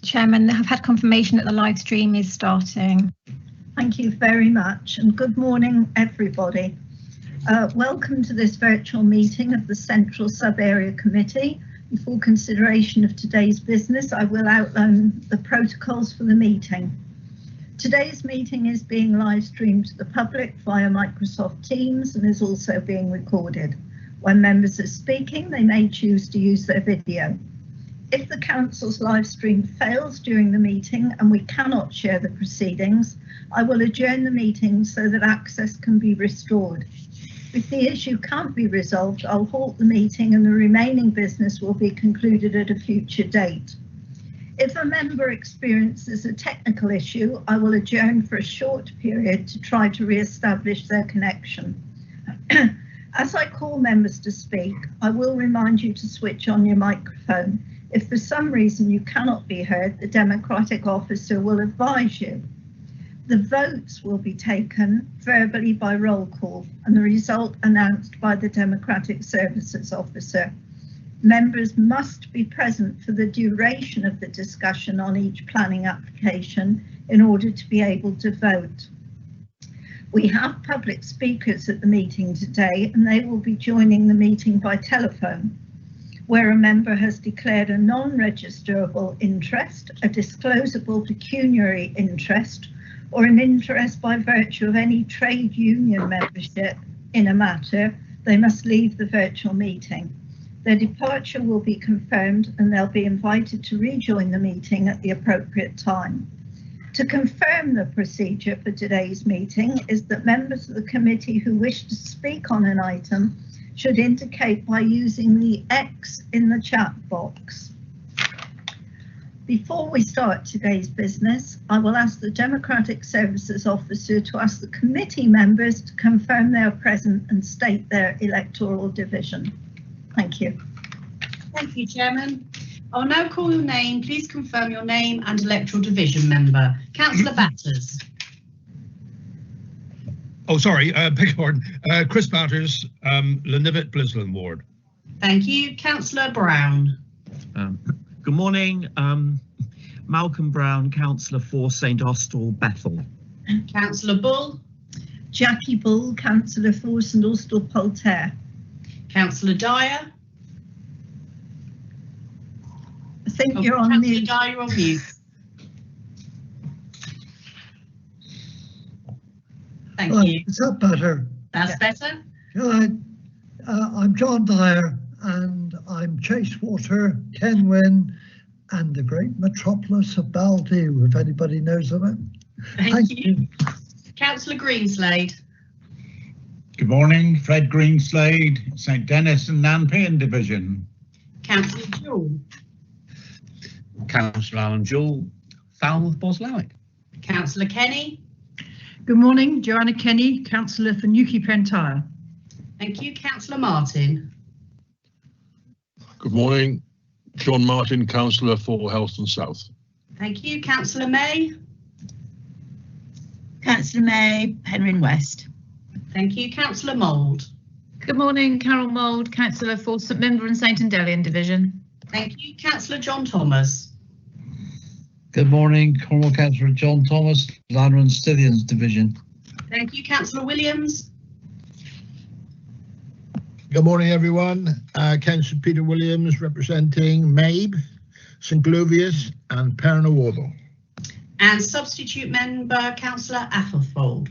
Chairman, I've had confirmation that the live stream is starting. Thank you very much, and good morning, everybody. Welcome to this virtual meeting of the Central Sub-Area Committee. Before consideration of today's business, I will outline the protocols for the meeting. Today's meeting is being live streamed to the public via Microsoft Teams and is also being recorded. When members are speaking, they may choose to use their video. If the Council's live stream fails during the meeting and we cannot share the proceedings, I will adjourn the meeting so that access can be restored. If the issue can't be resolved, I'll halt the meeting and the remaining business will be concluded at a future date. If a member experiences a technical issue, I will adjourn for a short period to try to re-establish their connection. As I call members to speak, I will remind you to switch on your microphone. If for some reason you cannot be heard, the Democratic officer will advise you. The votes will be taken verbally by roll call and the result announced by the Democratic Services Officer. Members must be present for the duration of the discussion on each planning application in order to be able to vote. We have public speakers at the meeting today and they will be joining the meeting by telephone. Where a member has declared a non-registerable interest, a disclosable pecuniary interest, or an interest by virtue of any trade union membership in a matter, they must leave the virtual meeting. Their departure will be confirmed and they'll be invited to rejoin the meeting at the appropriate time. To confirm the procedure for today's meeting is that members of the committee who wish to speak on an item should indicate by using the X in the chat box. Before we start today's business, I will ask the Democratic Services Officer to ask the committee members to confirm they are present and state their electoral division. Thank you. Thank you, Chairman. I'll now call your name. Please confirm your name and electoral division member. Councillor Batters. Oh, sorry, beg your pardon. Chris Batters, Llanivet Blisland Ward. Thank you. Councillor Brown. Good morning. Malcolm Brown, Councillor for St Austell, Bethel. Councillor Bull. Jackie Bull, Councillor for St Austell, Poltaire. Councillor Dyer. I think you're on mute. Councillor Dyer, you're on mute. Thank you. Is that better? That's better. I'm John Dyer and I'm Chasewater, Kenwyn and the great metropolis of Baldew, if anybody knows of it. Thank you. Councillor Greenslade. Good morning, Fred Greenslade, St Dennis and Nanpin Division. Councillor Jewell. Councillor Alan Jewell, Falmouth Boslowick. Councillor Kenny. Good morning, Joanna Kenny, Councillor for Newquay Pentire. Thank you. Councillor Martin. Good morning, John Martin, Councillor for Helston South. Thank you. Councillor May. Councillor May, Penryn West. Thank you. Councillor Mould. Good morning, Carol Mould, Councillor for St Member and St Endelian Division. Thank you. Councillor John Thomas. Good morning, Cornwall Councillor John Thomas, Lanner and Stillians Division. Thank you. Councillor Williams. Good morning, everyone. Councillor Peter Williams representing Mabe, St Glovius and Perna-Wardle. And substitute member, Councillor Athelfold.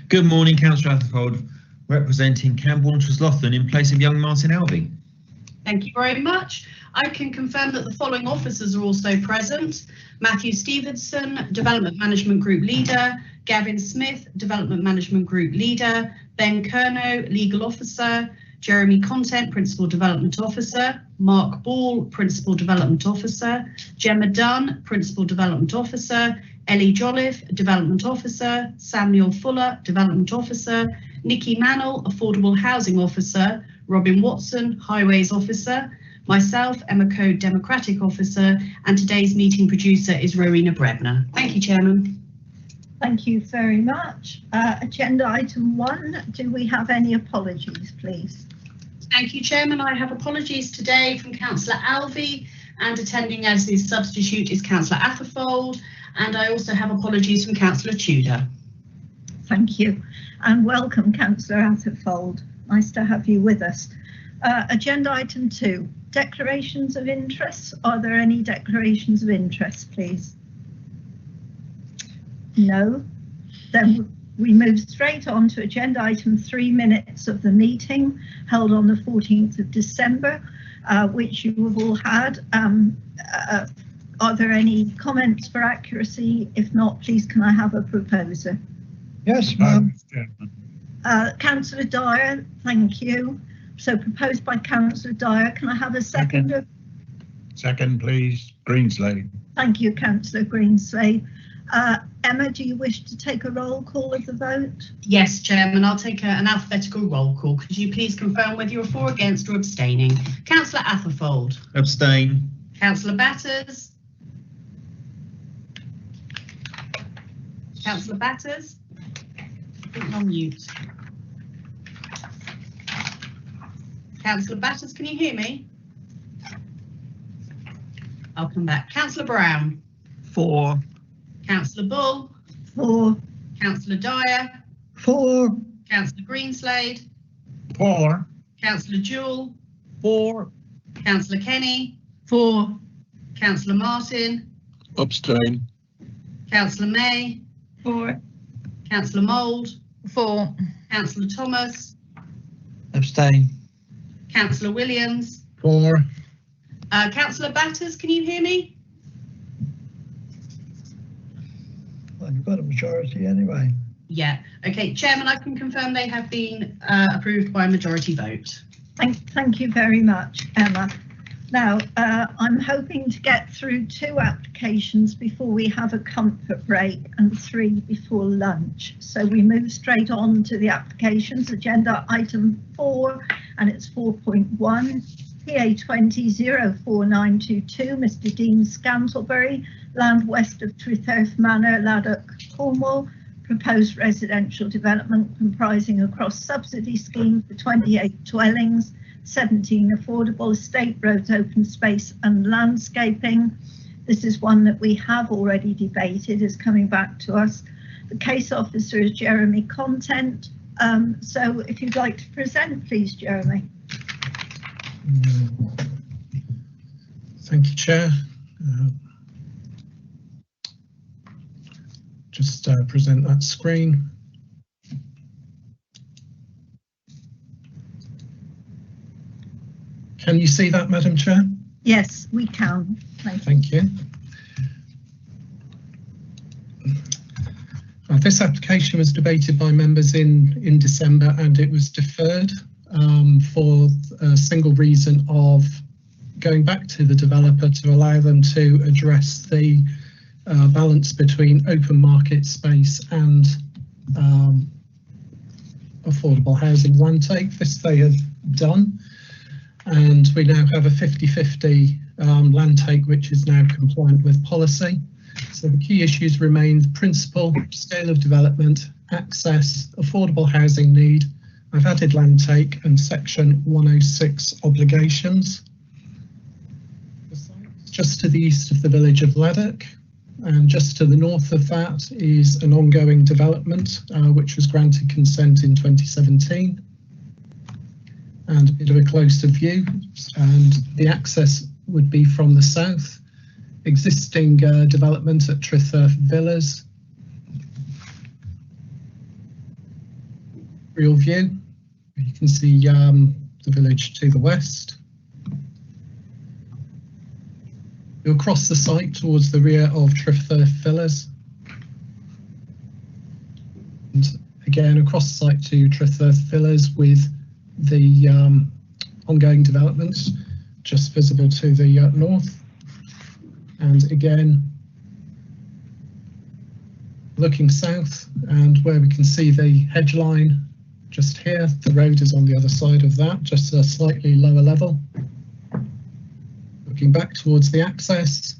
Good morning, Councillor Athelfold, representing Campbell and Treslothan in place of young Martin Albee. Thank you very much. I can confirm that the following officers are also present. Matthew Stevenson, Development Management Group Leader, Gavin Smith, Development Management Group Leader, Ben Kerno, Legal Officer, Jeremy Content, Principal Development Officer, Mark Ball, Principal Development Officer, Gemma Dunn, Principal Development Officer, Ellie Jolliffe, Development Officer, Samuel Fuller, Development Officer, Nikki Mannell, Affordable Housing Officer, Robin Watson, Highways Officer, myself, Emma Code, Democratic Officer, and today's meeting producer is Rowena Brebner. Thank you, Chairman. Thank you very much. Agenda item 1, do we have any apologies, please? Thank you, Chairman. I have apologies today from Councillor Alvey and attending as the substitute is Councillor Atherfold, and I also have apologies from Councillor Tudor. Thank you, and welcome Councillor Atherfold. Nice to have you with us. Agenda item 2, declarations of interest. Are there any declarations of interest, please? No. Then we move straight on to agenda item 3, minutes of the meeting held on the 14th of December, which you have all had. Are there any comments for accuracy? If not, please can I have a proposer? Yes, ma'am. Councillor Dyer, thank you. So proposed by Councillor Dyer. Can I have a second? Second, please. Greenslade. Thank you, Councillor Greenslade. Emma, do you wish to take a roll call of the vote? Yes, Chairman, I'll take an alphabetical roll call. Could you please confirm whether you're for, against or abstaining? Councillor Atherfold. Abstain. Councillor Batters. Councillor Batters. I think you're on mute. Councillor Batters, can you hear me? I'll come back. Councillor Brown. 4. Councillor Bull. 4. Councillor Dyer. 4. Councillor Greenslade. 4. Councillor Jewell. 4. Councillor Kenny. 4. Councillor Martin. Abstain. Councillor May. 4. Councillor Mould. 4. Councillor Thomas. Abstain. Councillor Williams. 4. Councillor Batters, can you hear me? Well, you've got a majority anyway. Yeah. Okay, Chairman, I can confirm they have been approved by a majority vote. Thank you very much, Emma. Now, I'm hoping to get through 2 applications before we have a comfort break and 3 before lunch. So we move straight on to the applications. Agenda item 4, and it's 4.1, PA20 04922, Mr. Dean Scanselbury, land west of Trethurth Manor, Laddock, Cornwall, proposed residential development comprising a cross-subsidy scheme for 28 dwellings, 17 affordable estate roads, open space and landscaping. This is one that we have already debated, is coming back to us. The case officer is Jeremy Content. So if you'd like to present, please, Jeremy. Thank you, Chair. Just present that screen. Can you see that, Madam Chair? Yes, we can. Thank you. This application was debated by members in December, and it was deferred for a single reason of going back to the developer to allow them to address the balance between open market space and affordable housing land take. This they have done, and we now have a 50-50 land take, which is now compliant with policy. So the key issues remain the principle, scale of development, access, affordable housing need. I've added land take and section 106 obligations. Just to the east of the village of Laddock, and just to the north of that is an ongoing development which was granted consent in 2017. And a bit of a closer view, and the access would be from the south. Existing development at Trethurth Villas. Real view, you can see the village to the west. You'll cross the site towards the rear of Trethurth Villas. And again, across the site to Trethurth Villas with the ongoing developments just visible to the north. And again, looking south, and where we can see the hedge line just here, the road is on the other side of that, just a slightly lower level. Looking back towards the access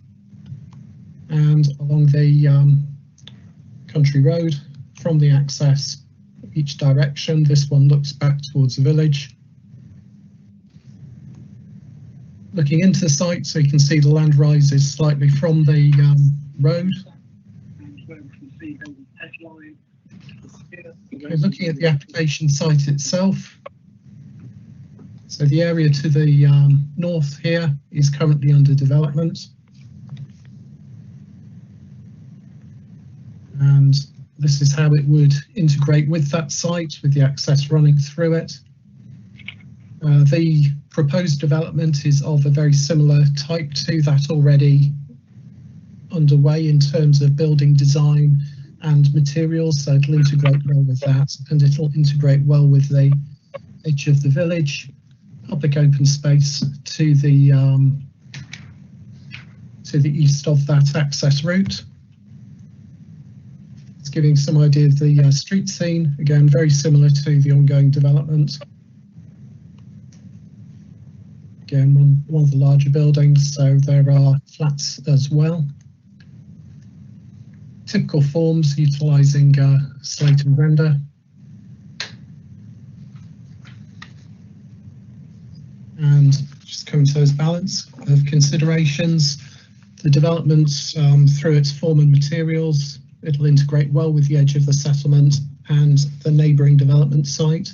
and along the country road from the access each direction. This one looks back towards the village. Looking looking into the site, so you can see the land rises slightly from the road. Okay, looking at the application site itself. So the area to the north here is currently under development. And this is how it would integrate with that site, with the access running through it. The proposed development is of a very similar type to that already underway in terms of building design and materials, so it'll integrate well with that, and it'll integrate well with the edge of the village, public open space to the east of that access route. It's giving some idea of the street scene, again very similar to the ongoing development. Again, one of the larger buildings, so there are flats as well. Typical forms utilising slate and render. And just coming to those balance of considerations, the development through its form and materials, it'll integrate well with the edge of the settlement and the neighbouring development site.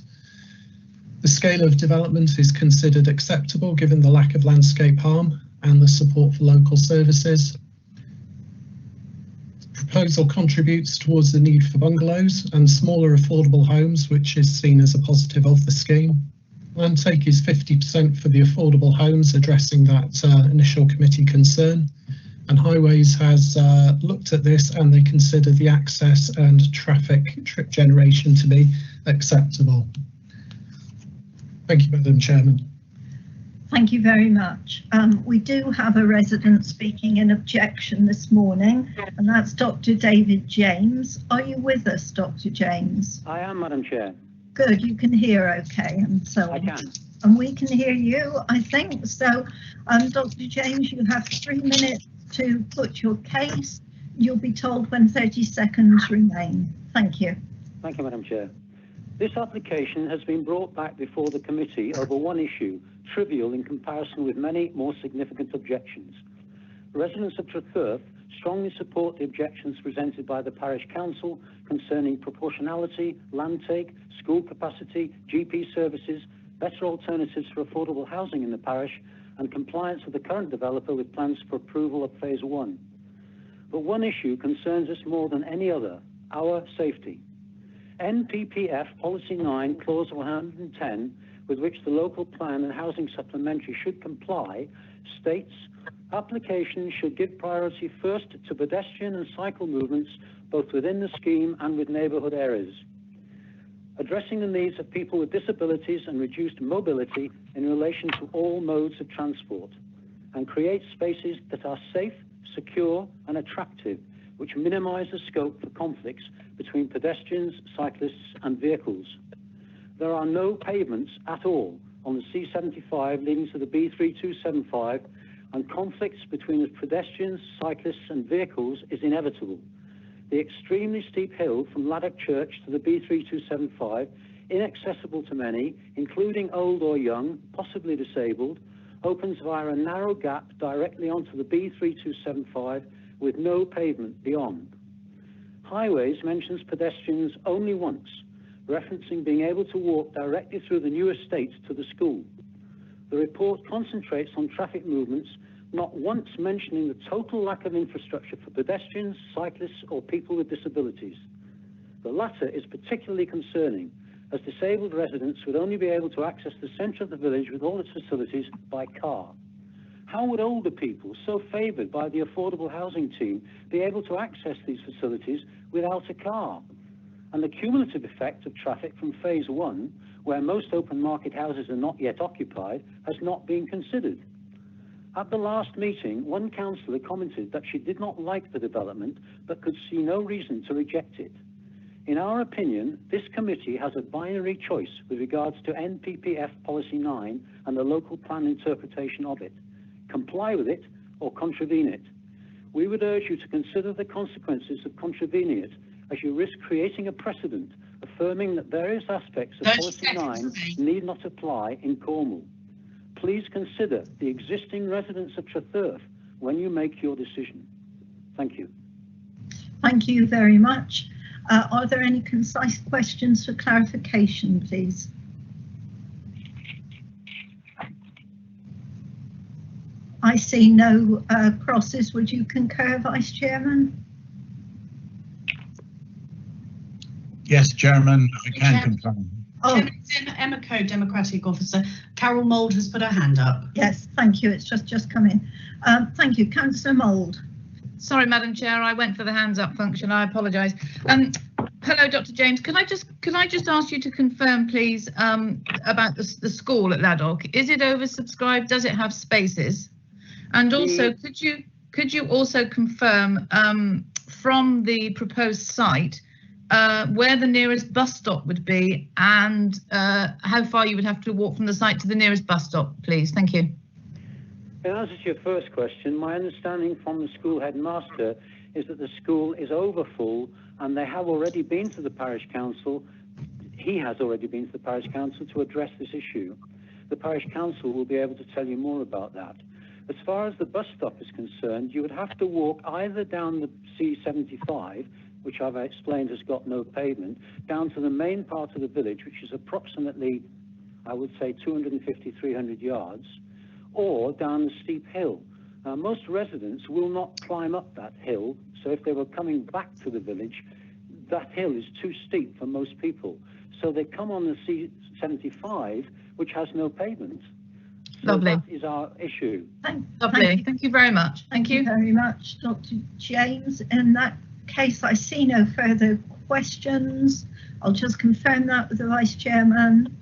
The scale of development is considered acceptable given the lack of landscape harm and the support for local services. The proposal contributes towards the need for bungalows and smaller affordable homes, which is seen as a positive of the scheme. Land take is 50% for the affordable homes, addressing that initial committee concern. And Highways has looked at this and they consider the access and traffic trip generation to be acceptable. Thank you, Madam Chairman. Thank you very much. We do have a resident speaking in objection this morning, and that's Dr. David James. Are you with us, Dr. James? I am, Madam Chair. Good, you can hear okay, and so I can. And we can hear you, I think. So, Dr. James, you have 3 minutes to put your case. You'll be told when 30 seconds remain. Thank you. Thank you, Madam Chair. This application has been brought back before the committee over one issue, trivial in comparison with many more significant objections. Residents of Trethurth strongly support the objections presented by the Parish Council concerning proportionality, land take, school capacity, GP services, better alternatives for affordable housing in the parish, and compliance with the current developer with plans for approval of Phase 1. But one issue concerns us more than any other, our safety. NPPF Policy 9, Clause 110, with which the local plan and housing supplementary should comply, states applications should give priority first to pedestrian and cycle movements both within the scheme and with neighbourhood areas, addressing the needs of people with disabilities and reduced mobility in relation to all modes of transport, and create spaces that are safe, secure and attractive, which minimise the scope for conflicts between pedestrians, cyclists and vehicles. There are no pavements at all on the C75 leading to the B3275, and conflicts between the pedestrians, cyclists and vehicles is inevitable. The extremely steep hill from Laddock Church to the B3275, inaccessible to many, including old or young, possibly disabled, opens via a narrow gap directly onto the B3275 with no pavement beyond. Highways mentions pedestrians only once, referencing being able to walk directly through the new estate to the school. The report concentrates on traffic movements, not once mentioning the total lack of infrastructure for pedestrians, cyclists or people with disabilities. The latter is particularly concerning, as disabled residents would only be able to access the centre of the village with all its facilities by car. How would older people, so favoured by the affordable housing team, be able to access these facilities without a car? And the cumulative effect of traffic from Phase 1, where most open market houses are not yet occupied, has not been considered. At the last meeting, one councillor commented that she did not like the development, but could see no reason to reject it. In our opinion, this committee has a binary choice with regards to NPPF Policy 9 and the local plan interpretation of it. Comply with it or contravene it. We would urge you to consider the consequences of contravening it, as you risk creating a precedent affirming that various aspects of Policy 9 need not apply in Cornwall. please consider the existing residents of Trethurth when you make your decision. Thank you. Thank you very much. Are there any concise questions for clarification, please? I see no crosses. Would you concur, Vice Chairman? Yes, Chairman, I can confirm. Oh, Emma Coe, Democratic Officer. Carol Mould has put her hand up. yes, thank you. It's just come in. Thank you, Councillor Mould. Sorry, Madam Chair, I went for the hands up function. I apologise. Hello, Dr. James. Can I just ask you to confirm, please, about the school at Laddock? Is it oversubscribed? Does it have spaces? And also, could you also confirm from the proposed site where the nearest bus stop would be and how far you would have to walk from the site to the nearest bus stop, please? Thank you. In answer to your first question, my understanding from the school headmaster is that the school is overfull and they have already been to the parish council. He has already been to the parish council to address this issue. The parish council will be able to tell you more about that. As far as the bus stop is concerned, you would have to walk either down the C75, which I've explained has got no pavement, down to the main part of the village, which is approximately, I would say, 250, 300 yards, or down the steep hill. Most residents will not climb up that hill, so if they were coming back to the village, that hill is too steep for most people. So they come on the C75, which has no pavement. So Lovely. That is our issue. Lovely. Thank you very much. Thank you very much, Dr. James. In that case, I see no further questions. I'll just confirm that with the Vice Chairman.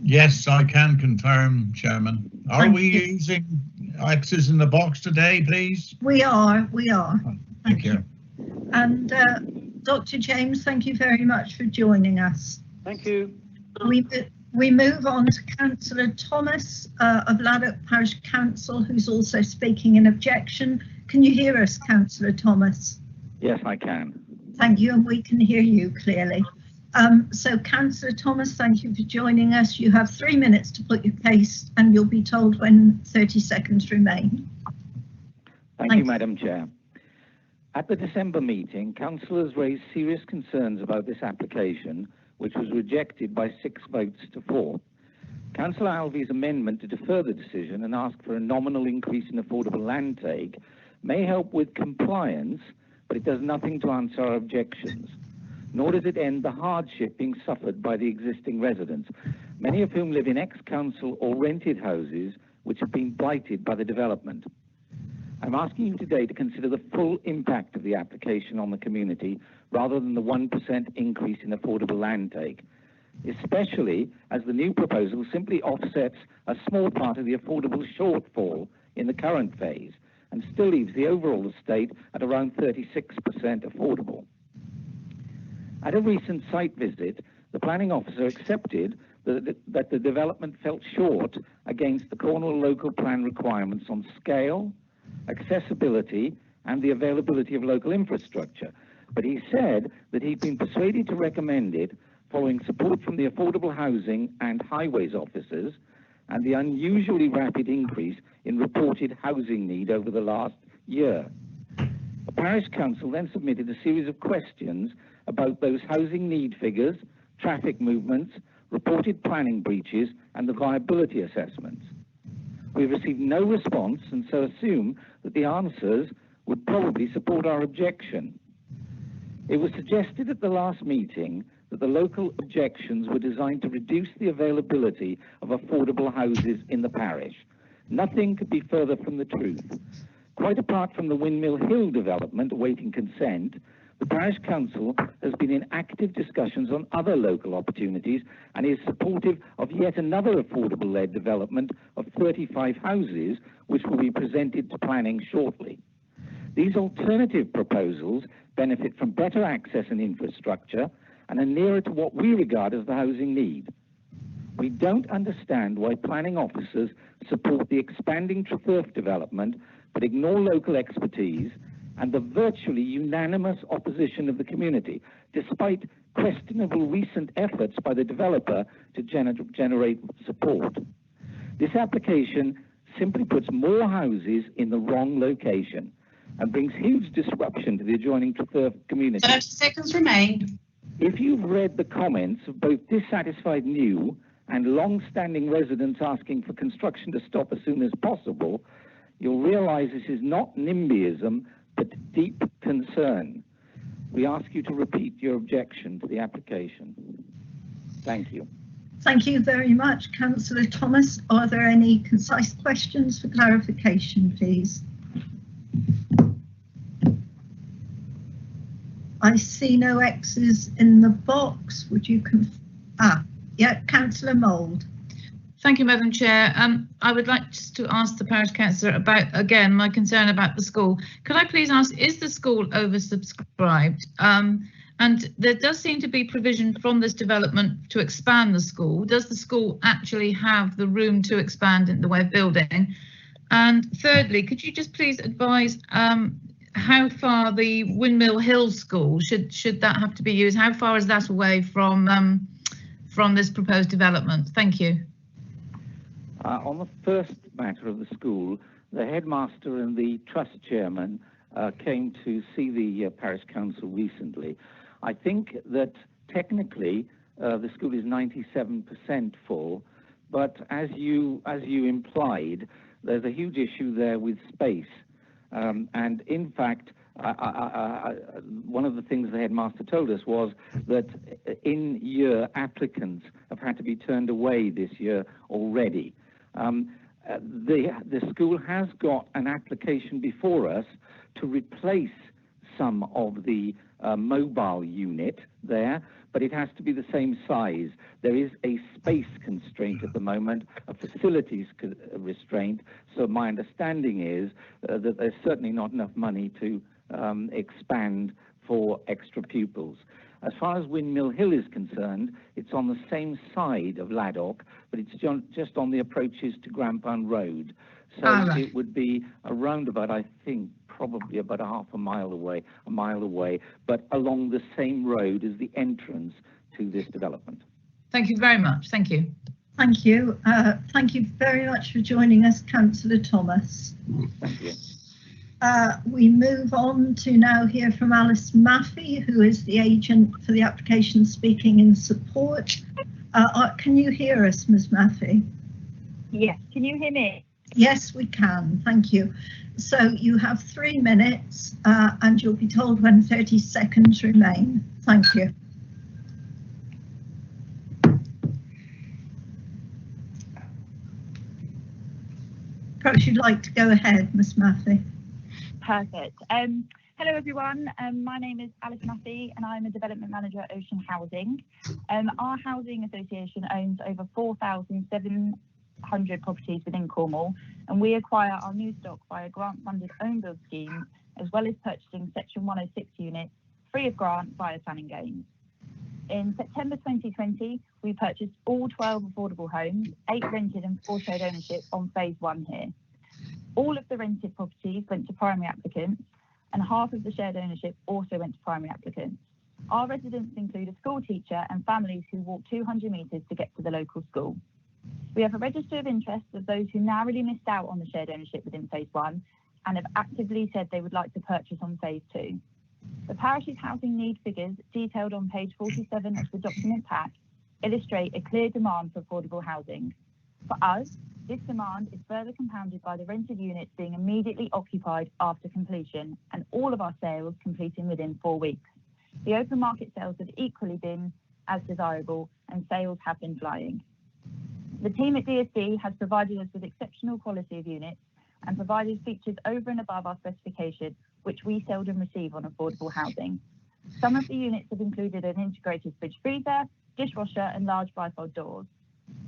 Yes, I can confirm, Chairman. Are we using X's in the box today, please? We are. Thank you. And Dr. James, thank you very much for joining us. Thank you. We move on to Councillor Thomas of Laddock Parish Council, who's also speaking in objection. Can you hear us, Councillor Thomas? Yes, I can. Thank you, and we can hear you clearly. So Councillor Thomas, thank you for joining us. You have 3 minutes to put your case and you'll be told when 30 seconds remain. Thank you, Madam Chair. At the December meeting, councillors raised serious concerns about this application, which was rejected by 6 votes to 4. Councillor Alvey's amendment to defer the decision and ask for a nominal increase in affordable land take may help with compliance, but it does nothing to answer our objections. Nor does it end the hardship being suffered by the existing residents, many of whom live in ex-council or rented houses which have been blighted by the development. I'm asking you today to consider the full impact of the application on the community rather than the 1% increase in affordable land take, especially as the new proposal simply offsets a small part of the affordable shortfall in the current phase and still leaves the overall estate at around 36% affordable. At a recent site visit, the planning officer accepted that the development fell short against the Cornwall local plan requirements on scale, accessibility, and the availability of local infrastructure. But he said that he'd been persuaded to recommend it following support from the affordable housing and highways officers and the unusually rapid increase in reported housing need over the last year. The parish council then submitted a series of questions about those housing need figures, traffic movements, reported planning breaches, and the viability assessments. We've received no response and so assume that the answers would probably support our objection. It was suggested at the last meeting that the local objections were designed to reduce the availability of affordable houses in the parish. Nothing could be further from the truth. Quite apart from the Windmill Hill development awaiting consent, the parish council has been in active discussions on other local opportunities and is supportive of yet another affordable-led development of 35 houses, which will be presented to planning shortly. These alternative proposals benefit from better access and infrastructure and are nearer to what we regard as the housing need. We don't understand why planning officers support the expanding Trethurth development but ignore local expertise and the virtually unanimous opposition of the community, despite questionable recent efforts by the developer to generate support. This application simply puts more houses in the wrong location and brings huge disruption to the adjoining Trethurth community. 30 seconds remain. If you've read the comments of both dissatisfied new and long-standing residents asking for construction to stop as soon as possible, you'll realise this is not NIMBYism, but deep concern. We ask you to repeat your objection to the application. Thank you. Thank you very much, Councillor Thomas. Are there any concise questions for clarification, please? I see no X's in the box. Would you Councillor Mould. Thank you, Madam Chair. I would like just to ask the parish councillor about, again, my concern about the school. Could I please ask, is the school oversubscribed? And there does seem to be provision from this development to expand the school. Does the school actually have the room to expand in the way of building? And thirdly, could you just please advise how far the Windmill Hill School, should that have to be used, how far is that away from this proposed development? Thank you. On the first matter of the school, the headmaster and the trust chairman came to see the parish council recently. I think that technically the school is 97% full, but as you implied, there's a huge issue there with space. And in fact, one of the things the headmaster told us was that in-year applicants have had to be turned away this year already. The school has got an application before us to replace some of the mobile unit there, but it has to be the same size. There is a space constraint at the moment, a facilities restraint, so my understanding is that there's certainly not enough money to expand for extra pupils. As far as Windmill Hill is concerned, it's on the same side of Laddock, but it's just on the approaches to Grampound Road. So it would be around about, I think, probably about a mile away, but along the same road as the entrance to this development. Thank you very much. Thank you. Thank you. Thank you very much for joining us, Councillor Thomas. Thank you. We move on to now hear from Alice Maffey, who is the agent for the application speaking in support. Can you hear us, Ms. Maffey? Yes, can you hear me? Yes, we can. Thank you. So you have 3 minutes and you'll be told when 30 seconds remain. Thank you. Perhaps you'd like to go ahead, Ms. Maffey. Perfect. Hello everyone, my name is Alice Maffey and I'm a development manager at Ocean Housing. Our housing association owns over 4,700 properties within Cornwall, and we acquire our new stock via grant-funded own build schemes, as well as purchasing Section 106 units free of grant via planning gains. In September 2020, we purchased all 12 affordable homes, 8 rented and 4 shared ownership on phase 1 here. All of the rented properties went to primary applicants, and half of the shared ownership also went to primary applicants. Our residents include a school teacher and families who walk 200 metres to get to the local school. We have a register of interest of those who narrowly missed out on the shared ownership within phase 1 and have actively said they would like to purchase on phase 2. The parish's housing need figures, detailed on page 47 of the document pack, illustrate a clear demand for affordable housing. For us, this demand is further compounded by the rented units being immediately occupied after completion and all of our sales completing within 4 weeks. The open market sales have equally been as desirable and sales have been flying. The team at DSD has provided us with exceptional quality of units and provided features over and above our specification, which we seldom receive on affordable housing. Some of the units have included an integrated fridge freezer, dishwasher and large bifold doors.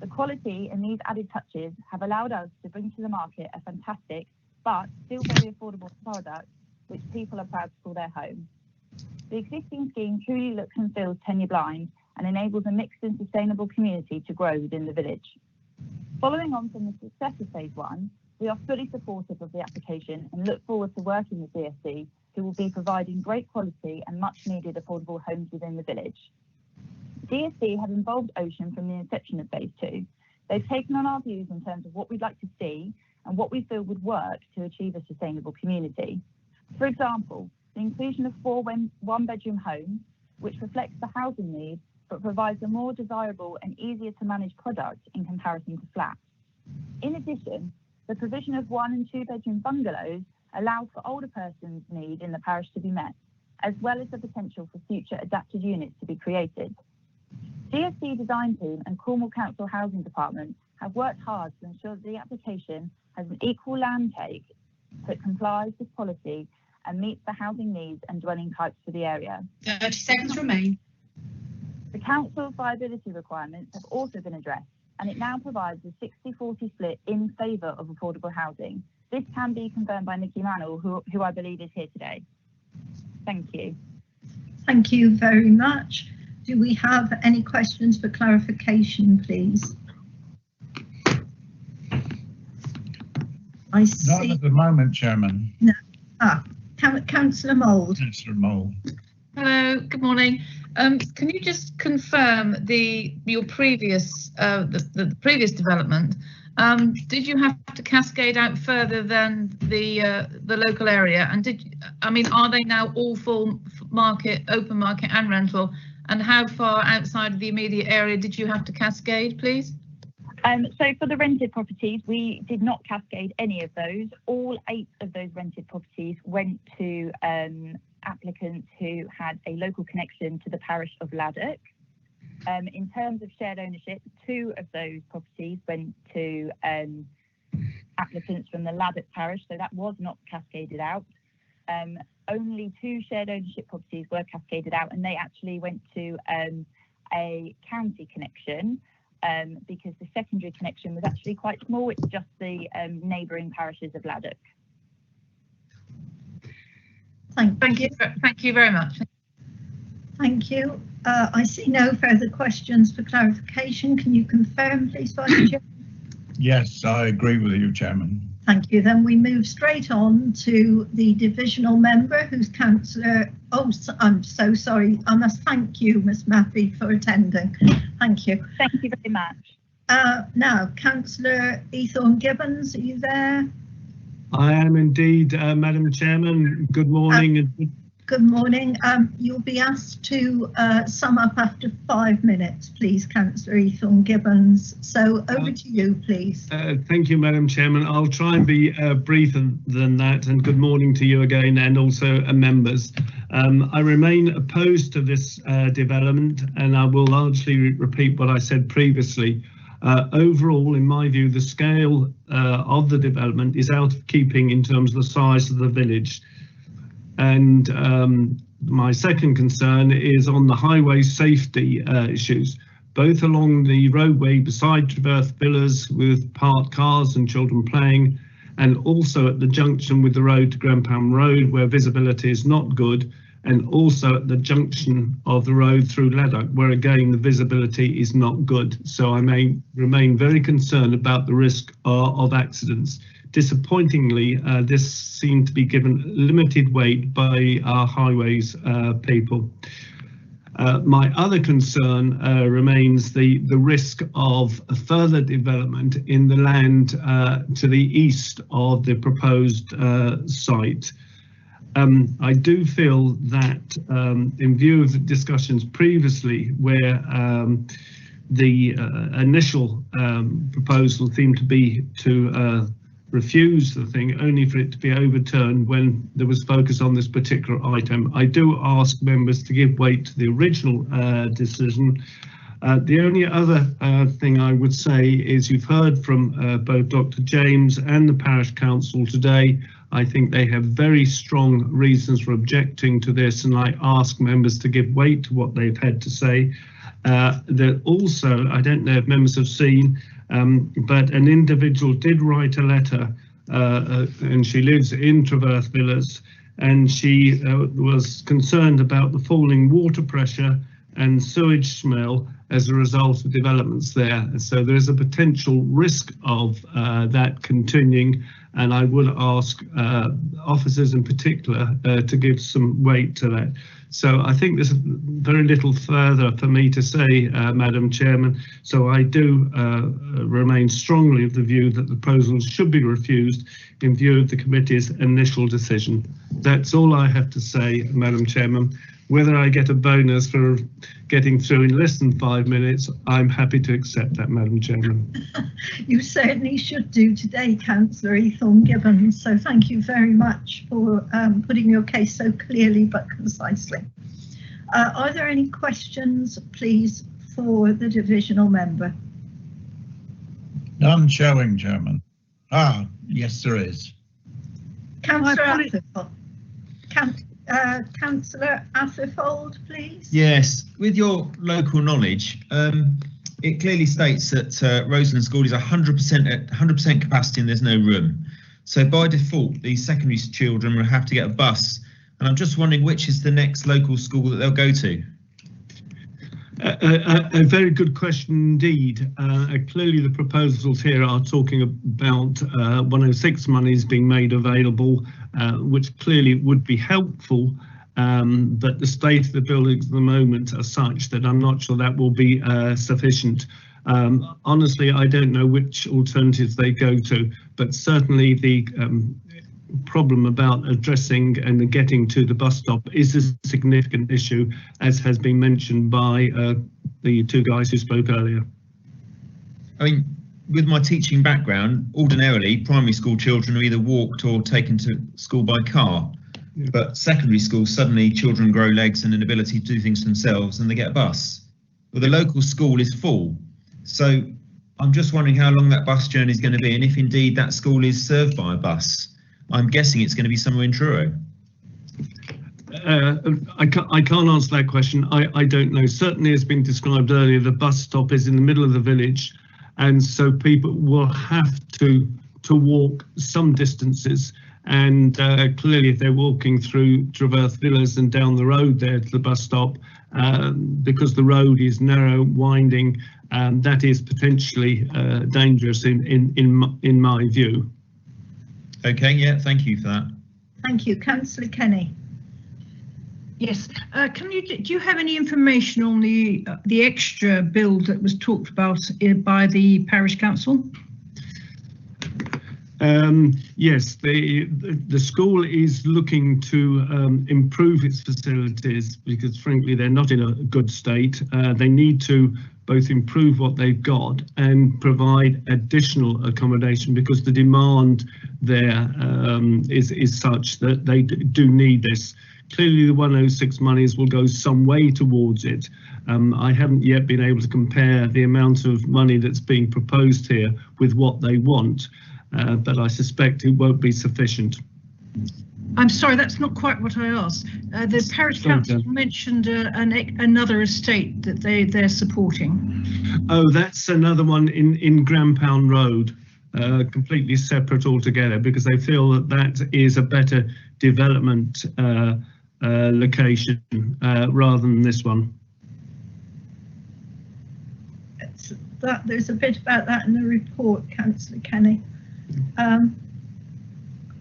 The quality and these added touches have allowed us to bring to the market a fantastic but still very affordable product which people are proud to call their home. The existing scheme truly looks and feels tenure blind and enables a mixed and sustainable community to grow within the village. Following on from the success of phase 1, we are fully supportive of the application and look forward to working with DSD, who will be providing great quality and much needed affordable homes within the village. DSD have involved Ocean from the inception of phase 2. They've taken on our views in terms of what we'd like to see and what we feel would work to achieve a sustainable community. For example, the inclusion of 4 one-bedroom homes, which reflects the housing needs but provides a more desirable and easier to manage product in comparison to flats. In addition, the provision of 1 and 2 bedroom bungalows allows for older persons' need in the parish to be met, as well as the potential for future adapted units to be created. DSC Design Team and Cornwall Council Housing Department have worked hard to ensure that the application has an equal land take that complies with policy and meets the housing needs and dwelling types for the area. 30 seconds remain. The council's viability requirements have also been addressed, and it now provides a 60-40 split in favour of affordable housing. This can be confirmed by Nikki Mantle, who I believe is here today. Thank you. Thank you very much. Do we have any questions for clarification, please? I see. Not at the moment, Chairman. No. Councillor Mould. Councillor Mould. Hello, good morning. Can you just confirm your previous the previous development? Did you have to cascade out further than the local area? And are they now all full market, open market and rental? And how far outside of the immediate area did you have to cascade, please? So for the rented properties, we did not cascade any of those. All 8 of those rented properties went to applicants who had a local connection to the parish of Laddock. In terms of shared ownership, 2 of those properties went to applicants from the Laddock parish, so that was not cascaded out. Only 2 shared ownership properties were cascaded out, and they actually went to a county connection because the secondary connection was actually quite small. It's just the neighbouring parishes of Laddock. Thank you very much. Thank you. I see no further questions for clarification. Can you confirm, please, Vice Chair? Yes, I agree with you, Chairman. Thank you. Then we move straight on to the divisional member, who's Councillor. Oh, I'm so sorry. I must thank you, Ms. Maffey, for attending. Thank you. Thank you very much. Now, Councillor Ethorne Gibbons, are you there? I am indeed, Madam Chairman. Good morning. Good morning. You'll be asked to sum up after 5 minutes, please, Councillor Ethorne Gibbons. So over to you, please. Thank you, Madam Chairman. I'll try and be briefer than that, and good morning to you again, and also members. I remain opposed to this development, and I will largely repeat what I said previously. Overall, in my view, the scale of the development is out of keeping in terms of the size of the village. And my second concern is on the highway safety issues, both along the roadway beside Traverse Villas with parked cars and children playing, and also at the junction with the road to Grantham Road where visibility is not good, and also at the junction of the road through Laddock where again the visibility is not good. So I may remain very concerned about the risk of accidents. Disappointingly, this seemed to be given limited weight by our highways people. My other concern remains the risk of further development in the land to the east of the proposed site. I do feel that in view of the discussions previously where the initial proposal seemed to be to refuse the thing only for it to be overturned when there was focus on this particular item. I do ask members to give weight to the original decision. The only other thing I would say is you've heard from both Dr. James and the Parish Council today. I think they have very strong reasons for objecting to this, and I ask members to give weight to what they've had to say. That also, I don't know if members have seen, but an individual did write a letter, and she lives in Traverse Villas, and she was concerned about the falling water pressure and sewage smell as a result of developments there. So there is a potential risk of that continuing, and I would ask officers in particular to give some weight to that. So I think there's very little further for me to say, Madam Chairman. So I do remain strongly of the view that the proposals should be refused in view of the committee's initial decision. That's all I have to say, Madam Chairman. Whether I get a bonus for getting through in less than 5 minutes, I'm happy to accept that, Madam Chairman. You certainly should do today, Councillor Ethel Gibbons. So thank you very much for putting your case so clearly but concisely. Are there any questions, please, for the divisional member? None showing, Chairman. Ah, yes, there is. Councillor Councillor Atherfold, please. Yes, with your local knowledge, it clearly states that Roseland School is 100% capacity and there's no room. So by default, these secondary children will have to get a bus. And I'm just wondering which is the next local school that they'll go to. A very good question indeed. Clearly the proposals here are talking about 106 monies being made available, which clearly would be helpful, but the state of the buildings at the moment are such that I'm not sure that will be sufficient. Honestly, I don't know which alternatives they go to, but certainly the problem about addressing and getting to the bus stop is a significant issue, as has been mentioned by the two guys who spoke earlier. I mean, with my teaching background, ordinarily primary school children are either walked or taken to school by car. Yeah. But secondary school, suddenly children grow legs and an ability to do things themselves and they get a bus. Well, the local school is full. So I'm just wondering how long that bus journey is going to be and if indeed that school is served by a bus. I'm guessing it's going to be somewhere in Truro. I can't answer that question. I don't know. Certainly, as been described earlier, the bus stop is in the middle of the village, and so people will have to walk some distances. And clearly, if they're walking through Traverse Villas and down the road there to the bus stop, because the road is narrow, winding, that is potentially dangerous in my view. Okay, yeah, thank you for that. Thank you. Councillor Kenny. Yes, do you have any information on the extra bill that was talked about by the parish council? Yes, the school is looking to improve its facilities because frankly they're not in a good state. They need to both improve what they've got and provide additional accommodation because the demand there is such that they do need this. Clearly the 106 monies will go some way towards it. I haven't yet been able to compare the amount of money that's being proposed here with what they want, but I suspect it won't be sufficient. I'm sorry, that's not quite what I asked. The parish council mentioned another estate that they're supporting. Oh, that's another one in Grampound Road, completely separate altogether, because they feel that that is a better development location rather than this one. There's a bit about that in the report, Councillor Kenny.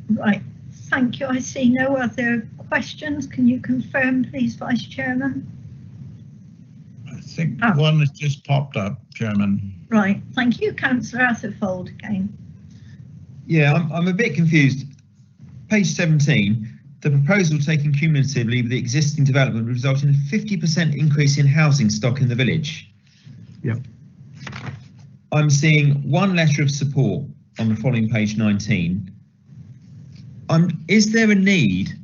Right. Thank you. I see no other questions. Can you confirm, please, Vice Chairman? I think one has just popped up, Chairman. Right. Thank you, Councillor Atherfold again. Yeah, I'm a bit confused. Page 17, the proposal taken cumulatively with the existing development would result in a 50% increase in housing stock in the village. Yep. I'm seeing one letter of support on the following page 19. Is there a need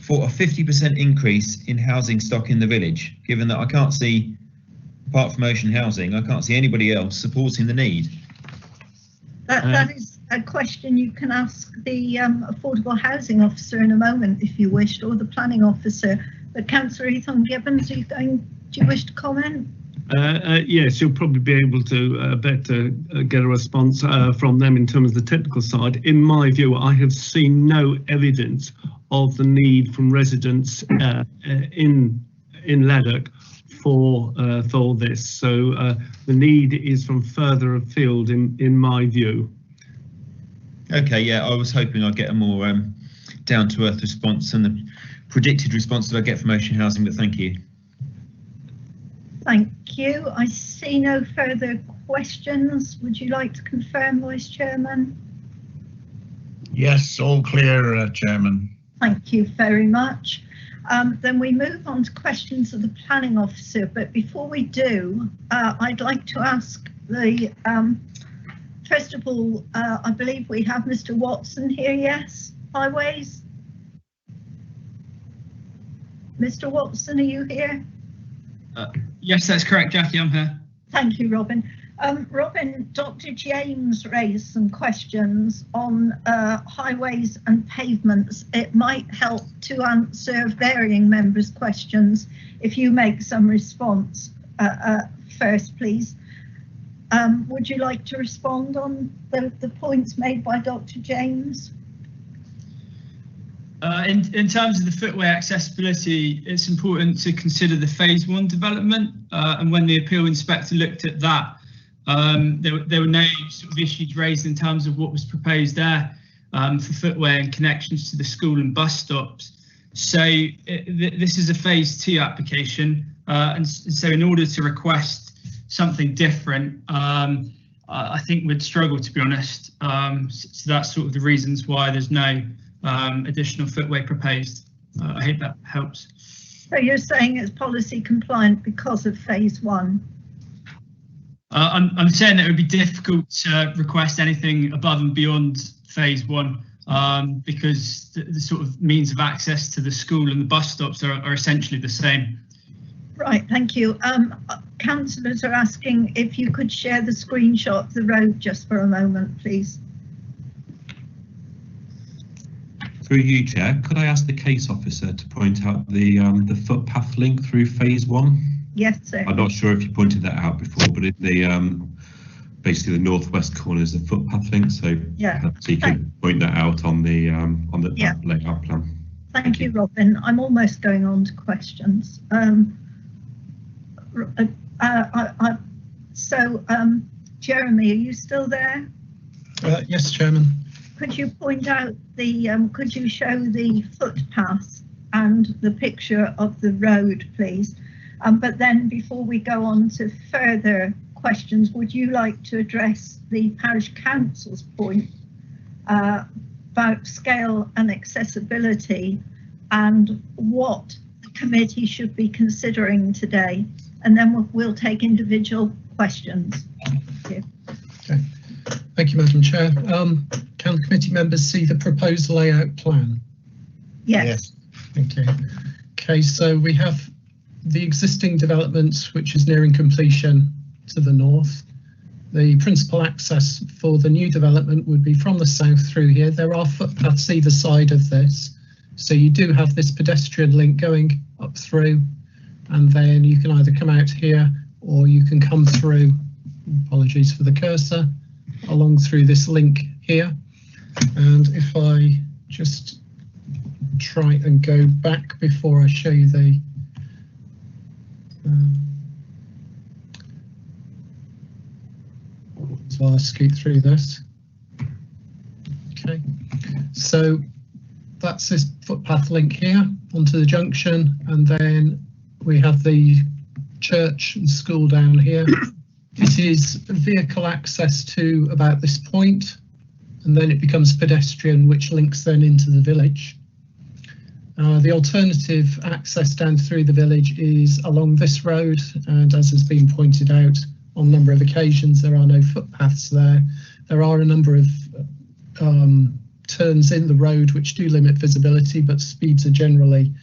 for a 50% increase in housing stock in the village, given that I can't see, apart from Ocean Housing, I can't see anybody else supporting the need? That is a question you can ask the affordable housing officer in a moment, if you wished, or the planning officer. But Councillor Ethel Gibbons, do you wish to comment? Yes, you'll probably be able to better get a response from them in terms of the technical side. In my view, I have seen no evidence of the need from residents in Laddock for this. So the need is from further afield, in my view. Okay, yeah, I was hoping I'd get a more down-to-earth response than the predicted response that I get from Ocean Housing, but thank you. Thank you. I see no further questions. Would you like to confirm, Vice Chairman? Yes, all clear, Chairman. Thank you very much. Then we move on to questions of the Planning Officer, but before we do, I'd like to ask the, first of all, I believe we have Mr. Watson here, yes? Highways? Mr. Watson, are you here? Yes, that's correct, Jackie, I'm here. Thank you, Robin. Robin, Dr. James raised some questions on highways and pavements. It might help to answer varying members' questions if you make some response first, please. Would you like to respond on the points made by Dr. James? In terms of the footway accessibility, it's important to consider the phase 1 development, and when the appeal inspector looked at that, there were no sort of issues raised in terms of what was proposed there for footway and connections to the school and bus stops. So this is a phase 2 application, and so in order to request something different, I think we'd struggle, to be honest. So that's sort of the reasons why there's no additional footway proposed. I hope that helps. So you're saying it's policy compliant because of phase 1? I'm saying that it would be difficult to request anything above and beyond phase 1 because the sort of means of access to the school and the bus stops are essentially the same. Right, thank you. Councillors are asking if you could share the screenshot of the road just for a moment, please. Through you, Chair, could I ask the case officer to point out the footpath link through phase 1? Yes, sir. I'm not sure if you pointed that out before, but in the basically the northwest corner is the footpath link, so yeah, so you can point that out on the layout plan. Thank you, Robin. I'm almost going on to questions. Jeremy, are you still there? Yes, Chairman. Could you point out the, could you show the footpath and the picture of the road, please? But then before we go on to further questions, would you like to address the Parish Council's point about scale and accessibility and what the committee should be considering today? And then we'll take individual questions. Thank you. Okay. Thank you, Madam Chair. Can the committee members see the proposed layout plan? Yes. Thank you. Okay, so we have the existing development, which is nearing completion to the north. The principal access for the new development would be from the south through here. There are footpaths either side of this. So you do have this pedestrian link going up through, and then you can either come out here or you can come through, apologies for the cursor, along through this link here. And if I just try and go back before I show you the so I'll scoot through this. Okay, so that's this footpath link here onto the junction, and then we have the church and school down here. It is vehicle access to about this point, and then it becomes pedestrian, which links then into the village. The alternative access down through the village is along this road, and as has been pointed out on a number of occasions, there are no footpaths there. There are a number of turns in the road which do limit visibility, but speeds are generally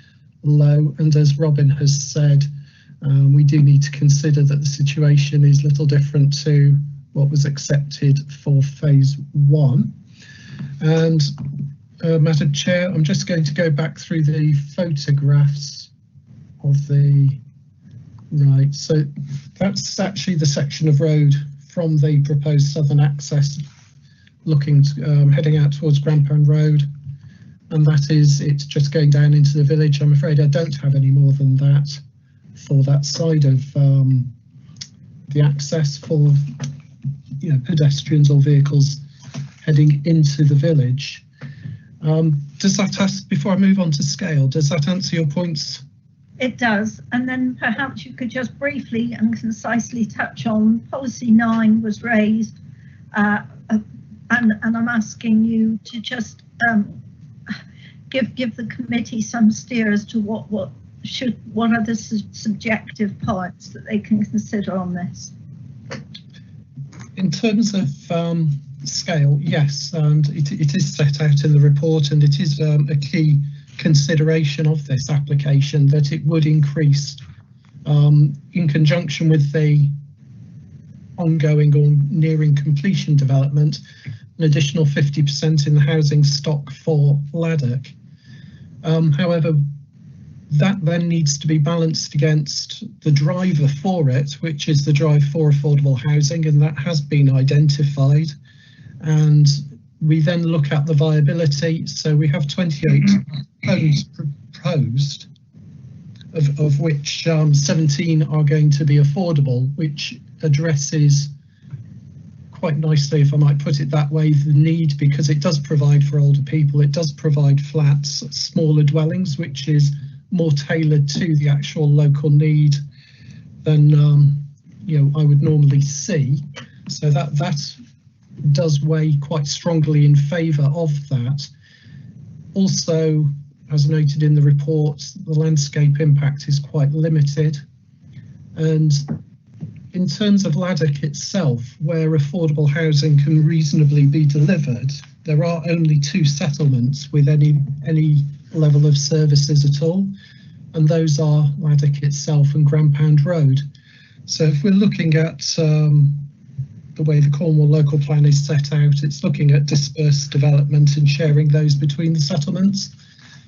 low. And as Robin has said, we do need to consider that the situation is a little different to what was accepted for phase 1. And Madam Chair, I'm just going to go back through the photographs of the right. So that's actually the section of road from the proposed southern access, looking heading out towards Grandpound Road, and that is it's just going down into the village. I'm afraid I don't have any more than that. for that side of the access for pedestrians or vehicles heading into the village. Does that, before I move on to scale, does that answer your points? It does, and then perhaps you could just briefly and concisely touch on policy 9 was raised, and I'm asking you to just give the committee some steer as to what are the subjective parts that they can consider on this. In terms of scale, yes, and it is set out in the report, and it is a key consideration of this application that it would increase in conjunction with the ongoing or nearing completion development, an additional 50% in the housing stock for Laddock. However, that then needs to be balanced against the driver for it, which is the drive for affordable housing, and that has been identified. And we then look at the viability. So we have 28 homes proposed, of which 17 are going to be affordable, which addresses quite nicely, if I might put it that way, the need, because it does provide for older people, it does provide flats, smaller dwellings, which is more tailored to the actual local need than I would normally see. So that does weigh quite strongly in favour of that. Also, as noted in the report, the landscape impact is quite limited. And in terms of Laddock itself, where affordable housing can reasonably be delivered, there are only 2 settlements with any level of services at all, and those are Laddock itself and Grandpound Road. So if we're looking at the way the Cornwall local plan is set out, it's looking at dispersed development and sharing those between the settlements.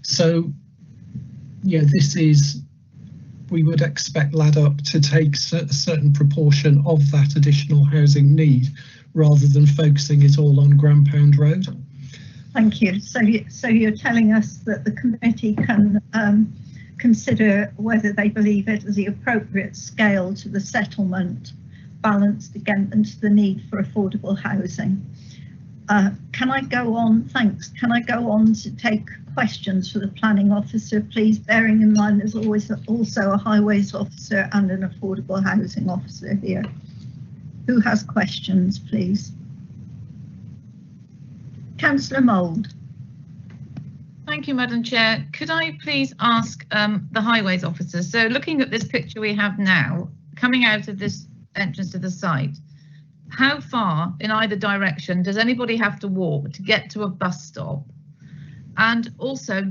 So yeah, we would expect Laddock to take a certain proportion of that additional housing need rather than focusing it all on Grandpound Road. Thank you. So you're telling us that the committee can consider whether they believe it is the appropriate scale to the settlement, balanced against the need for affordable housing. Can I go on? Thanks. Can I go on to take questions for the planning officer, please, bearing in mind there's always also a highways officer and an affordable housing officer here. Who has questions, please? Councillor Mould. Thank you, Madam Chair. Could I please ask the highways officer, so looking at this picture we have now, coming out of this entrance to the site, how far in either direction does anybody have to walk to get to a bus stop? And also,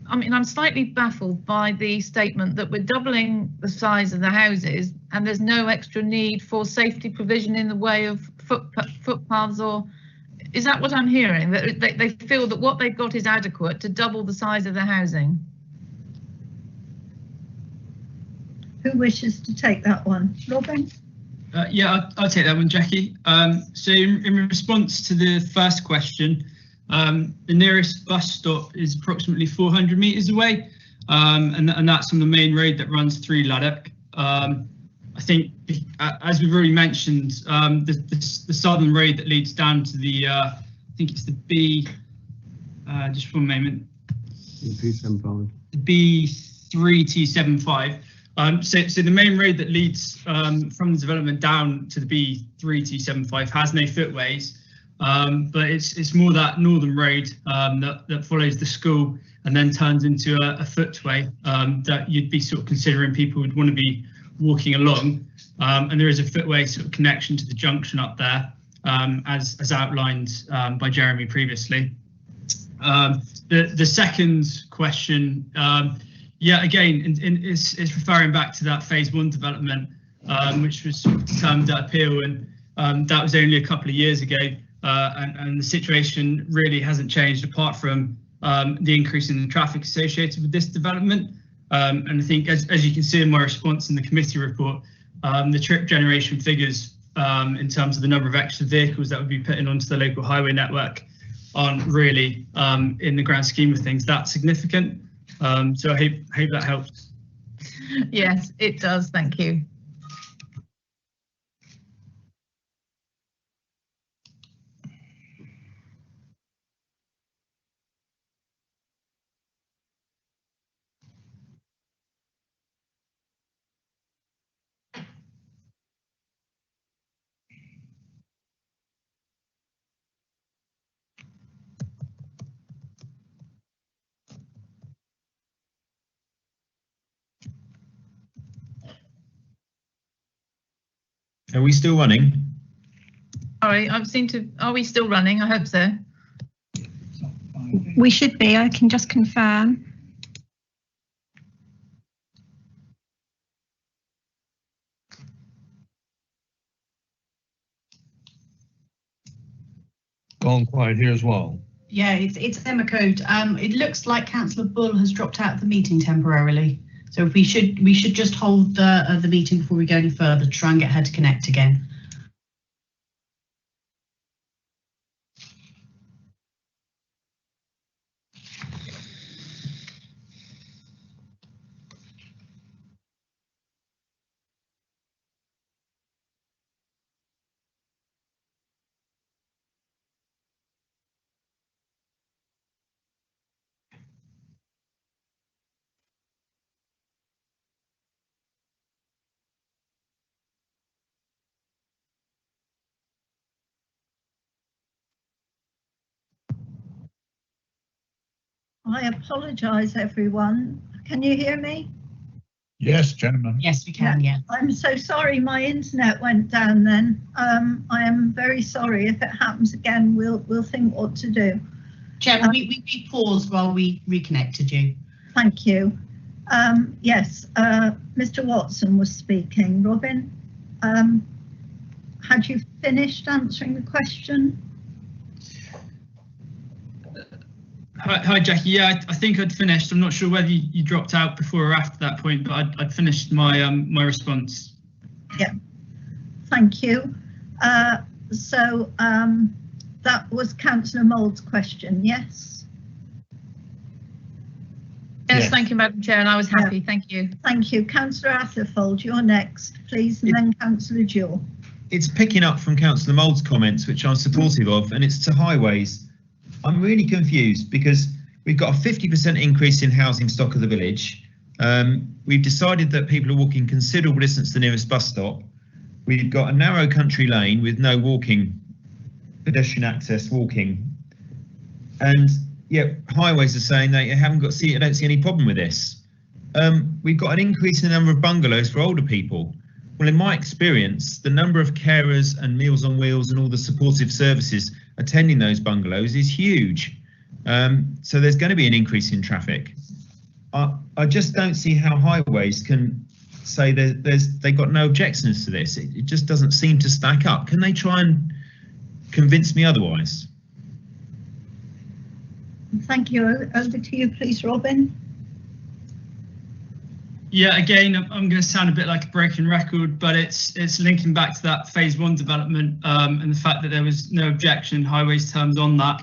I'm slightly baffled by the statement that we're doubling the size of the houses and there's no extra need for safety provision in the way of footpaths, or is that what I'm hearing? That they feel that what they've got is adequate to double the size of the housing? Who wishes to take that one? Robin? Yeah, I'll take that one, Jackie. So in response to the first question, the nearest bus stop is approximately 400 metres away, and that's on the main road that runs through Laddock. I think, as we've already mentioned, the southern road that leads down to the, I think it's the B, just one moment. B75. The B3T75. So the main road that leads from the development down to the B3T75 has no footways, but it's more that northern road that follows the school and then turns into a footway that you'd be sort of considering people would want to be walking along, and there is a footway sort of connection to the junction up there, as outlined by Jeremy previously. The second question, yeah, again, it's referring back to that phase 1 development, which was sort of termed at appeal, and that was only a couple of years ago, and the situation really hasn't changed apart from the increase in the traffic associated with this development. And I think, as you can see in my response in the committee report, the trip generation figures in terms of the number of extra vehicles that would be putting onto the local highway network aren't really, in the grand scheme of things, that significant. So I hope that helps. Yes, it does. Thank you. Are we still running? Sorry, are we still running? I hope so. We should be. I can just confirm. Gone quiet here as well. Yeah, it's Emma Code. It looks like Councillor Bull has dropped out of the meeting temporarily. So we should just hold the meeting before we go any further to try and get her to connect again. I apologise, everyone. Can you hear me? Yes, Chairman. Yes, we can, yeah. I'm so sorry my internet went down then. I am very sorry. If it happens again, we'll think what to do. Chairman, we paused while we reconnected you. Thank you. Yes, Mr. Watson was speaking. Robin, had you finished answering the question? Hi, Jackie. Yeah, I think I'd finished. I'm not sure whether you dropped out before or after that point, but I'd finished my my response. Yeah, thank you. So that was Councillor Mould's question, yes? Yes, thank you, Madam Chair, and I was happy. Thank you. Thank you. Councillor Atherfold, you're next, please, and then Councillor Jewell. It's picking up from Councillor Mould's comments, which I'm supportive of, and it's to highways. I'm really confused because we've got a 50% increase in housing stock of the village. We've decided that people are walking considerable distance to the nearest bus stop. We've got a narrow country lane with no walking, pedestrian access walking. And yet highways are saying they haven't got I don't see any problem with this. We've got an increase in the number of bungalows for older people. Well, in my experience, the number of carers and Meals on Wheels and all the supportive services attending those bungalows is huge. So there's going to be an increase in traffic. I just don't see how highways can say they've got no objections to this. It just doesn't seem to stack up. Can they try and convince me otherwise? Thank you. Over to you, please, Robin. Yeah, again, I'm going to sound a bit like a broken record, but it's linking back to that phase 1 development and the fact that there was no objection in highways terms on that.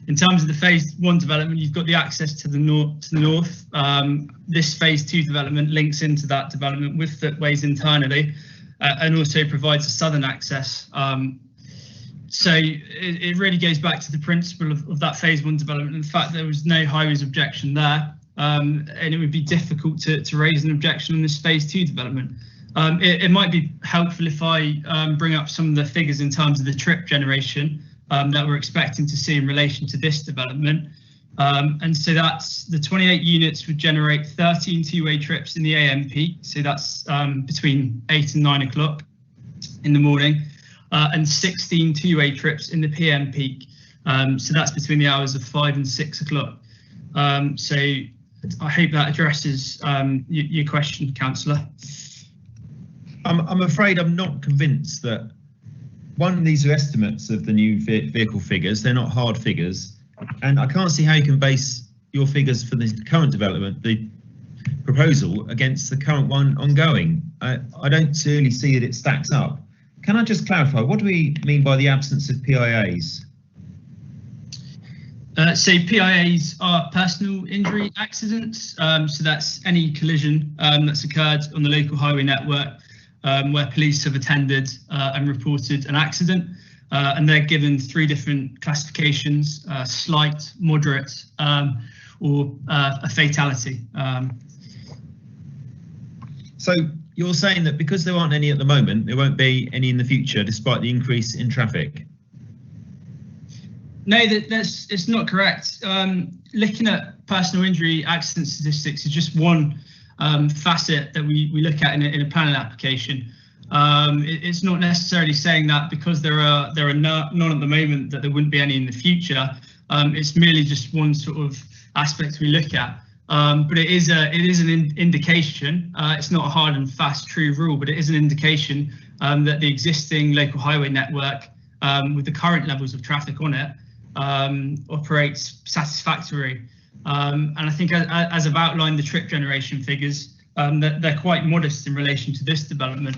In terms of the phase 1 development, you've got the access to the north. This phase 2 development links into that development with footways internally and also provides a southern access. So it really goes back to the principle of that phase 1 development and the fact that there was no highways objection there. And it would be difficult to raise an objection on this phase 2 development. It might be helpful if I bring up some of the figures in terms of the trip generation that we're expecting to see in relation to this development. And so that's the 28 units would generate 13 two-way trips in the AM peak. So that's between 8 and 9 o'clock in the morning and 16 two-way trips in the PM peak. So that's between the hours of 5 and 6 o'clock. So I hope that addresses your question, Councillor. I'm afraid I'm not convinced that, one, these are estimates of the new vehicle figures, they're not hard figures, and I can't see how you can base your figures for the current development, the proposal, against the current one ongoing. I don't really see that it stacks up. Can I just clarify, what do we mean by the absence of PIAs? So PIAs are personal injury accidents. So that's any collision that's occurred on the local highway network where police have attended and reported an accident. And they're given 3 different classifications: slight, moderate, or a fatality. So you're saying that because there aren't any at the moment, there won't be any in the future, despite the increase in traffic? No, it's not correct. Looking at personal injury accident statistics is just one facet that we look at in a planning application. It's not necessarily saying that because there are none at the moment that there wouldn't be any in the future. It's merely just one sort of aspect we look at. But it is an indication. It's not a hard and fast true rule, but it is an indication that the existing local highway network, with the current levels of traffic on it, operates satisfactory. And I think as I've outlined the trip generation figures, that they're quite modest in relation to this development.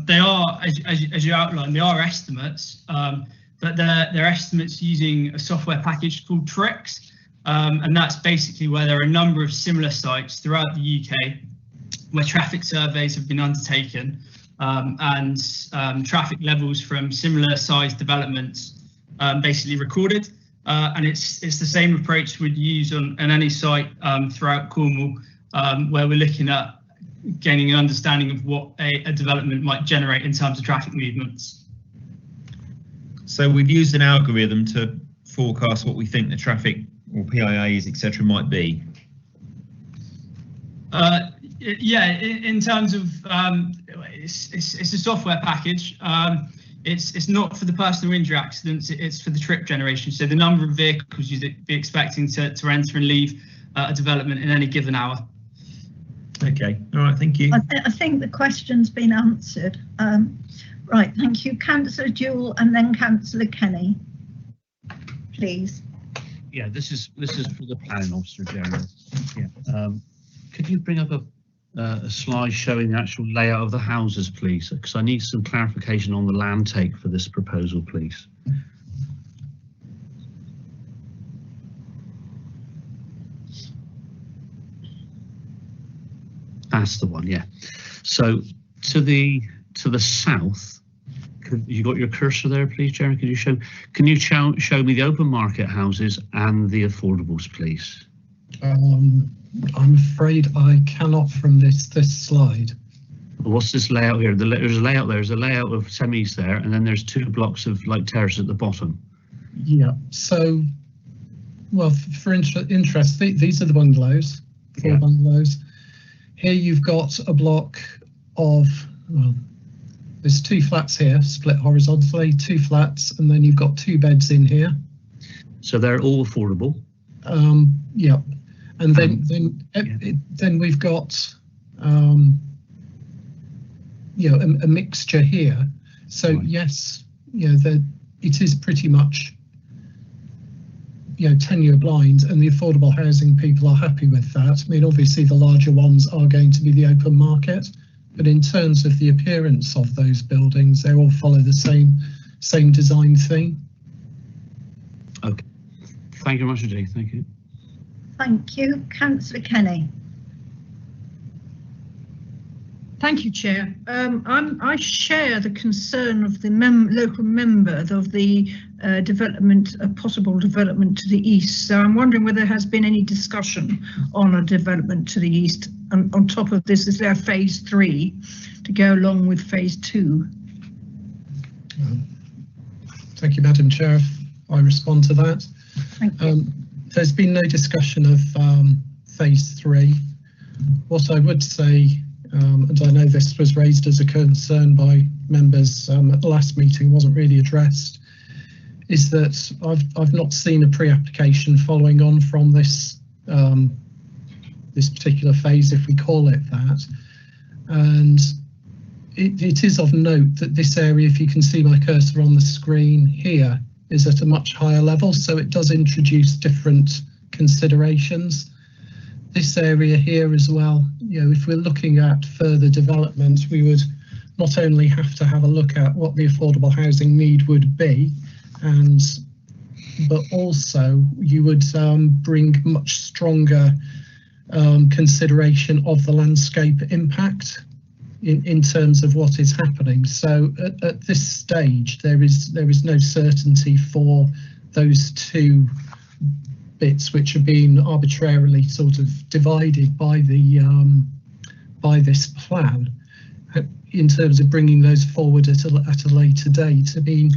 They are, as you outlined, they are estimates, but they're estimates using a software package called Trix, and that's basically where there are a number of similar sites throughout the UK where traffic surveys have been undertaken, and traffic levels from similar sized developments basically recorded. And it's the same approach we'd use on any site throughout Cornwall, where we're looking at gaining an understanding of what a development might generate in terms of traffic movements. So we've used an algorithm to forecast what we think the traffic or PIAs, etc., might be. Yeah, in terms of it's a software package. It's not for the personal injury accidents, it's for the trip generation. So the number of vehicles you'd be expecting to enter and leave a development in any given hour. Okay, all right, thank you. I think the question's been answered. Right, thank you. Councillor Jewell and then Councillor Kenny, please. Yeah, this is for the planning officer, Jeremy. Yeah. Could you bring up a slide showing the actual layout of the houses, please? Because I need some clarification on the land take for this proposal, please. That's the one, yeah. So to the south, you got your cursor there, please, Jeremy? Can you show me the open market houses and the affordables, please? I'm afraid I cannot from this slide. What's this layout here? There's a layout there. There's a layout of semis there, and then there's 2 blocks of like terrace at the bottom. Yeah. So, well, for interest, these are the bungalows. 4 bungalows. Here you've got a block of, well, there's 2 flats here, split horizontally, 2 flats, and then you've got 2 beds in here. So they're all affordable. Yeah. And then we've got you know, a mixture here. So right. Yes, you know, it is pretty much, you know, 10-year blind, and the affordable housing people are happy with that. I mean, obviously the larger ones are going to be the open market, but in terms of the appearance of those buildings, they all follow the same design theme. Okay, thank you very much indeed. Thank you. Thank you. Councillor Kenny. Thank you, Chair. I share the concern of the local member of the possible development to the east. So I'm wondering whether there has been any discussion on a development to the east. And on top of this, is there phase 3 to go along with phase 2? Thank you, Madam Chair. I respond to that. Thank you. There's been no discussion of phase 3. What I would say, and I know this was raised as a concern by members at the last meeting, wasn't really addressed, is that I've not seen a pre-application following on from this this particular phase, if we call it that. And it is of note that this area, if you can see my cursor on the screen here, is at a much higher level, so it does introduce different considerations. This area here as well, you know, if we're looking at further development, we would not only have to have a look at what the affordable housing need would be and but also you would bring much stronger consideration of the landscape impact in terms of what is happening. So at this stage, there is no certainty for those two bits which are being arbitrarily sort of divided by the by this plan, in terms of bringing those forward at a later date. I mean,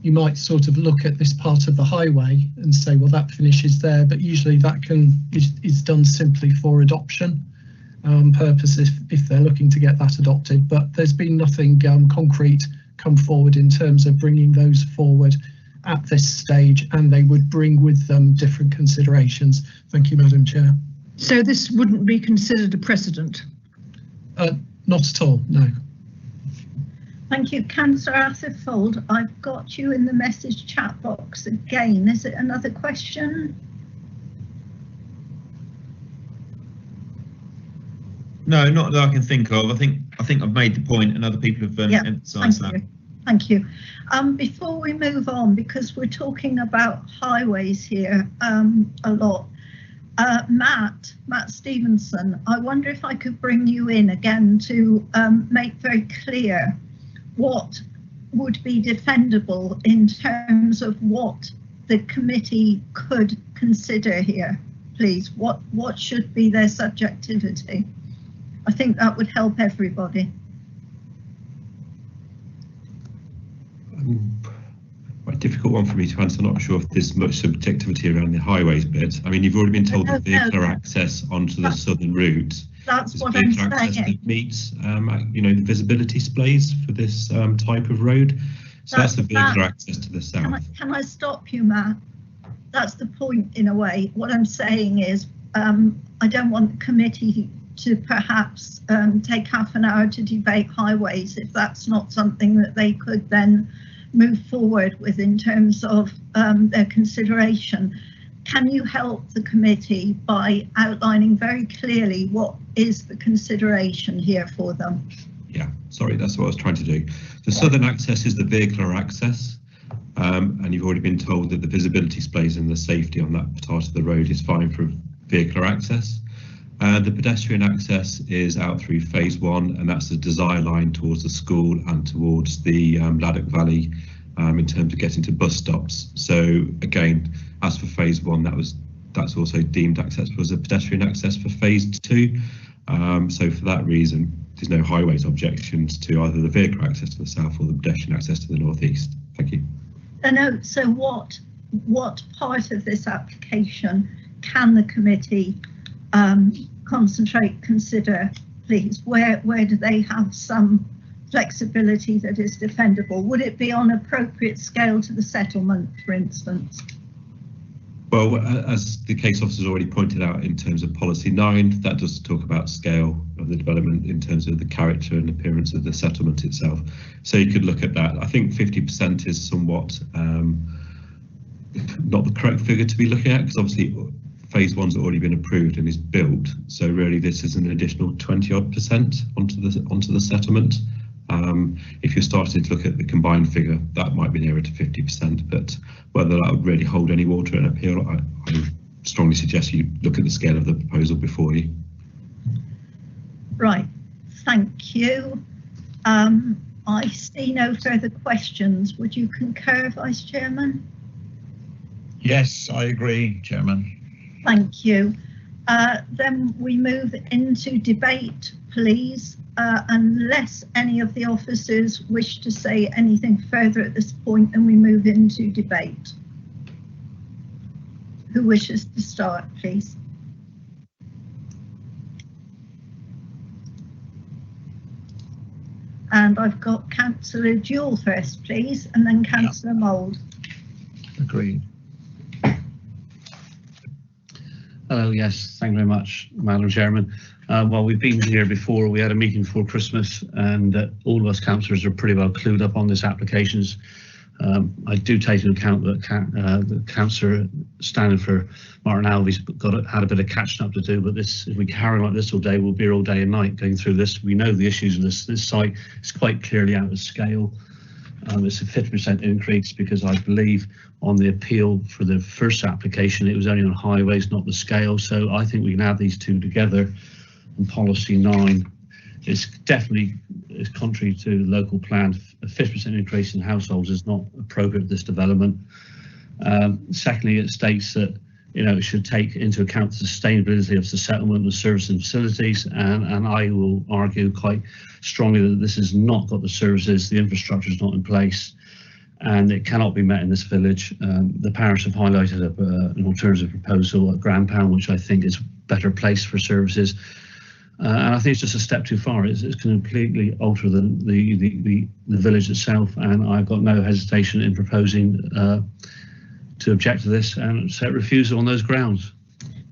you might sort of look at this part of the highway and say, well, that finishes there, but usually that is done simply for adoption purposes if they're looking to get that adopted. But there's been nothing concrete come forward in terms of bringing those forward at this stage, and they would bring with them different considerations. Thank you, Madam Chair. So this wouldn't be considered a precedent? Not at all, no. Thank you. Councillor Atherfold, I've got you in the message chat box again. Is it another question? No, not that I can think of. I think I've made the point, and other people have emphasised that. Thank you. Before we move on, because we're talking about highways here a lot, Matt Stevenson, I wonder if I could bring you in again to make very clear what would be defendable in terms of what the committee could consider here, please. What should be their subjectivity? I think that would help everybody. Quite a difficult one for me to answer. I'm not sure if there's much subjectivity around the highways bit. I mean, you've already been told that vehicular access onto the southern route. That's what I'm saying. That meets, the visibility displays for this type of road. So that's the vehicular access to the south. Can I stop you, Matt? That's the point in a way. What I'm saying is, I don't want the committee to perhaps take half an hour to debate highways if that's not something that they could then move forward with in terms of their consideration. Can you help the committee by outlining very clearly what is the consideration here for them? Yeah, sorry, that's what I was trying to do. The southern access is the vehicular access, and you've already been told that the visibility displays and the safety on that part of the road is fine for vehicular access. The pedestrian access is out through phase 1, and that's the desire line towards the school and towards the Laddock Valley in terms of getting to bus stops. So again, as for phase 1, that's also deemed accessible as a pedestrian access for phase 2. So for that reason, there's no highways objections to either the vehicular access to the south or the pedestrian access to the northeast. Thank you. No, so what part of this application can the committee consider, please? Where do they have some flexibility that is defendable? Would it be on appropriate scale to the settlement, for instance? Well, as the case officer's already pointed out in terms of policy 9, that does talk about scale of the development in terms of the character and appearance of the settlement itself. So you could look at that. I think 50% is somewhat not the correct figure to be looking at, because obviously phase 1's already been approved and is built. So really this is an additional 20% onto the settlement. If you're starting to look at the combined figure, that might be nearer to 50%, but whether that would really hold any water in appeal, I would strongly suggest you look at the scale of the proposal before you. Right, thank you. I see no further questions. Would you concur, Vice Chairman? Yes, I agree, Chairman. Thank you. Then we move into debate, please. Unless any of the officers wish to say anything further at this point, and we move into debate. Who wishes to start, please? And I've got Councillor Jewell first, please, and then Councillor Mould. Agreed. Hello, yes, thank you very much, Madam Chairman. Well, we've been here before. We had a meeting before Christmas, and all of us councillors are pretty well clued up on this applications. I do take into account that the councillor standing for Martin Alvey's had a bit of catching up to do, but if we carry on like this all day, we'll be here all day and night going through this. We know the issues of this site is quite clearly out of scale. It's a 50% increase because I believe on the appeal for the first application, it was only on highways, not the scale. So I think we can add these two together. And policy 9 is definitely contrary to the local plan. A 50% increase in households is not appropriate for this development. Secondly, it states that it should take into account the sustainability of the settlement, the services and facilities, and I will argue quite strongly that this has not got the services, the infrastructure is not in place, and it cannot be met in this village. The parish have highlighted an alternative proposal at Grandpound, which I think is better placed for services, and I think it's just a step too far. It's completely alter the village itself, and I've got no hesitation in proposing to object to this and set refusal on those grounds.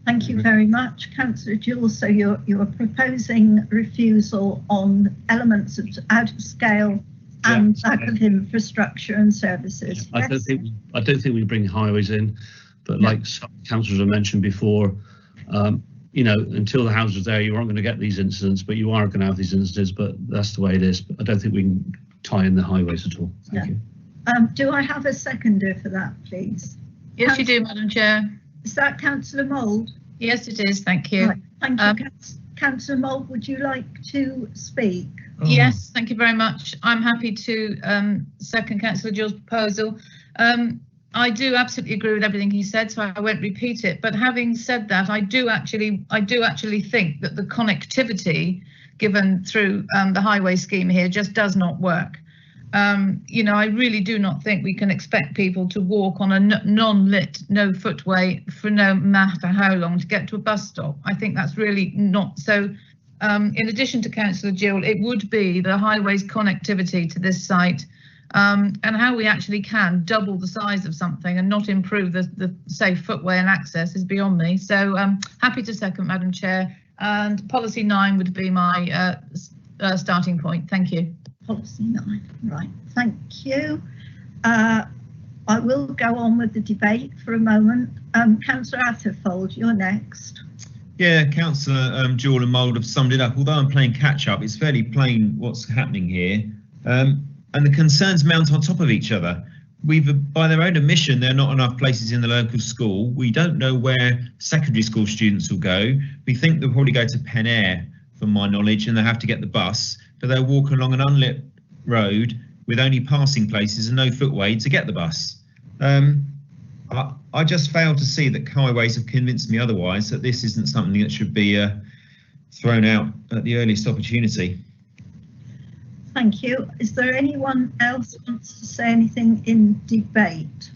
Thank you very much, Councillor Jewell. So you're proposing refusal on elements of out of scale and lack of infrastructure and services. I don't think we bring highways in, but like some councillors have mentioned before, until the houses are there, you aren't going to get these incidents, but you are going to have these incidents. But that's the way it is. But I don't think we can tie in the highways at all. Thank you. Do I have a seconder for that, please? Yes, you do, Madam Chair. Is that Councillor Mould? Yes, it is. Thank you. Right. Thank you, Councillor Mould. Would you like to speak? Yes, thank you very much. I'm happy to second Councillor Jewell's proposal. I do absolutely agree with everything he said, so I won't repeat it. But having said that, I do actually think that the connectivity given through the highway scheme here just does not work. I really do not think we can expect people to walk on a non-lit, no footway for no matter how long to get to a bus stop. I think that's really not so. In addition to Councillor Jewell, it would be the highways connectivity to this site and how we actually can double the size of something and not improve the safe footway and access is beyond me. So happy to second, Madam Chair, and policy 9 would be my starting point. Thank you. Policy 9, right, thank you. I will go on with the debate for a moment. Councillor Atherfold, you're next. Yeah, Councillor Jewell and Mould have summed it up. Although I'm playing catch up, it's fairly plain what's happening here. And the concerns mount on top of each other. By their own admission, there are not enough places in the local school. We don't know where secondary school students will go. We think they'll probably go to Pen Air, from my knowledge, and they'll have to get the bus, but they'll walk along an unlit road with only passing places and no footway to get the bus. I just fail to see that highways have convinced me otherwise, that this isn't something that should be thrown out at the earliest opportunity. Thank you. Is there anyone else who wants to say anything in debate?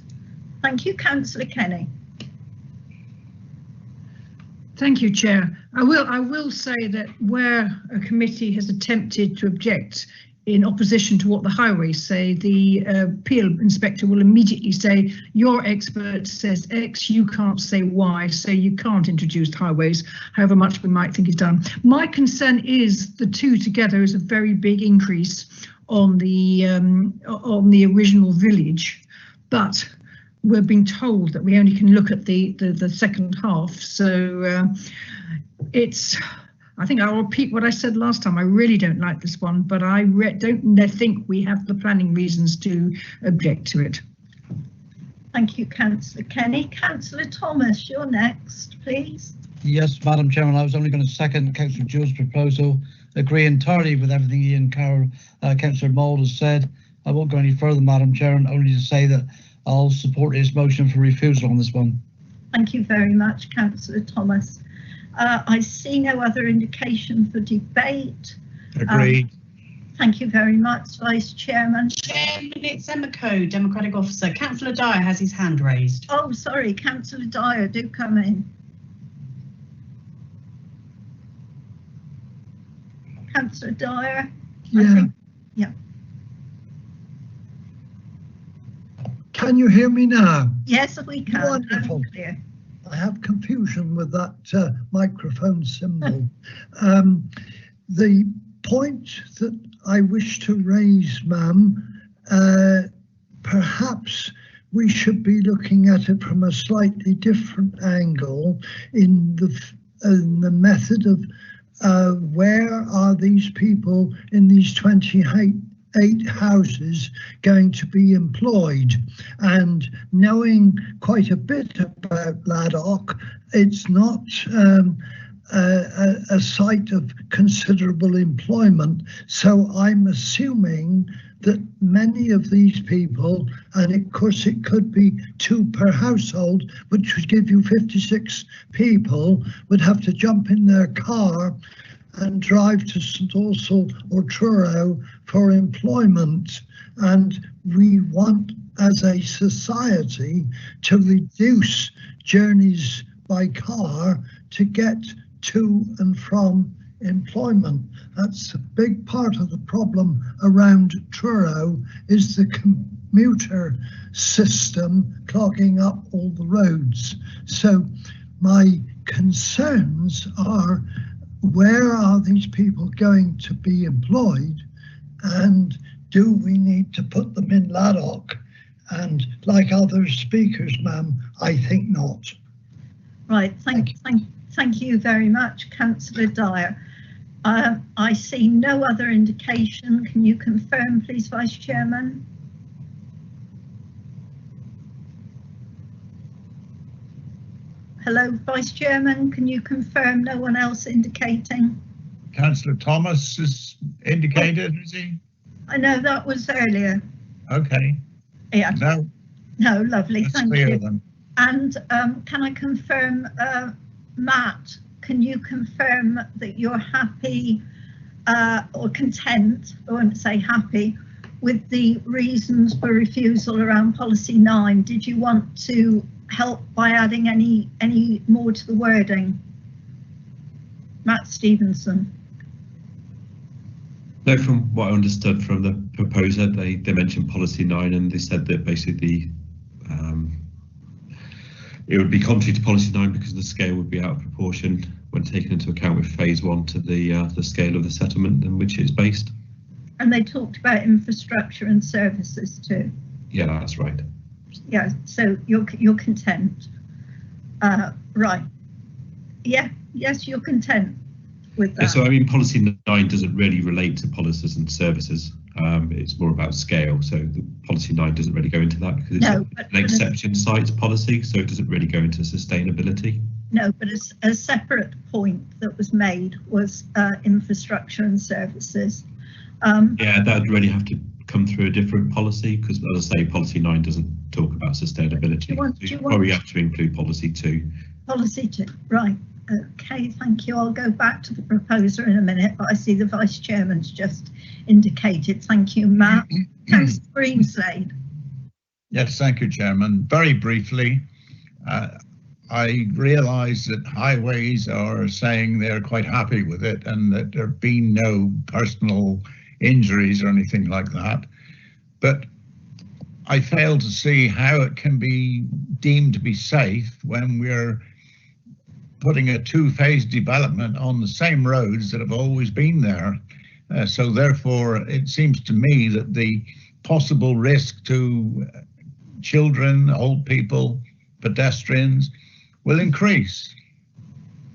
Thank you, Councillor Kenny. Thank you, Chair. I will say that where a committee has attempted to object in opposition to what the highways say, the appeal inspector will immediately say, your expert says X, you can't say Y, so you can't introduce highways, however much we might think is done. My concern is the two together is a very big increase on the original village, but we're being told that we only can look at the second half. So I think I'll repeat what I said last time. I really don't like this one, but I don't think we have the planning reasons to object to it. Thank you, Councillor Kenny. Councillor Thomas, you're next, please. Yes, Madam Chairman, I was only going to second Councillor Jewell's proposal. Agree entirely with everything Ian Carroll, Councillor Mould has said. I won't go any further, Madam Chairman, only to say that I'll support his motion for refusal on this one. Thank you very much, Councillor Thomas. I see no other indication for debate. Agreed. Thank you very much, Vice Chairman. Chairman, it's Emma Coe, Democratic Officer. Councillor Dyer has his hand raised. Oh, sorry, Councillor Dyer, do come in. Councillor Dyer. Yeah. Can you hear me now? Yes, we can. Wonderful. Clear. I have confusion with that microphone symbol. The point that I wish to raise, ma'am, perhaps we should be looking at it from a slightly different angle in the method of where are these people in these 28 8 houses going to be employed? And knowing quite a bit about Laddock, it's not a site of considerable employment. So I'm assuming that many of these people, and of course it could be 2 per household, which would give you 56 people, would have to jump in their car and drive to St Austell or Truro for employment. And we want, as a society, to reduce journeys by car to get to and from employment. That's a big part of the problem around Truro, is the commuter system clogging up all the roads. So my concerns are, where are these people going to be employed, and do we need to put them in Laddock? And like other speakers, ma'am, I think not. Right, thank you very much, Councillor Dyer. I see no other indication. Can you confirm, please, Vice Chairman? Hello, Vice Chairman, can you confirm no one else indicating? Councillor Thomas is indicated, is he? I know that was earlier. Okay. Yeah. No, lovely, That's thank clear you. then. And can I confirm, Matt, can you confirm that you're happy or content, I won't say happy, with the reasons for refusal around policy 9? Did you want to help by adding any more to the wording? Matt Stevenson. No, from what I understood from the proposer, they mentioned policy 9, and they said that basically it would be contrary to policy 9 because the scale would be out of proportion when taken into account with phase 1 to the scale of the settlement in which it's based. And they talked about infrastructure and services too. Yeah, that's right. Yeah, so you're content. Right. Yeah, yes, you're content with that. Yeah, so I mean, policy 9 doesn't really relate to policies and services. It's more about scale. So the policy 9 doesn't really go into that because it's an exception sites policy, so it doesn't really go into sustainability. No, but a separate point that was made was infrastructure and services. Yeah, that would really have to come through a different policy because, as I say, policy 9 doesn't talk about sustainability. You probably have to include policy 2. Policy 2, right. Okay, thank you. I'll go back to the proposer in a minute, but I see the Vice Chairman's just indicated. Thank you, Matt. Councillor Greenslade. Yes, thank you, Chairman. Very briefly, I realise that Highways are saying they're quite happy with it and that there have been no personal injuries or anything like that. But I fail to see how it can be deemed to be safe when we're putting a 2-phase development on the same roads that have always been there. So therefore, it seems to me that the possible risk to children, old people, pedestrians will increase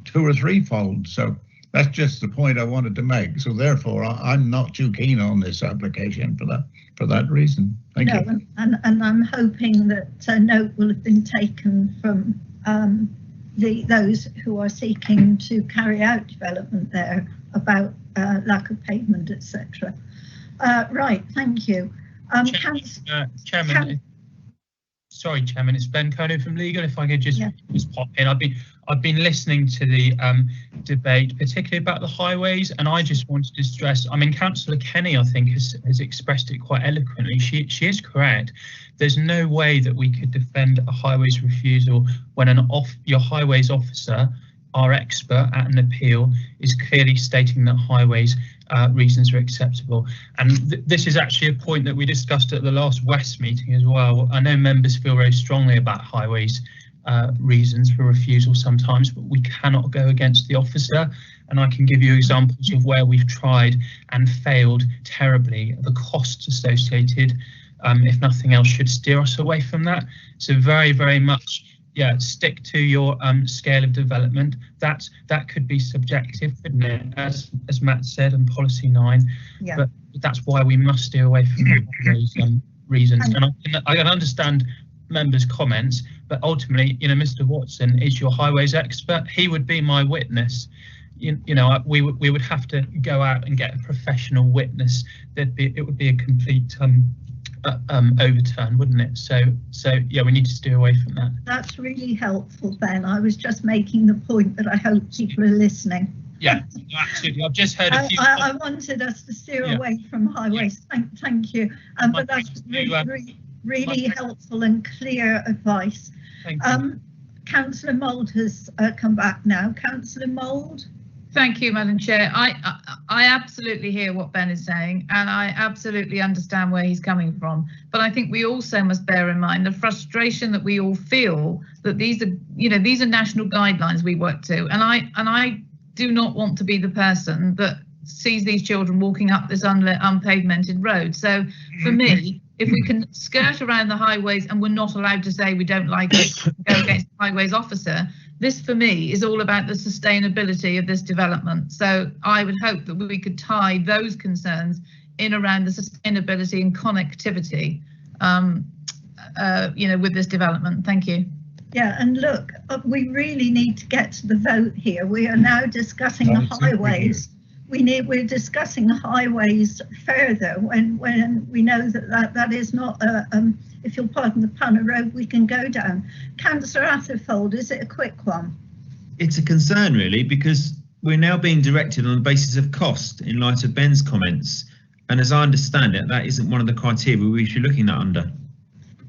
2- or 3-fold. So that's just the point I wanted to make. So therefore, I'm not too keen on this application for that reason. Thank you. And I'm hoping that a note will have been taken from those who are seeking to carry out development there about lack of pavement, etc. Right, thank you. Chairman, sorry, Chairman, it's Ben Cono from Legal. If I could just pop in, I've been listening to the debate, particularly about the highways, and I just wanted to stress. I mean, Councillor Kenny, I think, has expressed it quite eloquently. She is correct. There's no way that we could defend a highways refusal when your highways officer, our expert at an appeal, is clearly stating that highways reasons are acceptable. And this is actually a point that we discussed at the last West meeting as well. I know members feel very strongly about highways reasons for refusal sometimes, but we cannot go against the officer. And I can give you examples of where we've tried and failed terribly. The costs associated, if nothing else, should steer us away from that. So very, very much stick to your scale of development. That could be subjective, couldn't it? As Matt said, and policy 9. Yeah. But that's why we must steer away from those reasons. And I can understand members' comments, but ultimately, Mr. Watson is your highways expert. He would be my witness. We would have to go out and get a professional witness. It would be a complete overturn, wouldn't it? So yeah, we need to steer away from that. That's really helpful, Ben. I was just making the point that I hope people are listening. Yeah, absolutely. I've just heard a few. I wanted us to steer away from highways. Thank you. But that's really helpful and clear advice. Thank you. Councillor Mould has come back now. Councillor Mould. Thank you, Madam Chair. I absolutely hear what Ben is saying, and I absolutely understand where he's coming from. But I think we also must bear in mind the frustration that we all feel that these are national guidelines we work to, and I do not want to be the person that sees these children walking up this unpavemented road. So for me, if we can skirt around the highways and we're not allowed to say we don't like it, go against the highways officer, this for me is all about the sustainability of this development. So I would hope that we could tie those concerns in around the sustainability and connectivity, with this development. Thank you. Yeah, and look, we really need to get to the vote here. We are now discussing the highways. We're discussing the highways further when we know that is not if you'll pardon the pun, a road we can go down. Councillor Atherfold, is it a quick one? It's a concern really, because we're now being directed on the basis of cost in light of Ben's comments, and as I understand it, that isn't one of the criteria we should be looking at under.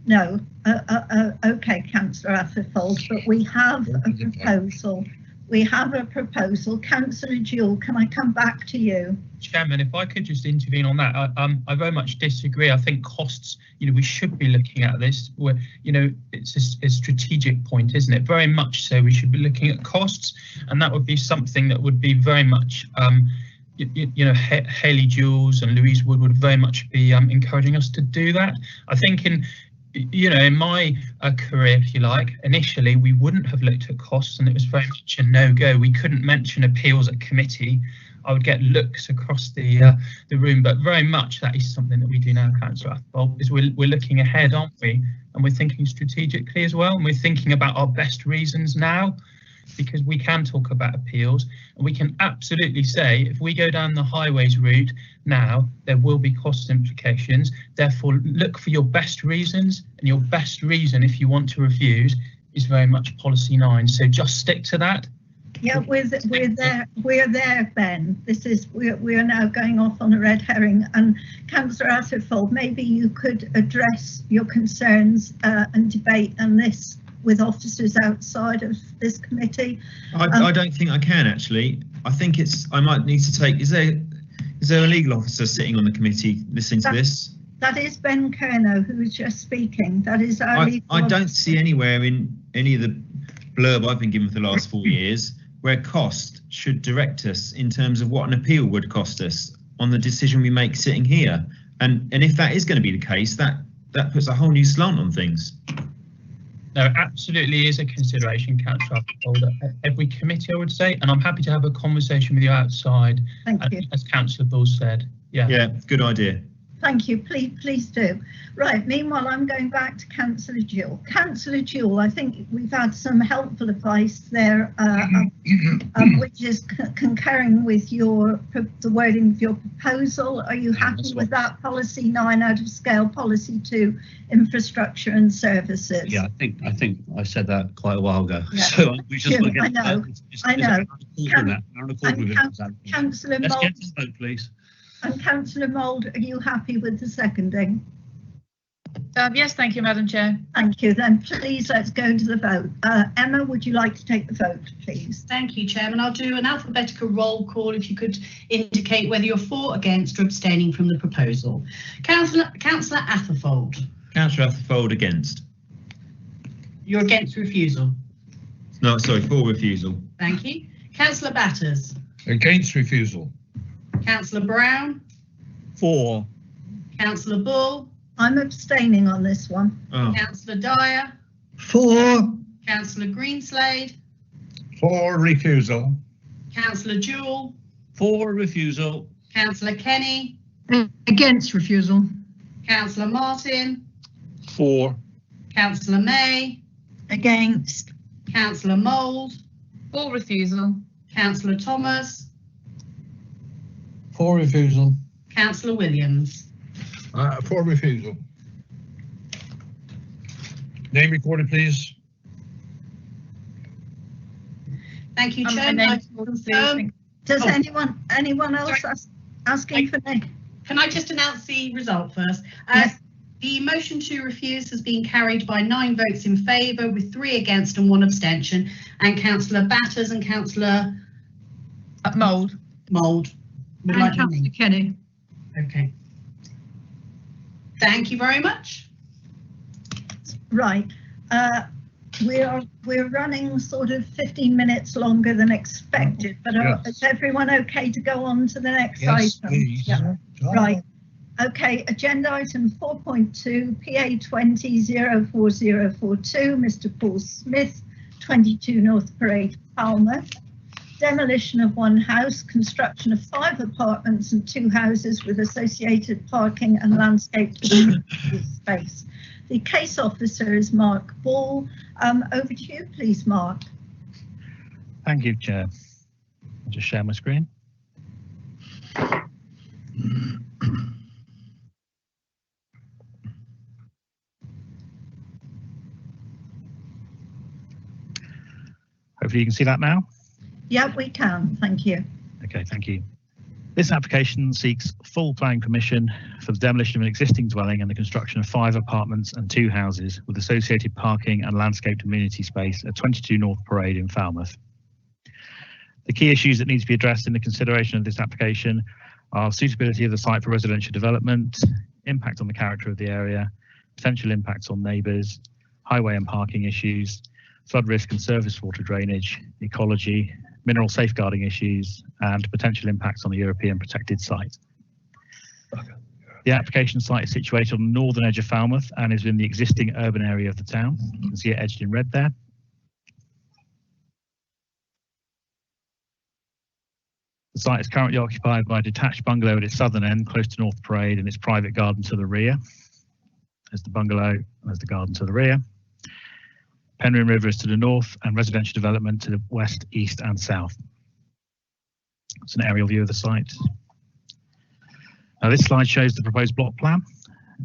No, okay, Councillor Atherfold, but we have a proposal. We have a proposal. Councillor Jewell, can I come back to you? Chairman, if I could just intervene on that, I very much disagree. I think costs, we should be looking at this. It's a strategic point, isn't it? Very much so. We should be looking at costs, and that would be something that would be very much, Hayley Jules and Louise Wood would very much be encouraging us to do that. I think in my career, if you like, initially we wouldn't have looked at costs, and it was very much a no-go. We couldn't mention appeals at committee. I would get looks across the room, but very much that is something that we do now, Councillor Atherfold, because we're looking ahead, aren't we? And we're thinking strategically as well, and we're thinking about our best reasons now, because we can talk about appeals, and we can absolutely say if we go down the highways route now, there will be cost implications. Therefore, look for your best reasons, and your best reason if you want to refuse is very much policy 9. So just stick to that. Yeah, we're there, Ben. We are now going off on a red herring. And Councillor Atherfold, maybe you could address your concerns and debate on this with officers outside of this committee. I don't think I can actually. I think I might need to take. Is there a legal officer sitting on the committee listening to this? That is Ben Kerno, who was just speaking. That is our legal I don't officer. see anywhere in any of the blurb I've been given for the last 4 years where cost should direct us in terms of what an appeal would cost us on the decision we make sitting here. And if that is going to be the case, that puts a whole new slant on things. No, absolutely is a consideration, Councillor Atherfold. Every committee, I would say, and I'm happy to have a conversation with you outside. Thank you. As Councillor Bull said. Yeah, good idea. Thank you. Please do. Right. Meanwhile, I'm going back to Councillor Jewell. Councillor Jewell, I think we've had some helpful advice there, which is concurring with the wording of your proposal. Are you happy with that? Policy 9 out of scale, policy 2, infrastructure and services. Yeah, I think I said that quite a while ago. Yeah. So we just Sure, I know. Councillor Let's Mould. get to the vote, please. And Councillor Mould, are you happy with the seconding? Yes, thank you, Madam Chair. Thank you. Then please let's go to the vote. Emma, would you like to take the vote, please? Thank you, Chairman. I'll do an alphabetical roll call if you could indicate whether you're for, against or abstaining from the proposal. Councillor Atherfold. Councillor Atherfold against. You're against refusal. No, sorry, for refusal. Thank you. Councillor Batters. Against refusal. Councillor Brown. For. Councillor Bull. I'm abstaining on this one. Oh. Councillor Dyer. For. Councillor Greenslade, For refusal. Councillor Jewell, For refusal. Councillor Kenny, Against refusal. Councillor Martin, For. Councillor May, Against. Councillor Mould, For refusal. Councillor Thomas, For refusal. Councillor Williams. For refusal. Name recorded, please. Thank you, And Chair. then I we'll confirm. Does Oh. anyone else asking for name? Can I just announce the result first? Yes. The motion to refuse has been carried by 9 votes in favour, with 3 against and 1 abstention. And Councillor Batters and Councillor Mould. would And like to Councillor name. Kenny. Okay. Thank you very much. Right. We're running sort of 15 minutes longer than expected, but Yes. is everyone okay to go on to the next Yes, item? please. Yeah. Right. Okay, agenda item 4.2, PA 20-04042, Mr. Paul Smith, 22 North Parade, Falmouth. Demolition of 1 house, construction of 5 apartments and 2 houses with associated parking and landscape space. The case officer is Mark Ball. Over to you, please, Mark. Thank you, Chair. I'll just share my screen. Hopefully you can see that now. Yeah, we can. Thank you. Okay, thank you. This application seeks full planning permission for the demolition of an existing dwelling and the construction of 5 apartments and 2 houses with associated parking and landscaped amenity space at 22 North Parade in Falmouth. The key issues that need to be addressed in the consideration of this application are suitability of the site for residential development, impact on the character of the area, potential impacts on neighbours, highway and parking issues, flood risk and surface water drainage, ecology, mineral safeguarding issues, and potential impacts on the European protected site. The application site is situated on the northern edge of Falmouth and is in the existing urban area of the town. You can see it edged in red there. The site is currently occupied by a detached bungalow at its southern end, close to North Parade, and its private garden to the rear. There's the bungalow, and there's the garden to the rear. Penryn River is to the north, and residential development to the west, east, and south. It's an aerial view of the site. Now, this slide shows the proposed block plan.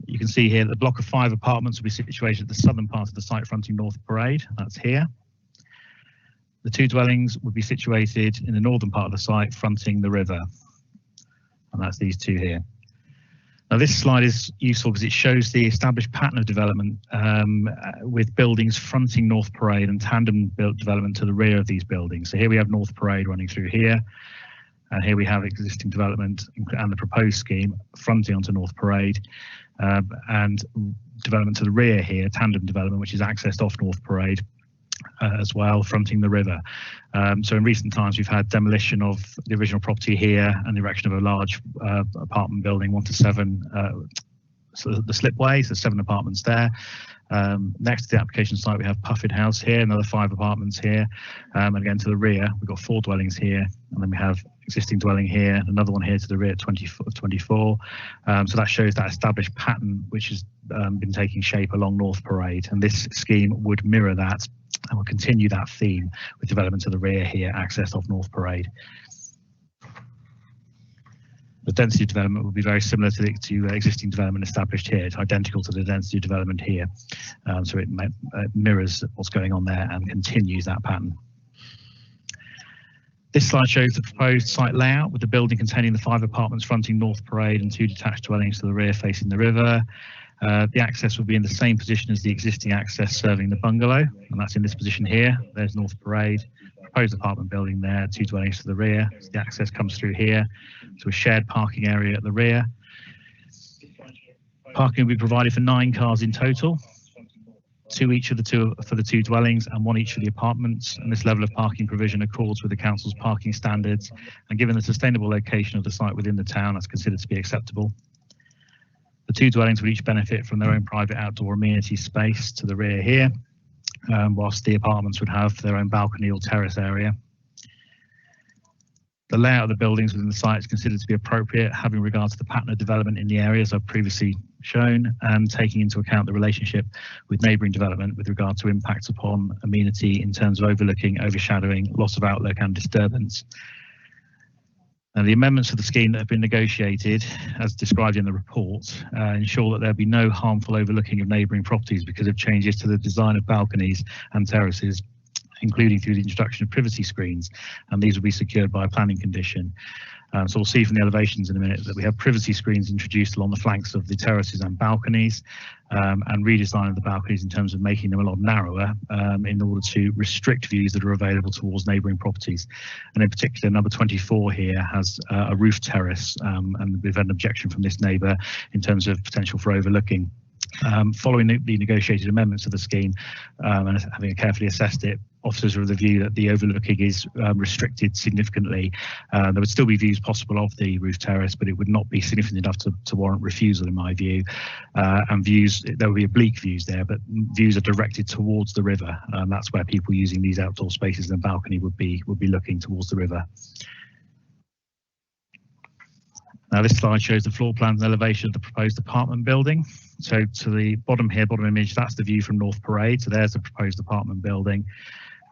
You can see here that the block of 5 apartments will be situated at the southern part of the site fronting North Parade. That's here. The 2 dwellings would be situated in the northern part of the site fronting the river. And that's these 2 here. Now, this slide is useful because it shows the established pattern of development with buildings fronting North Parade and tandem built development to the rear of these buildings. So here we have North Parade running through here, and here we have existing development and the proposed scheme fronting onto North Parade, and development to the rear here, tandem development, which is accessed off North Parade as well, fronting the river. So in recent times, we've had demolition of the original property here and the erection of a large apartment building, 1 to 7, so the slipways, there's 7 apartments there. Next to the application site, we have Pufford House here, another 5 apartments here. And again, to the rear, we've got 4 dwellings here, and then we have existing dwelling here, another one here to the rear at 24. So that shows that established pattern, which has been taking shape along North Parade. And this scheme would mirror that and will continue that theme with development to the rear here, accessed off North Parade. The density development will be very similar to existing development established here. It's identical to the density development here. So it mirrors what's going on there and continues that pattern. This slide shows the proposed site layout with the building containing the 5 apartments fronting North Parade and 2 detached dwellings to the rear facing the river. The access will be in the same position as the existing access serving the bungalow, and that's in this position here. There's North Parade, proposed apartment building there, 2 dwellings to the rear. So the access comes through here to a shared parking area at the rear. Parking will be provided for 9 cars in total, 2 each of the 2 for the 2 dwellings and 1 each for the apartments. And this level of parking provision accords with the council's parking standards, and given the sustainable location of the site within the town, that's considered to be acceptable. The 2 dwellings will each benefit from their own private outdoor amenity space to the rear here. whilst the apartments would have their own balcony or terrace area. The layout of the buildings within the site is considered to be appropriate, having regard to the pattern of development in the areas I've previously shown, and taking into account the relationship with neighbouring development with regard to impacts upon amenity in terms of overlooking, overshadowing, loss of outlook and disturbance. And the amendments to the scheme that have been negotiated, as described in the report, ensure that there be no harmful overlooking of neighbouring properties because of changes to the design of balconies and terraces, including through the introduction of privacy screens, and these will be secured by a planning condition. So we'll see from the elevations in a minute that we have privacy screens introduced along the flanks of the terraces and balconies, and redesign of the balconies in terms of making them a lot narrower in order to restrict views that are available towards neighbouring properties. And in particular, number 24 here has a roof terrace, and we've had an objection from this neighbour in terms of potential for overlooking. Following the negotiated amendments of the scheme, and having carefully assessed it, officers are of the view that the overlooking is restricted significantly. There would still be views possible of the roof terrace, but it would not be significant enough to warrant refusal, in my view. And views, there will be oblique views there, but views are directed towards the river. That's where people using these outdoor spaces and balcony would be looking towards the river. Now this slide shows the floor plans and elevation of the proposed apartment building. So to the bottom here, bottom image, that's the view from North Parade. So there's the proposed apartment building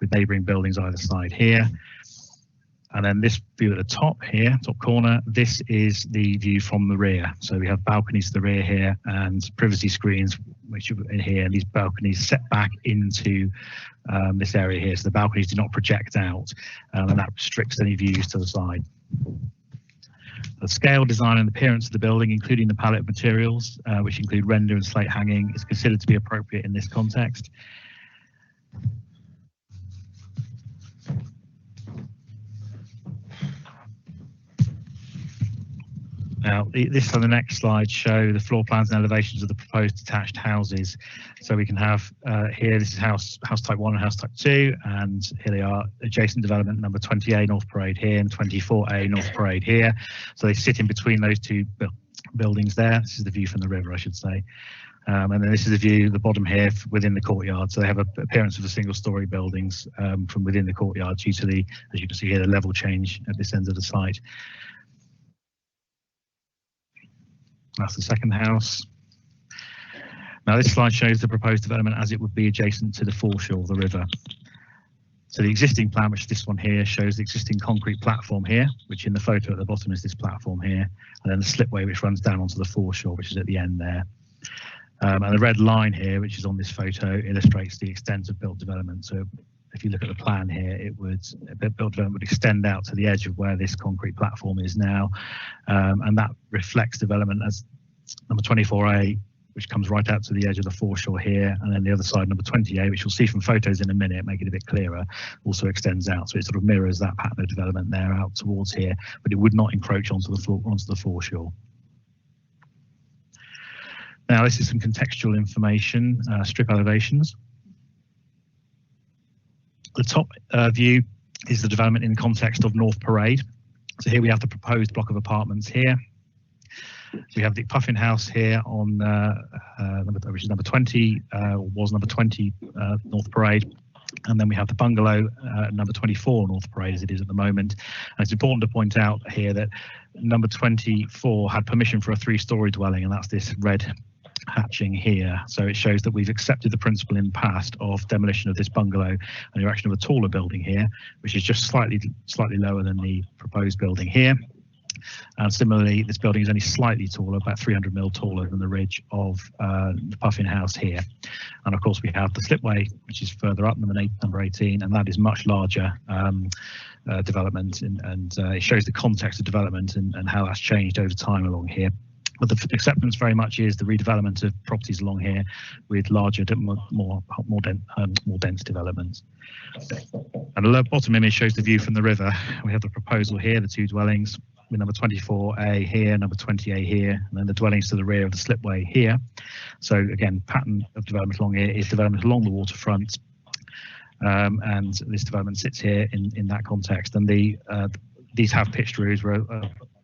with neighbouring buildings either side here. And then this view at the top here, top corner, this is the view from the rear. So we have balconies to the rear here and privacy screens, which are in here, and these balconies set back into this area here. So the balconies do not project out, and that restricts any views to the side. The scale, design and appearance of the building, including the palette of materials, which include render and slate hanging, is considered to be appropriate in this context. Now, this on the next slide show the floor plans and elevations of the proposed detached houses. So we can have here, this is house type 1 and house type 2, and here they are, adjacent development number 20A North Parade here and 24A North Parade here. So they sit in between those two buildings there. This is the view from the river, I should say. And then this is the view, the bottom here, within the courtyard. So they have an appearance of the single-storey buildings from within the courtyard due to the, as you can see here, the level change at this end of the site. That's the second house. Now this slide shows the proposed development as it would be adjacent to the foreshore of the river. So the existing plan, which is this one here, shows the existing concrete platform here, which in the photo at the bottom is this platform here, and then the slipway which runs down onto the foreshore, which is at the end there. And the red line here, which is on this photo, illustrates the extent of built development. So if you look at the plan here, built development would extend out to the edge of where this concrete platform is now, and that reflects development as number 24A, which comes right out to the edge of the foreshore here, and then the other side, number 20A, which you'll see from photos in a minute, make it a bit clearer, also extends out. So it sort of mirrors that pattern of development there out towards here, but it would not encroach onto the foreshore. Now this is some contextual information, strip elevations. The top view is the development in the context of North Parade. So here we have the proposed block of apartments here. We have the Puffin House here on which is number 20, was number 20 North Parade. And then we have the bungalow number 24 North Parade as it is at the moment. And it's important to point out here that number 24 had permission for a 3-storey dwelling, and that's this red hatching here. So it shows that we've accepted the principle in the past of demolition of this bungalow and erection of a taller building here, which is just slightly lower than the proposed building here. And similarly, this building is only slightly taller, about 300 mil taller than the ridge of the Puffin House here. And of course, we have the slipway, which is further up, number 18, and that is much larger development, and it shows the context of development and how that's changed over time along here. But the acceptance very much is the redevelopment of properties along here with larger, more dense developments. And the bottom image shows the view from the river. We have the proposal here, the 2 dwellings, with number 24A here, number 20A here, and then the dwellings to the rear of the slipway here. So again, pattern of development along here is development along the waterfront, and this development sits here in that context. And these have pitched roofs, where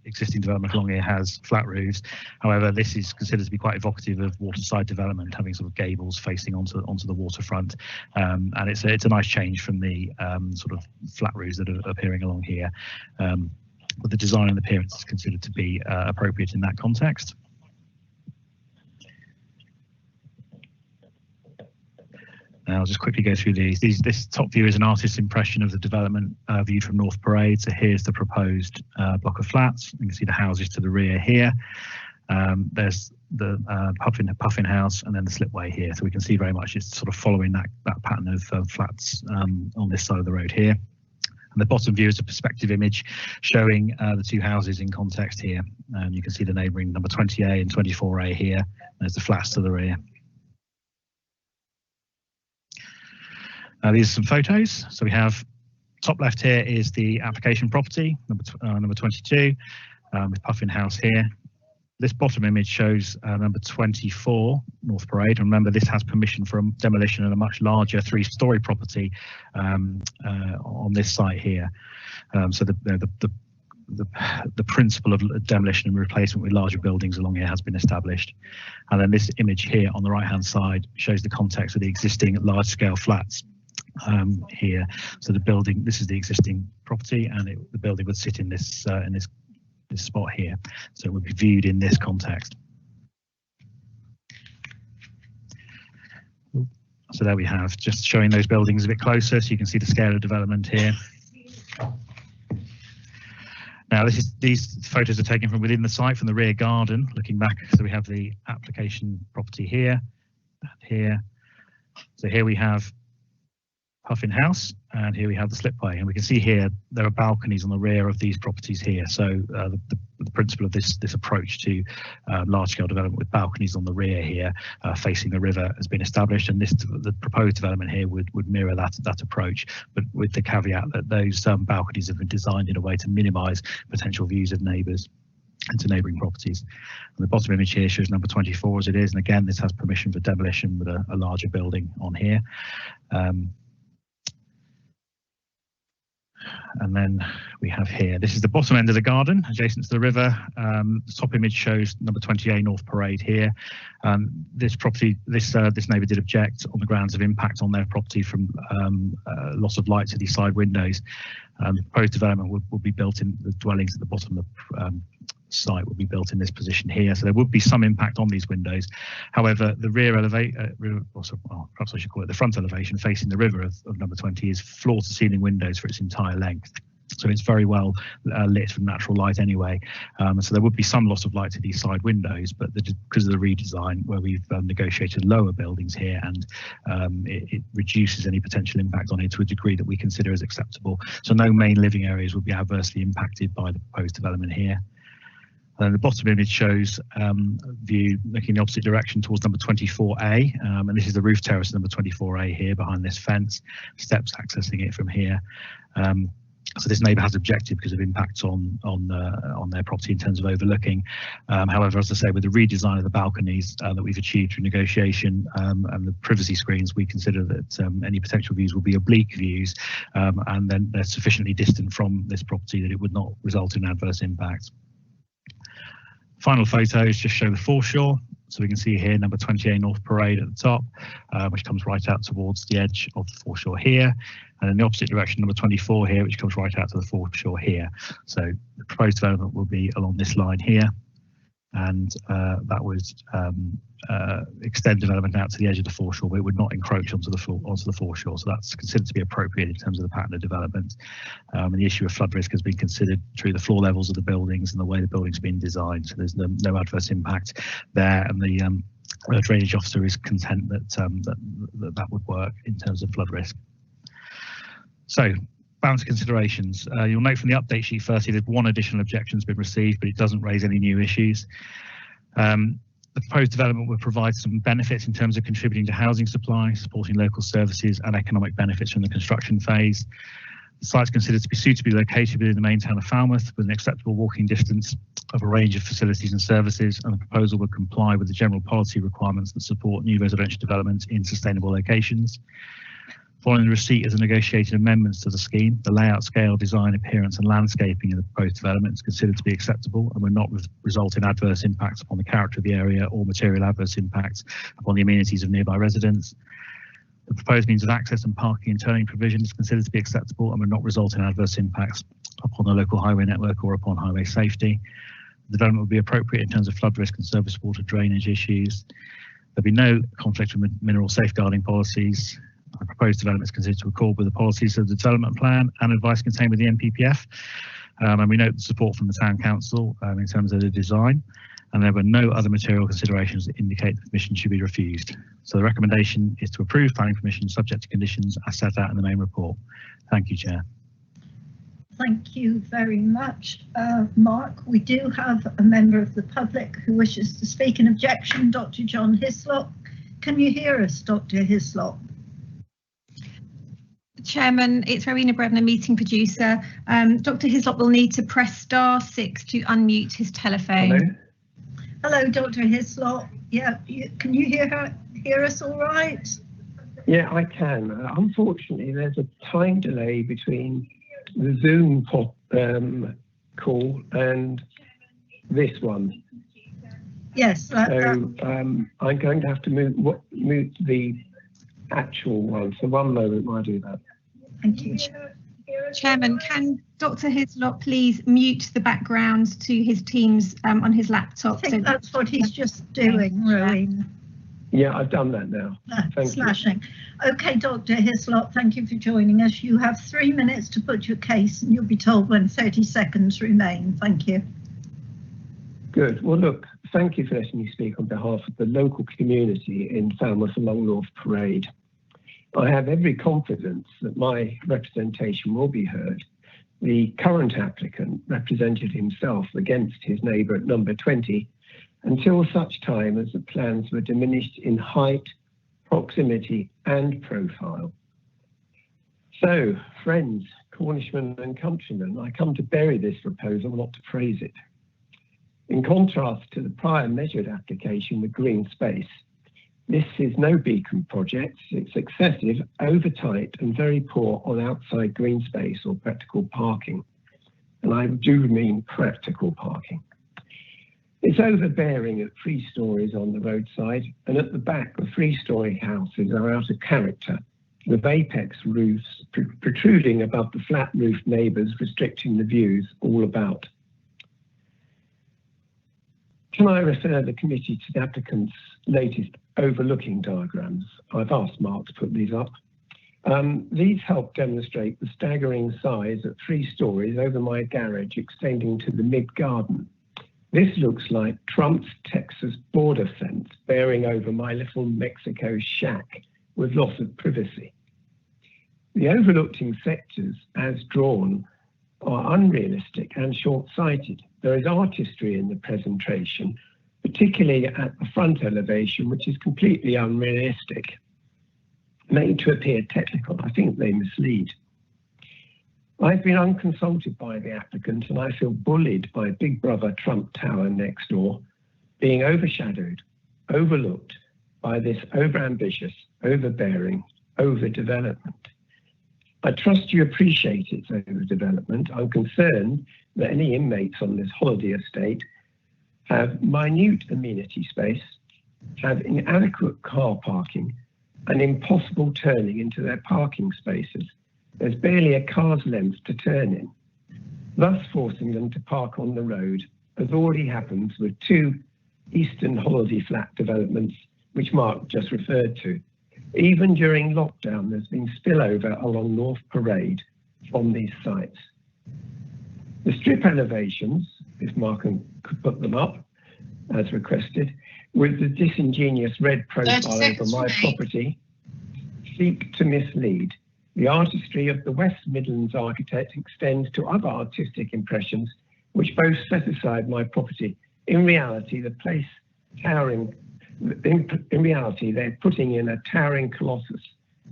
existing development along here has flat roofs. However, this is considered to be quite evocative of waterside development, having sort of gables facing onto the waterfront, and it's a nice change from the sort of flat roofs that are appearing along here. But the design and appearance is considered to be appropriate in that context. I'll just quickly go through these. This top view is an artist's impression of the development viewed from North Parade. So here's the proposed block of flats. You can see the houses to the rear here. There's the Puffin House and then the slipway here. So we can see very much it's sort of following that pattern of flats on this side of the road here. And the bottom view is a perspective image showing the two houses in context here. You can see the neighbouring number 20A and 24A here. There's the flats to the rear. These are some photos. So we have top left here is the application property, number 22, with Puffin House here. This bottom image shows number 24, North Parade. And remember, this has permission for demolition of a much larger 3-storey property on this site here. So the principle of demolition and replacement with larger buildings along here has been established. And then this image here on the right-hand side shows the context of the existing large-scale flats here. So the building, this is the existing property, and the building would sit in this spot here. So it would be viewed in this context. So there we have, just showing those buildings a bit closer, so you can see the scale of development here. Now, these photos are taken from within the site, from the rear garden, looking back. So we have the application property here, and here. So here we have Puffin House, and here we have the slipway, and we can see here there are balconies on the rear of these properties here. So the principle of this approach to large-scale development with balconies on the rear here facing the river has been established, and the proposed development here would mirror that approach, but with the caveat that those balconies have been designed in a way to minimise potential views of neighbours into neighbouring properties. And the bottom image here shows number 24 as it is, and again this has permission for demolition with a larger building on here. And then we have here, this is the bottom end of the garden adjacent to the river. The top image shows number 28 North Parade here. This property, this neighbour did object on the grounds of impact on their property from loss of light to these side windows. The proposed development will be built in the dwellings at the bottom of the site will be built in this position here, so there would be some impact on these windows. However, the rear elevation, perhaps I should call it the front elevation facing the river of number 20 is floor to ceiling windows for its entire length. So it's very well lit from natural light anyway. So there would be some loss of light to these side windows, but because of the redesign where we've negotiated lower buildings here, and it reduces any potential impact on it to a degree that we consider as acceptable. So no main living areas would be adversely impacted by the proposed development here. And the bottom image shows a view looking in the opposite direction towards number 24A, and this is the roof terrace number 24A here behind this fence, steps accessing it from here. So this neighbour has objected because of impacts on their property in terms of overlooking. However, as I say, with the redesign of the balconies that we've achieved through negotiation and the privacy screens, we consider that any potential views will be oblique views, and then they're sufficiently distant from this property that it would not result in adverse impacts. Final photos just show the foreshore. So we can see here number 28 North Parade at the top, which comes right out towards the edge of the foreshore here. And in the opposite direction, number 24 here, which comes right out to the foreshore here. So the proposed development will be along this line here. And that would extend development out to the edge of the foreshore, but it would not encroach onto the foreshore. So that's considered to be appropriate in terms of the pattern of development. And the issue of flood risk has been considered through the floor levels of the buildings and the way the building's been designed. So there's no adverse impact there. And the drainage officer is content that that would work in terms of flood risk. So, balance considerations. You'll note from the update sheet firstly that one additional objection has been received, but it doesn't raise any new issues. The proposed development would provide some benefits in terms of contributing to housing supply, supporting local services and economic benefits from the construction phase. The site is considered to be suitably located within the main town of Falmouth with an acceptable walking distance of a range of facilities and services, and the proposal would comply with the general policy requirements that support new residential development in sustainable locations. Following the receipt of the negotiated amendments to the scheme, the layout, scale, design, appearance and landscaping of the proposed development is considered to be acceptable and will not result in adverse impacts upon the character of the area or material adverse impacts upon the amenities of nearby residents. The proposed means of access and parking and turning provisions is considered to be acceptable and will not result in adverse impacts upon the local highway network or upon highway safety. The development will be appropriate in terms of flood risk and surface water drainage issues. There'll be no conflict with mineral safeguarding policies. The proposed development is considered to accord with the policies of the development plan and advice contained with the NPPF. And we note the support from the Town Council in terms of the design, and there were no other material considerations that indicate the permission should be refused. So the recommendation is to approve planning permission subject to conditions as set out in the main report. Thank you, Chair. Thank you very much, Mark. We do have a member of the public who wishes to speak in objection, Dr. John Hislop. Can you hear us, Dr. Hislop? Chairman, it's Rowena Brevner, meeting producer. Dr. Hislop will need to press *6 to unmute his telephone. Hello, Dr. Hislop. Yeah, can you hear us all right? Yeah, I can. Unfortunately, there's a time delay between the Zoom call and this one. Yes. So I'm going to have to mute the actual one. So one moment while I do that. Thank you. Chairman, can Dr. Hislop please mute the background to his Teams on his laptop? I think that's what he's just doing, Rowena. Yeah, I've done that now. Thank Smashing. You. Okay, Dr. Hislop, thank you for joining us. You have 3 minutes to put your case and you'll be told when 30 seconds remain. Thank you. Good. Well, look, thank you for letting me speak on behalf of the local community in Falmouth along North Parade. I have every confidence that my representation will be heard. The current applicant represented himself against his neighbour at number 20 until such time as the plans were diminished in height, proximity and profile. So, friends, Cornishmen and countrymen, I come to bury this proposal, not to praise it. In contrast to the prior measured application with green space, this is no beacon project. It's excessive, over-tight and very poor on outside green space or practical parking. And I do mean practical parking. It's overbearing at 3 stories on the roadside, and at the back the 3-story houses are out of character, with apex roofs protruding above the flat-roofed neighbours, restricting the views all about. Can I refer the committee to the applicant's latest overlooking diagrams? I've asked Mark to put these up. These help demonstrate the staggering size at 3 stories over my garage extending to the mid-garden. This looks like Trump's Texas border fence bearing over my little Mexico shack with loss of privacy. The overlooking sectors, as drawn, are unrealistic and short-sighted. There is artistry in the presentation, particularly at the front elevation, which is completely unrealistic. Made to appear technical, I think they mislead. I've been unconsulted by the applicant and I feel bullied by Big Brother Trump Tower next door, being overshadowed, overlooked by this overambitious, overbearing, overdevelopment. I trust you appreciate its overdevelopment. I'm concerned that any inmates on this holiday estate have minute amenity space, have inadequate car parking, and impossible turning into their parking spaces. There's barely a car's length to turn in, thus forcing them to park on the road, as already happens with 2 Eastern holiday flat developments, which Mark just referred to. Even during lockdown, there's been spillover along North Parade from these sites. The strip elevations, if Mark could put them up, as requested, with the disingenuous red profile over my property, seek to mislead. The artistry of the West Midlands architect extends to other artistic impressions, which both set aside my property. In reality, the place towering, in reality, they're putting in a towering colossus,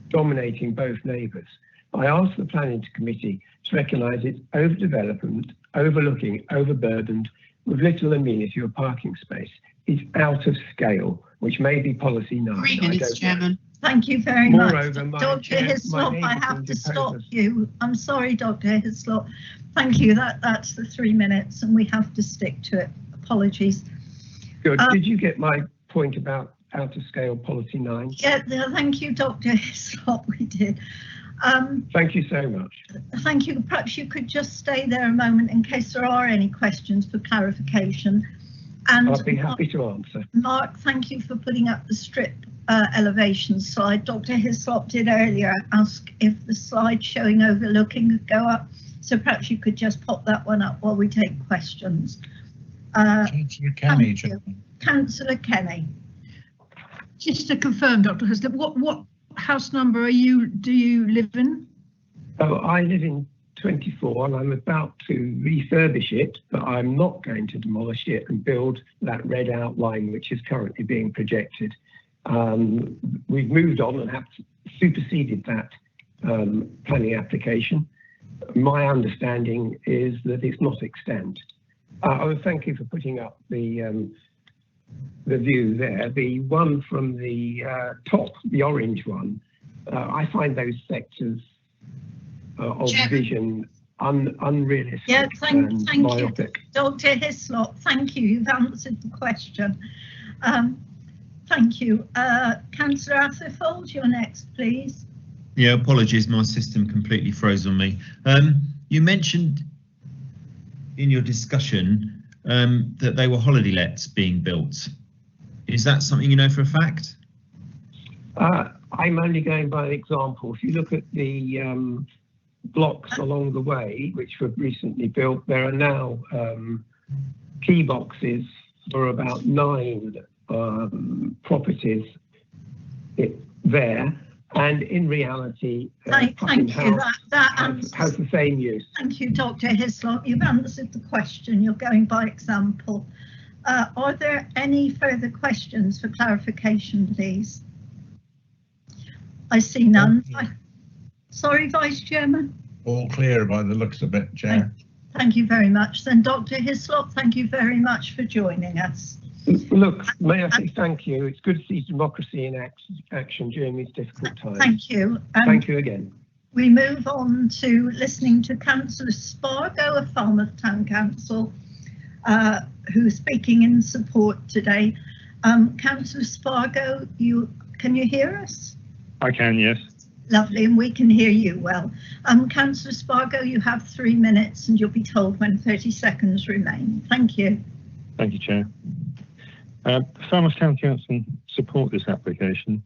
dominating both neighbours. I ask the planning committee to recognise its overdevelopment, overlooking, overburdened, with little amenity or parking space. It's out of scale, which may be policy 9. 3 minutes, Chairman. Thank you very much. Moreover, Dr. Hislop, I have to stop you. I'm sorry, Dr. Hislop. Thank you. That's the 3 minutes and we have to stick to it. Apologies. Good. Did you get my point about out of scale policy 9? Yeah, thank you, Dr. Hislop, we did. Thank you so much. Thank you. Perhaps you could just stay there a moment in case there are any questions for clarification. And I'll be happy to answer. Mark, thank you for putting up the strip elevation slide. Dr. Hislop did earlier ask if the slide showing overlooking could go up. So perhaps you could just pop that one up while we take questions. Councillor Kenny. Councillor Kenny. Just to confirm, Dr. Hislop, what house number do you live in? Oh, I live in 24 and I'm about to refurbish it, but I'm not going to demolish it and build that red outline which is currently being projected. We've moved on and have superseded that planning application. My understanding is that it's not extant. Thank you for putting up the view there. The one from the top, the orange one, I find those sectors of vision unrealistic. Yeah, thank myopic. you, Dr. Hislop. Thank you. You've answered the question. Thank you. Councillor Atherfold, you're next, please. Yeah, apologies, my system completely froze on me. You mentioned in your discussion that they were holiday lets being built. Is that something you know for a fact? I'm only going by example. If you look at the blocks along the way, which were recently built, there are now key boxes for about 9 properties there. And in reality, thank you. That has the same use. Thank you, Dr. Hislop. You've answered the question. You're going by example. Are there any further questions for clarification, please? I see none. Sorry, Vice Chairman. All clear by the looks of it, Chair. Thank you very much. Then, Dr. Hislop, thank you very much for joining us. Look, may I say thank you. It's good to see democracy in action during these difficult times. Thank you. Thank you again. We move on to listening to Councillor Spargo of Falmouth Town Council, who's speaking in support today. Councillor Spargo, can you hear us? I can, yes. Lovely, and we can hear you well. Councillor Spargo, you have 3 minutes and you'll be told when 30 seconds remain. Thank you. Thank you, Chair. Falmouth Town Council support this application.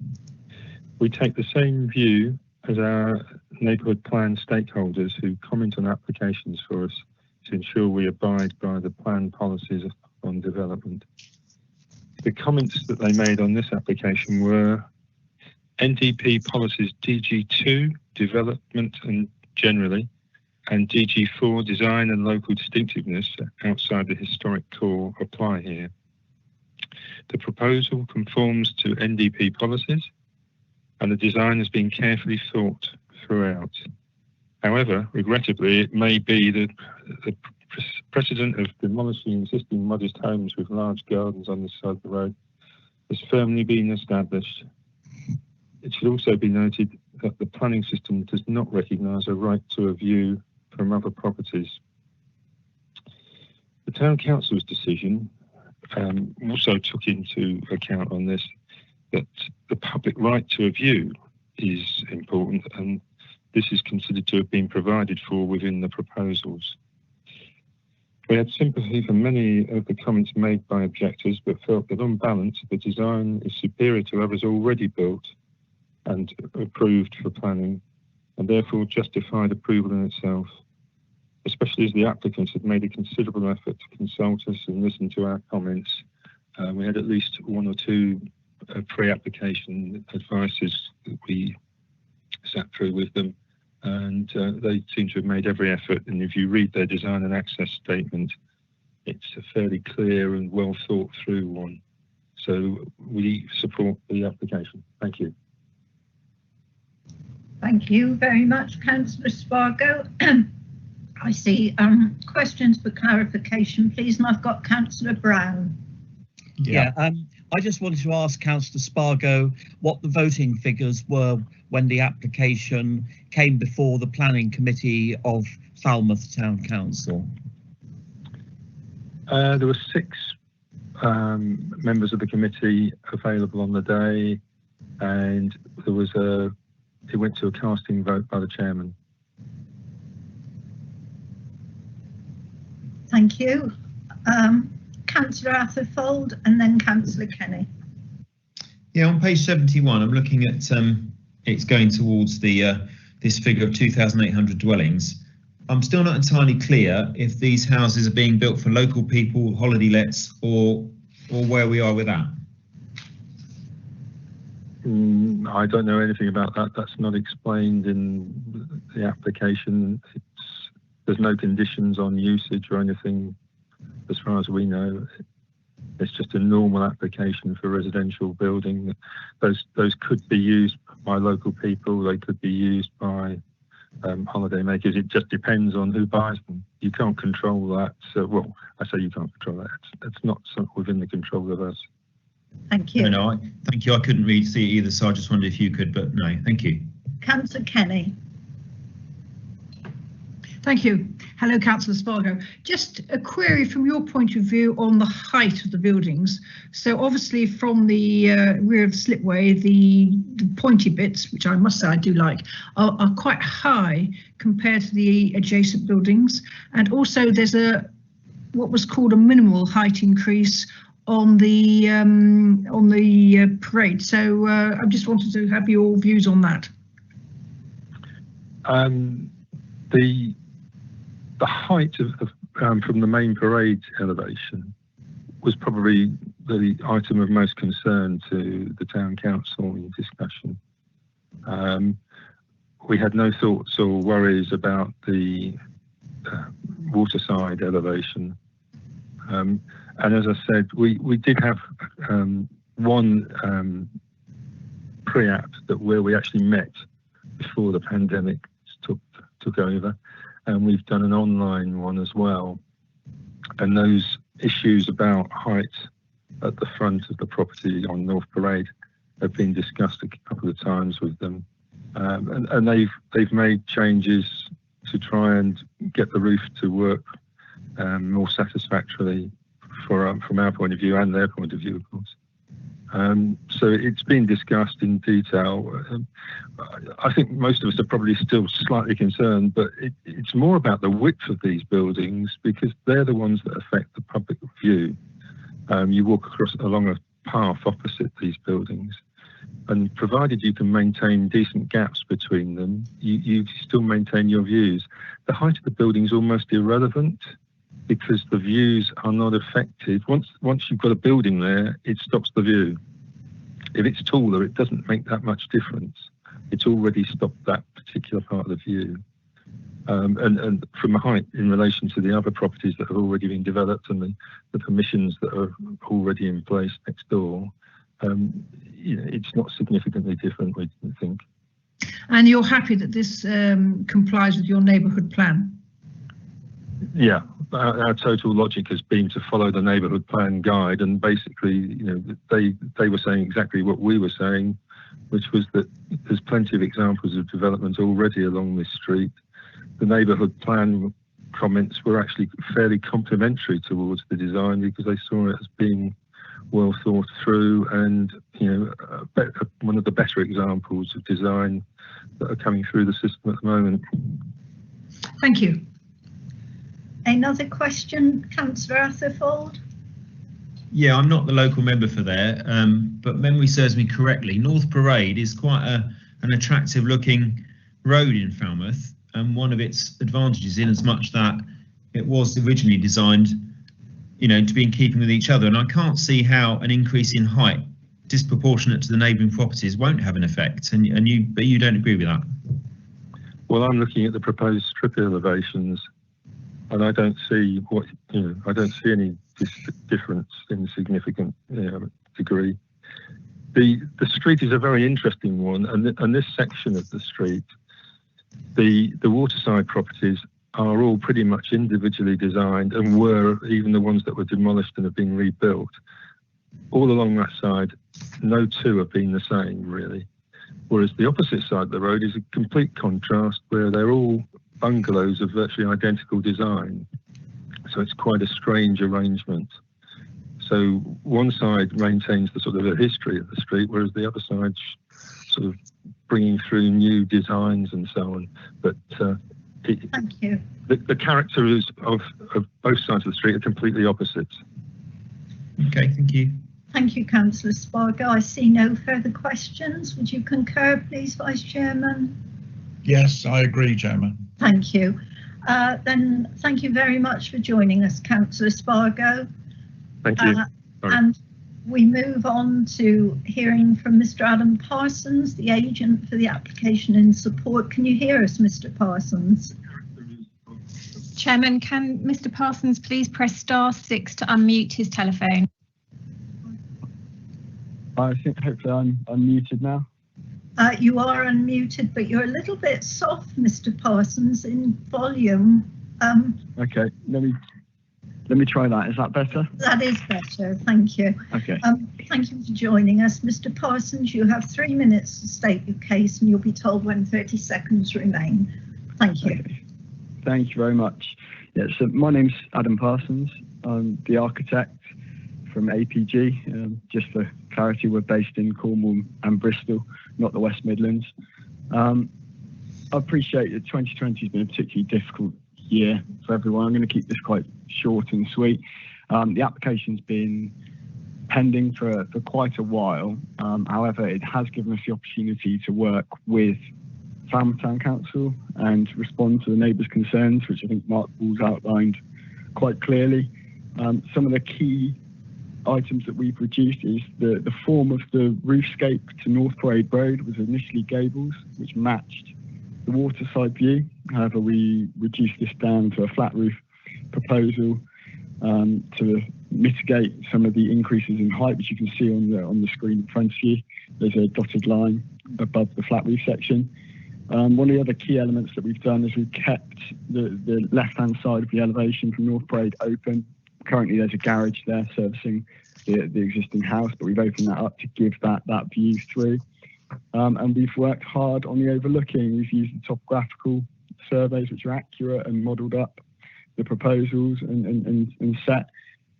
We take the same view as our neighbourhood plan stakeholders who comment on applications for us to ensure we abide by the plan policies on development. The comments that they made on this application were NDP policies DG2, development and generally, and DG4, design and local distinctiveness outside the historic core apply here. The proposal conforms to NDP policies and the design has been carefully thought throughout. However, regrettably, it may be that the precedent of demolishing existing modest homes with large gardens on the side of the road has firmly been established. It should also be noted that the planning system does not recognise a right to a view from other properties. The Town Council's decision also took into account on this that the public right to a view is important, and this is considered to have been provided for within the proposals. We had sympathy for many of the comments made by objectors, but felt that on balance the design is superior to others already built and approved for planning, and therefore justified approval in itself, especially as the applicants had made a considerable effort to consult us and listen to our comments. We had at least 1 or 2 pre-application advices that we sat through with them, and they seem to have made every effort. And if you read their design and access statement, it's a fairly clear and well thought through one. So we support the application. Thank you. Thank you very much, Councillor Spargo. I see questions for clarification, please, and I've got Councillor Brown. Yeah, I just wanted to ask Councillor Spargo what the voting figures were when the application came before the Planning Committee of Falmouth Town Council. There were 6 members of the committee available on the day, and there was it went to a casting vote by the chairman. Thank you. Councillor Atherfold and then Councillor Kenny. Yeah, on page 71, I'm looking at it's going towards the this figure of 2,800 dwellings. I'm still not entirely clear if these houses are being built for local people, holiday lets, or where we are with that. I don't know anything about that. That's not explained in the application. There's no conditions on usage or anything as far as we know. It's just a normal application for residential building. Those could be used by local people. They could be used by holiday makers. It just depends on who buys them. You can't control that. So, well, I say you can't control that. It's not within the control of us. Thank you. No, thank you. I couldn't really see it either, so I just wondered if you could, but no, thank you. Councillor Kenny. Thank you. Hello, Councillor Spargo. Just a query from your point of view on the height of the buildings. So obviously from the rear of the slipway, the pointy bits, which I must say I do like, are quite high compared to the adjacent buildings. And also there's what was called a minimal height increase on the parade. So I just wanted to have your views on that. The height from the main parade elevation was probably the item of most concern to the town council in discussion. We had no thoughts or worries about the waterside elevation. And as I said, we did have one pre-app where we actually met before the pandemic took over. And we've done an online one as well. And those issues about height at the front of the property on North Parade have been discussed a couple of times with them. And they've made changes to try and get the roof to work more satisfactorily from our point of view and their point of view, of course. So it's been discussed in detail. I think most of us are probably still slightly concerned, but it's more about the width of these buildings because they're the ones that affect the public view. You walk along a path opposite these buildings, and provided you can maintain decent gaps between them, you still maintain your views. The height of the building is almost irrelevant because the views are not affected. Once you've got a building there, it stops the view. If it's taller, it doesn't make that much difference. It's already stopped that particular part of the view. And from a height in relation to the other properties that have already been developed and the permissions that are already in place next door, it's not significantly different, we think. And you're happy that this complies with your neighbourhood plan? Yeah, our total logic has been to follow the neighbourhood plan guide, and basically, they were saying exactly what we were saying, which was that there's plenty of examples of development already along this street. The neighbourhood plan comments were actually fairly complimentary towards the design because they saw it as being well thought through and one of the better examples of design that are coming through the system at the moment. Thank you. Another question, Councillor Atherfold? Yeah, I'm not the local member for there, but memory serves me correctly. North Parade is quite an attractive looking road in Falmouth, and one of its advantages in as much that it was originally designed, to be in keeping with each other. And I can't see how an increase in height disproportionate to the neighbouring properties won't have an effect. But you don't agree with that? Well, I'm looking at the proposed strip elevations, and I don't see I don't see any difference in significant degree. The street is a very interesting one, and this section of the street, the waterside properties are all pretty much individually designed and were, even the ones that were demolished and have been rebuilt, all along that side, no two have been the same really. Whereas the opposite side of the road is a complete contrast where they're all bungalows of virtually identical design. So it's quite a strange arrangement. So one side maintains the sort of the history of the street, whereas the other side's sort of bringing through new designs and so on. But thank you. The characters of both sides of the street are completely opposite. Okay, thank you. Thank you, Councillor Spargo. I see no further questions. Would you concur, please, Vice Chairman? Yes, I agree, Chairman. Thank you. Then thank you very much for joining us, Councillor Spargo. Thank you. And we move on to hearing from Mr. Adam Parsons, the agent for the application in support. Can you hear us, Mr. Parsons? Chairman, can Mr. Parsons please press *6 to unmute his telephone? I think hopefully I'm unmuted now. You are unmuted, but you're a little bit soft, Mr. Parsons, in volume. Okay, let me try that. Is that better? That is better, thank you. Okay. Thank you for joining us. Mr. Parsons, you have 3 minutes to state your case and you'll be told when 30 seconds remain. Thank you. Okay. Thank you very much. Yeah, so my name's Adam Parsons. I'm the architect from APG. Just for clarity, we're based in Cornwall and Bristol, not the West Midlands. I appreciate that 2020 has been a particularly difficult year for everyone. I'm going to keep this quite short and sweet. The application's been pending for quite a while. However, it has given us the opportunity to work with Falmouth Town Council and respond to the neighbours' concerns, which I think Mark Ball's outlined quite clearly. Some of the key items that we've reduced is the form of the roofscape to North Parade Road was initially gables, which matched the waterside view. However, we reduced this down to a flat roof proposal to mitigate some of the increases in height, which you can see on the screen in front of you. There's a dotted line above the flat roof section. One of the other key elements that we've done is we've kept the left-hand side of the elevation from North Parade open. Currently, there's a garage there servicing the existing house, but we've opened that up to give that view through. And we've worked hard on the overlooking. We've used the topographical surveys, which are accurate, and modelled up the proposals and set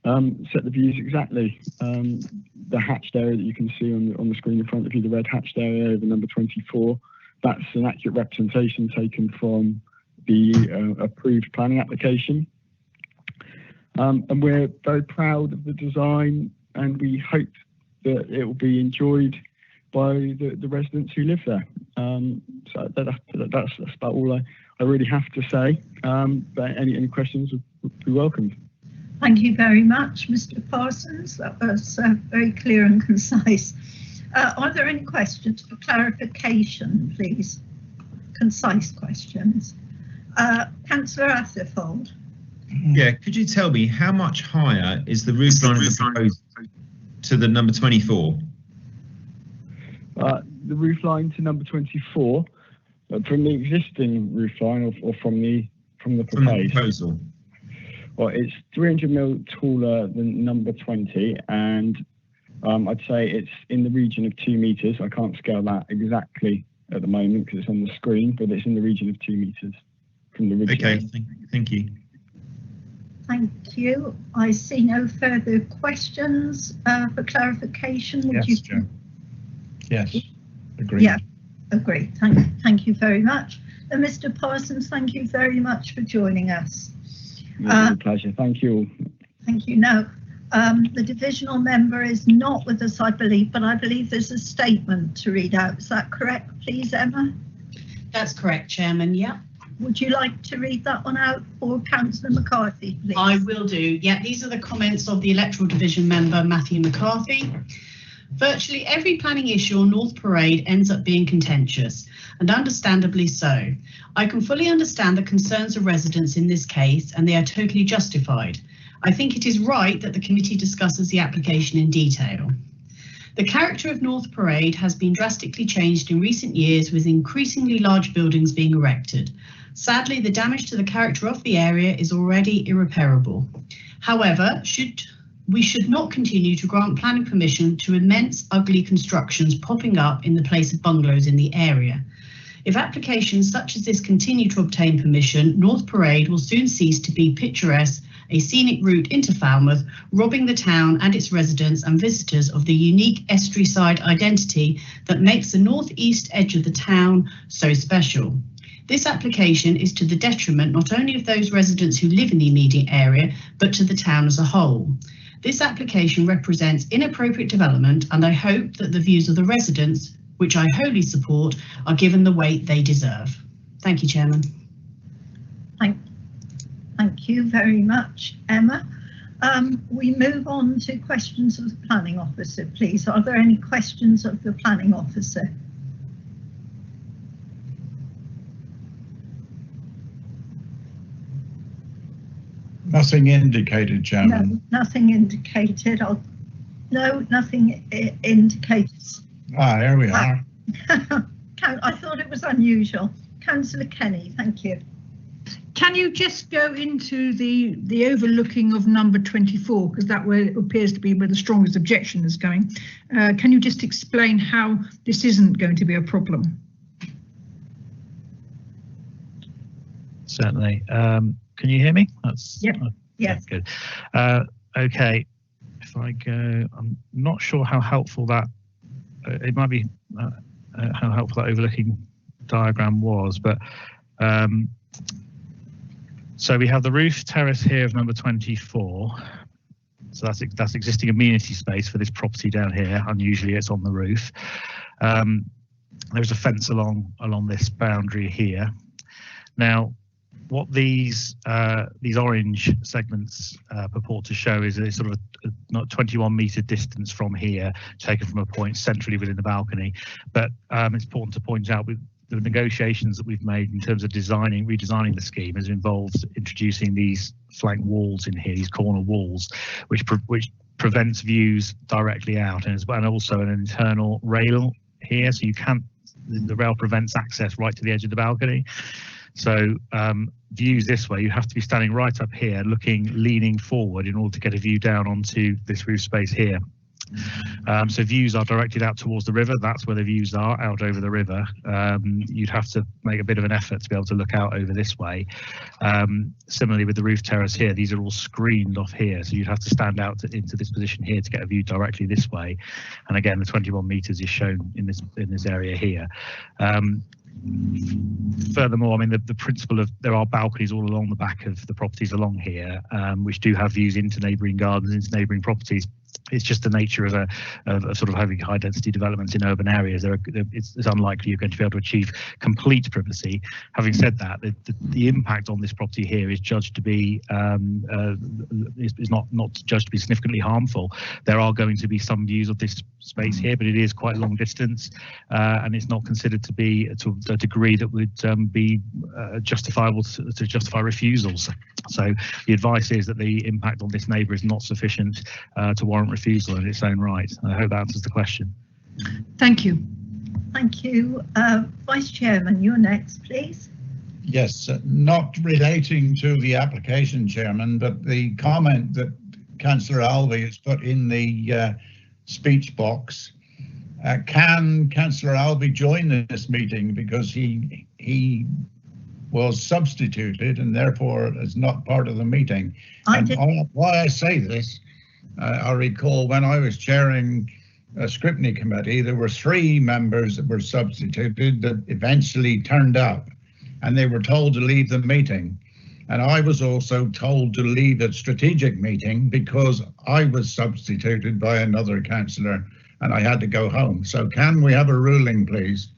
the views exactly. The hatched area that you can see on the screen in front of you, the red hatched area over number 24, that's an accurate representation taken from the approved planning application. And we're very proud of the design, and we hope that it will be enjoyed by the residents who live there. So that's about all I really have to say. But any questions would be welcomed. Thank you very much, Mr. Parsons. That was very clear and concise. Are there any questions for clarification, please? Concise questions. Councillor Atherfold. Yeah, could you tell me how much higher is the roof line of the proposal to the number 24? The roof line to number 24 from the existing roof line or from the proposed? From the proposal. Well, it's 300 mil taller than number 20, and I'd say it's in the region of 2 metres. I can't scale that exactly at the moment because it's on the screen, but it's in the region of 2 metres from the original. Okay, thank you. Thank you. I see no further questions for clarification. Would yes, Chair. Yes, agreed. Yeah, agreed. Thank you very much. And Mr. Parsons, thank you very much for joining us. It's a pleasure. Thank you. Thank you. Now, the divisional member is not with us, I believe, but I believe there's a statement to read out. Is that correct, please, Emma? That's correct, Chairman. Yeah. Would you like to read that one out for Councillor McCarthy, please? I will do. Yeah, these are the comments of the Electoral Division member, Matthew McCarthy. Virtually every planning issue on North Parade ends up being contentious, and understandably so. I can fully understand the concerns of residents in this case, and they are totally justified. I think it is right that the committee discusses the application in detail. The character of North Parade has been drastically changed in recent years, with increasingly large buildings being erected. Sadly, the damage to the character of the area is already irreparable. However, should We should not continue to grant planning permission to immense ugly constructions popping up in the place of bungalows in the area. If applications such as this continue to obtain permission, North Parade will soon cease to be picturesque, a scenic route into Falmouth, robbing the town and its residents and visitors of the unique estuary-side identity that makes the northeast edge of the town so special. This application is to the detriment not only of those residents who live in the immediate area, but to the town as a whole. This application represents inappropriate development, and I hope that the views of the residents, which I wholly support, are given the weight they deserve. Thank you, Chairman. Thank you very much, Emma. We move on to questions of the planning officer, please. Are there any questions of the planning officer? Nothing indicated, Chairman. No, nothing indicated. No, nothing indicated. Here we are. I thought it was unusual. Councillor Kenny, thank you. Can you just go into the overlooking of number 24, because that way it appears to be where the strongest objection is going. Can you just explain how this isn't going to be a problem? Certainly. Can you hear me? That's yes. Good. Okay. If I go, I'm not sure how helpful that. It might be how helpful that overlooking diagram was, but so we have the roof terrace here of number 24. So that's existing amenity space for this property down here. Unusually, it's on the roof. There's a fence along this boundary here. Now, what these orange segments purport to show is a sort of not 21-metre distance from here, taken from a point centrally within the balcony. But it's important to point out with the negotiations that we've made in terms of redesigning the scheme has involved introducing these flank walls in here, these corner walls, which prevents views directly out, and also an internal rail here, so the rail prevents access right to the edge of the balcony. So views this way, you have to be standing right up here, leaning forward in order to get a view down onto this roof space here. So views are directed out towards the river. That's where the views are, out over the river. You'd have to make a bit of an effort to be able to look out over this way. Similarly with the roof terrace here, these are all screened off here. So you'd have to stand out into this position here to get a view directly this way. And again, the 21 metres is shown in this area here. Furthermore, I mean, the principle of there are balconies all along the back of the properties along here, which do have views into neighbouring gardens, into neighbouring properties. It's just the nature of sort of having high density developments in urban areas. It's unlikely you're going to be able to achieve complete privacy. Having said that, the impact on this property here is judged to be is not judged to be significantly harmful. There are going to be some views of this space here, but it is quite long distance, and it's not considered to be to a degree that would be justifiable to justify refusals. So the advice is that the impact on this neighbour is not sufficient to warrant refusal in its own right. I hope that answers the question. Thank you. Thank you. Vice Chairman, you're next, please. Yes, not relating to the application, Chairman, but the comment that Councillor Alvey has put in the speech box. Can Councillor Alvey join this meeting because he was substituted and therefore is not part of the meeting? Why I say this, I recall when I was chairing a scrutiny committee, there were 3 members that were substituted that eventually turned up, and they were told to leave the meeting. And I was also told to leave a strategic meeting because I was substituted by another councillor and I had to go home. So can we have a ruling, please?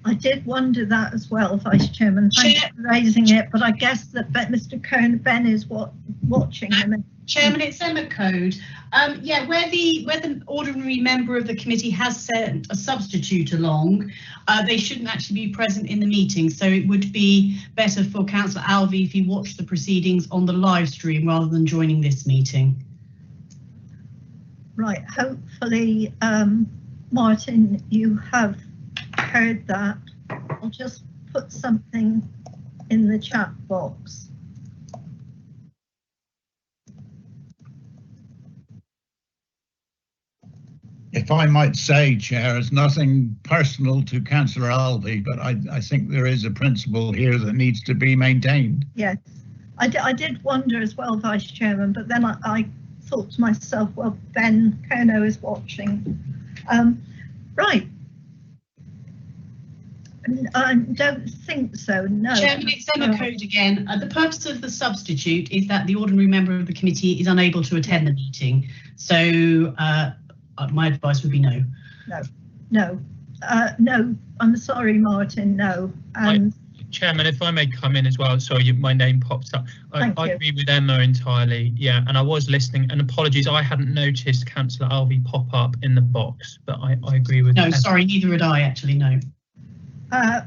I did wonder that as well, Vice Chairman. Thanks for raising it, but I guess that Mr. Ben is watching them. Chairman, it's Emma Code. Yeah, where the ordinary member of the committee has sent a substitute along, they shouldn't actually be present in the meeting. So it would be better for Councillor Alvey if he watched the proceedings on the live stream rather than joining this meeting. Right, hopefully, Martin, you have heard that. I'll just put something in the chat box. If I might say, Chair, it's nothing personal to Councillor Alvey, but I think there is a principle here that needs to be maintained. Yes, I did wonder as well, Vice Chairman, but then I thought to myself, well, Ben Kerno is watching. Right. I don't think so, no. Chairman, it's Emma Code again. The purpose of the substitute is that the ordinary member of the committee is unable to attend the meeting. So my advice would be no. No, I'm sorry, Martin, no. Chairman, if I may come in as well, sorry, my name popped up. I agree with Emma entirely, yeah, and I was listening, and apologies, I hadn't noticed Councillor Alvey pop up in the box, but I agree with No, sorry, neither had I actually, no.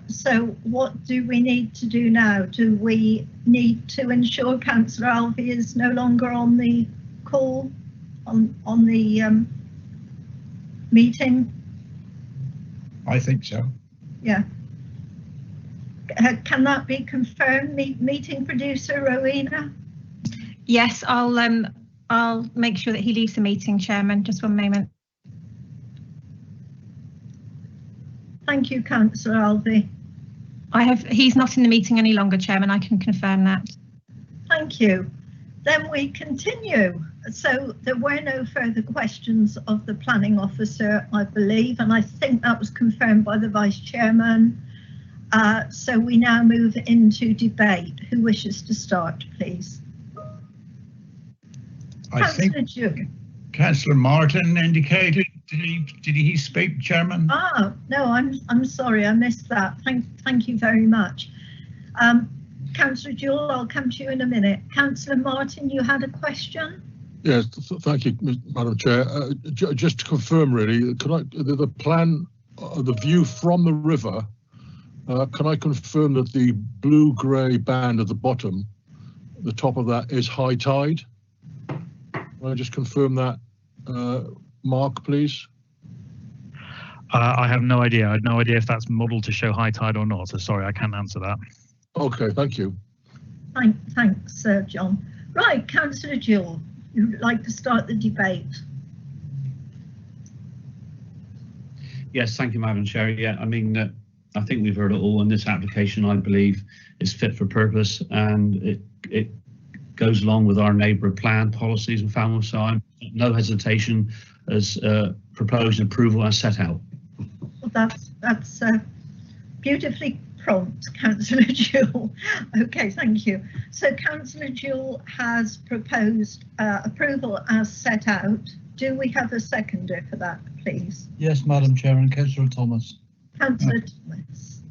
So what do we need to do now? Do we need to ensure Councillor Alvey is no longer on the call, on the meeting? I think so. Yeah. Can that be confirmed, meeting producer Rowena? Yes, I'll make sure that he leaves the meeting, Chairman. Just one moment. Thank you, Councillor Alvey. He's not in the meeting any longer, Chairman. I can confirm that. Thank you. Then we continue. So there were no further questions of the planning officer, I believe, and I think that was confirmed by the Vice Chairman. So we now move into debate. Who wishes to start, please? I think Councillor Martin indicated. Did he speak, Chairman? No, I'm sorry, I missed that. Thank you very much. Councillor Jewell, I'll come to you in a minute. Councillor Martin, you had a question? Yes, thank you, Madam Chair. Just to confirm, really, the plan, the view from the river, can I confirm that the blue-grey band at the bottom, the top of that is high tide? Can I just confirm that, Mark, please? I have no idea. I have no idea if that's modelled to show high tide or not. So sorry, I can't answer that. Okay, thank you. Thanks, John. Right, Councillor Jewell, you'd like to start the debate? Yes, thank you, Madam Chair. Yeah, I mean, I think we've heard it all, and this application, I believe, is fit for purpose, and it goes along with our neighbourhood plan policies and family, so I'm no hesitation as proposed approval as set out. Well, that's beautifully prompt, Councillor Jewell. Okay, thank you. So Councillor Jewell has proposed approval as set out. Do we have a seconder for that, please? Yes, Madam Chairman, Councillor Thomas. Councillor Thomas.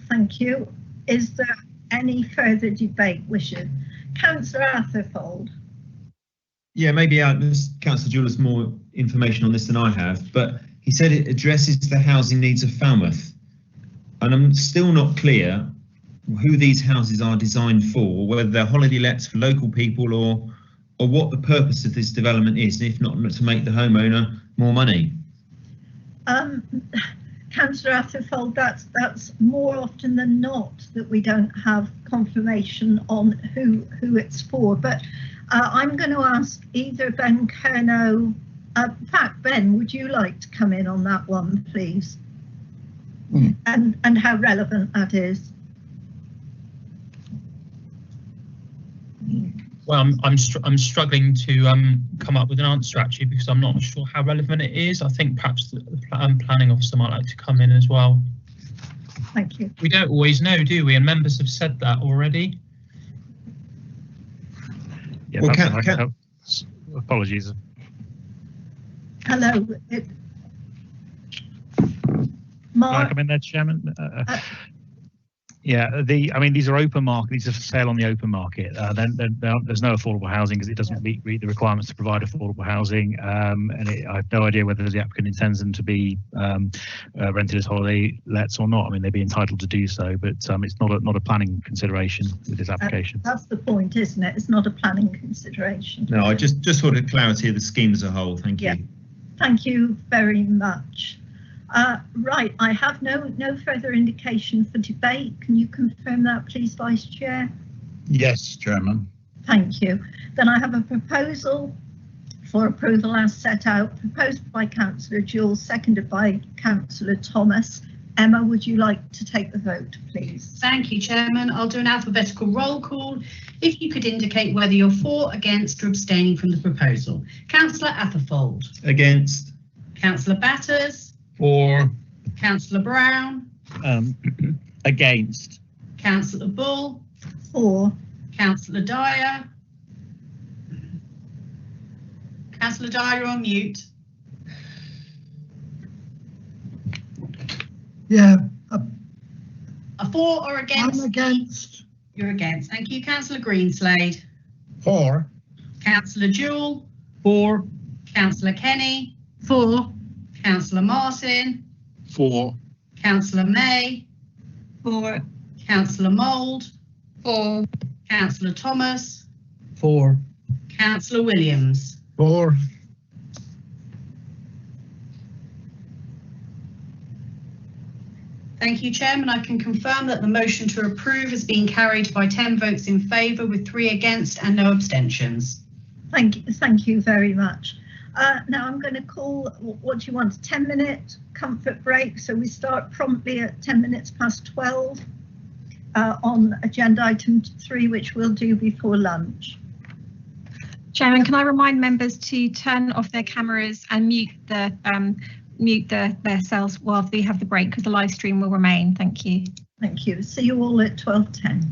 Thank you. Is there any further debate wishes? Councillor Atherfold. Yeah, maybe Councillor Jewell has more information on this than I have, but he said it addresses the housing needs of Falmouth. And I'm still not clear who these houses are designed for, whether they're holiday lets for local people or what the purpose of this development is, if not to make the homeowner more money. Councillor Atherfold, that's more often than not that we don't have confirmation on who it's for. But I'm going to ask either Ben Kerno. In fact, Ben, would you like to come in on that one, please? And how relevant that is? Well, I'm struggling to come up with an answer actually, because I'm not sure how relevant it is. I think perhaps the planning officer might like to come in as well. Thank you. We don't always know, do we? And members have said that already. Yeah, well, apologies. Hello. Can I come in there, Chairman? Yeah, I mean, these are open market. These are for sale on the open market. There's no affordable housing because it doesn't meet the requirements to provide affordable housing. I have no idea whether the applicant intends them to be rented as holiday lets or not. I mean, they'd be entitled to do so, but it's not a planning consideration with this application. That's the point, isn't it? It's not a planning consideration. No, I just wanted clarity of the scheme as a whole. Thank you. Thank you very much. Right, I have no further indication for debate. Can you confirm that, please, Vice Chair? Yes, Chairman. Thank you. Then I have a proposal for approval as set out, proposed by Councillor Jewell, seconded by Councillor Thomas. Emma, would you like to take the vote, please? Thank you, Chairman. I'll do an alphabetical roll call. If you could indicate whether you're for, against or abstaining from the proposal. Councillor Atherfold. Against. Councillor Batters. For. Councillor Brown. Against. Councillor Bull. For. Councillor Dyer. Councillor Dyer, you're on mute. Yeah. A for or against? I'm against. You're against. Thank you. Councillor Greenslade. For. Councillor Jewell. For. Councillor Kenny. For. Councillor Martin. For. Councillor May. For. Councillor Mould. For. Councillor Thomas. For. Councillor Williams. For. Thank you, Chairman. I can confirm that the motion to approve has been carried by 10 votes in favour with 3 against and no abstentions. Thank you very much. Now I'm going to call, what do you want, a 10-minute comfort break? So we start promptly at 10 minutes past 12 on agenda item 3, which we'll do before lunch. Chairman, can I remind members to turn off their cameras and mute their cells while we have the break, because the live stream will remain. Thank you. Thank you. See you all at 12:10.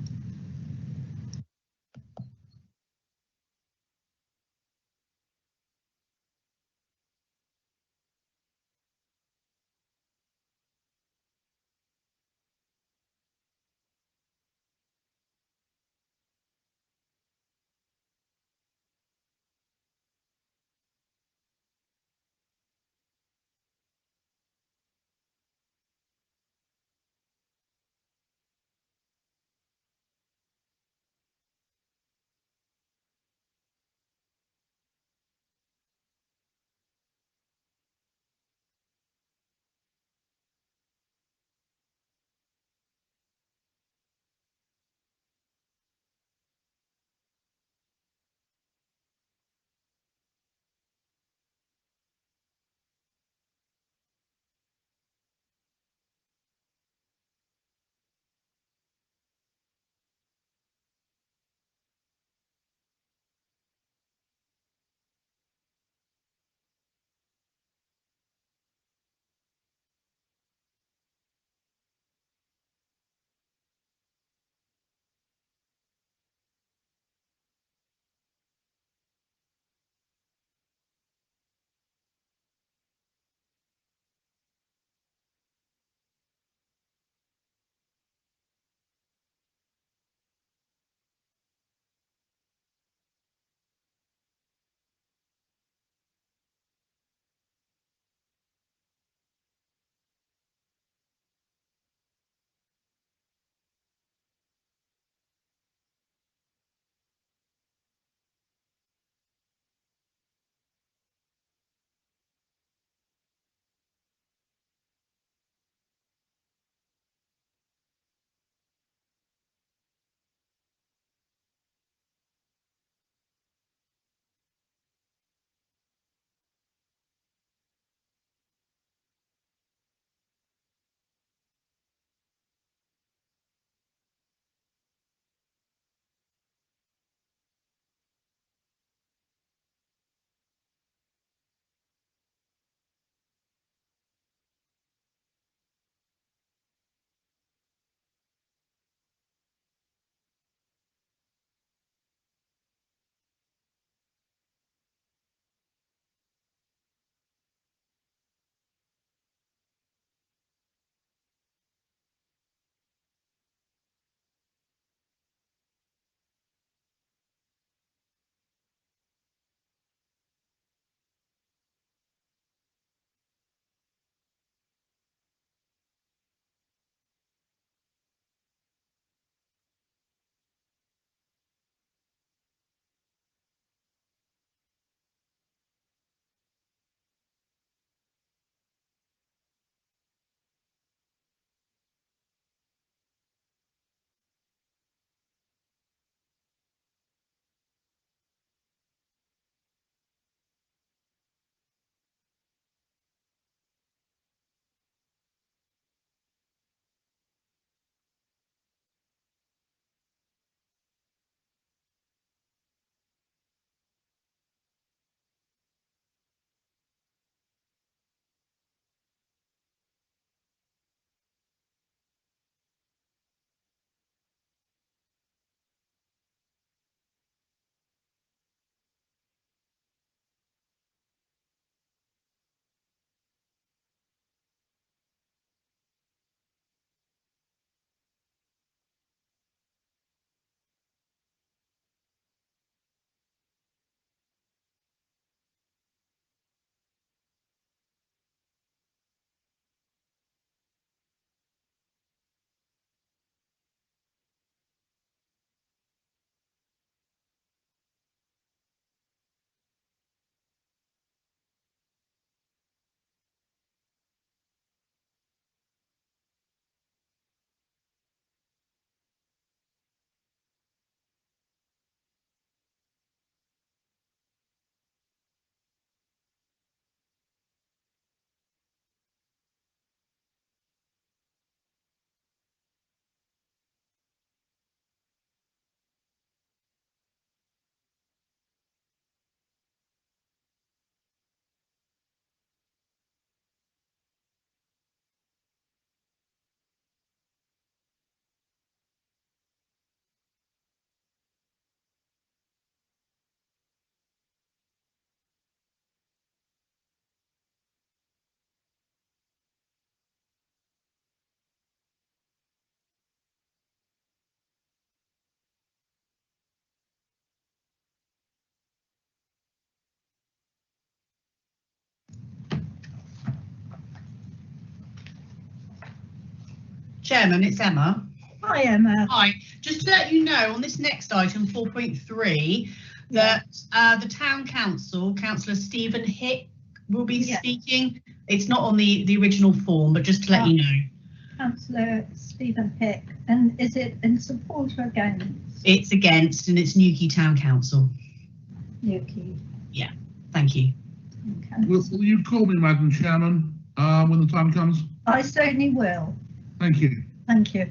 Chairman, it's Emma. Hi, Emma. Hi. Just to let you know, on this next item, 4.3, that the Town Council, Councillor Stephen Hick, will be speaking. It's not on the original form, but just to let you know. Councillor Stephen Hick, and is it in support or against? It's against, and it's Newquay Town Council. Newquay. Yeah, thank you. Okay. Will you call me, Madam Chairman, when the time comes? I certainly will. Thank you. Thank you.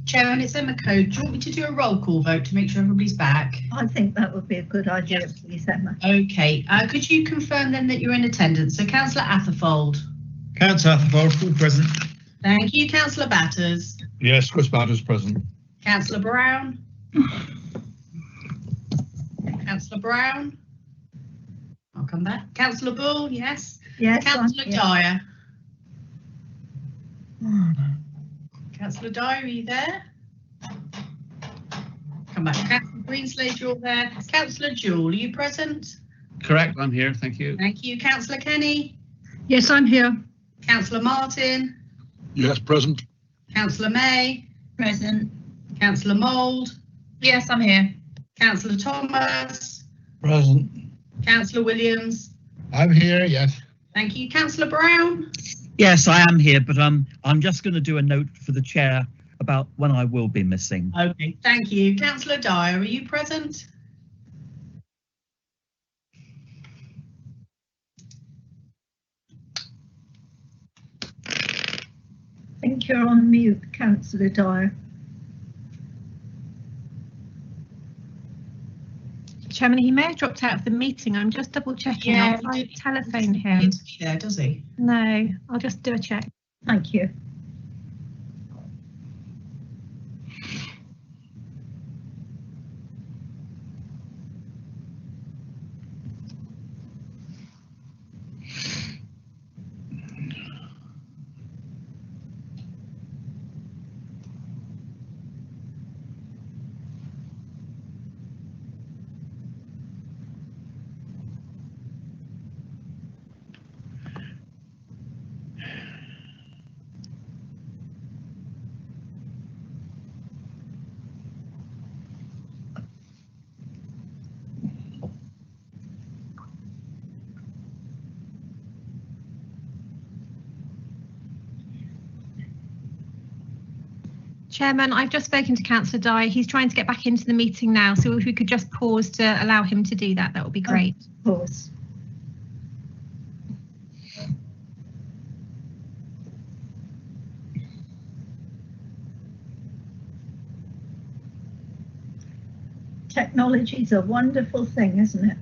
Chairman, it's Emma Code. Do you want me to do a roll call vote to make sure everybody's back? I think that would be a good idea, please, Emma. Okay. Could you confirm then that you're in attendance? So, Councillor Atherfold. Councillor Atherfold, full present. Thank you. Councillor Batters. Yes, Chris Batters present. Councillor Brown. Councillor Brown. I'll come back. Councillor Bull, yes. Yes. Councillor Dyer. Councillor Dyer, are you there? Come back. Councillor Greenslade, you're there. Councillor Jewell, are you present? Correct, I'm here, thank you. Thank you. Councillor Kenny. Yes, I'm here. Councillor Martin. Yes, present. Councillor May. Present. Councillor Mould. Yes, I'm here. Councillor Thomas. Present. Councillor Williams. I'm here, yes. Thank you. Councillor Brown? Yes, I am here, but I'm just going to do a note for the chair about when I will be missing. Okay, thank you. Councillor Dyer, are you present? I think you're on mute, Councillor Dyer. Chairman, he may have dropped out of the meeting. I'm just double checking. Yeah, I'll try telephone him. To be there, does he? No, I'll just do a check. Thank you. Chairman, I've just spoken to Councillor Dyer. He's trying to get back into the meeting now, so if we could just pause to allow him to do that, that would be great. Of course. Technology is a wonderful thing, isn't it?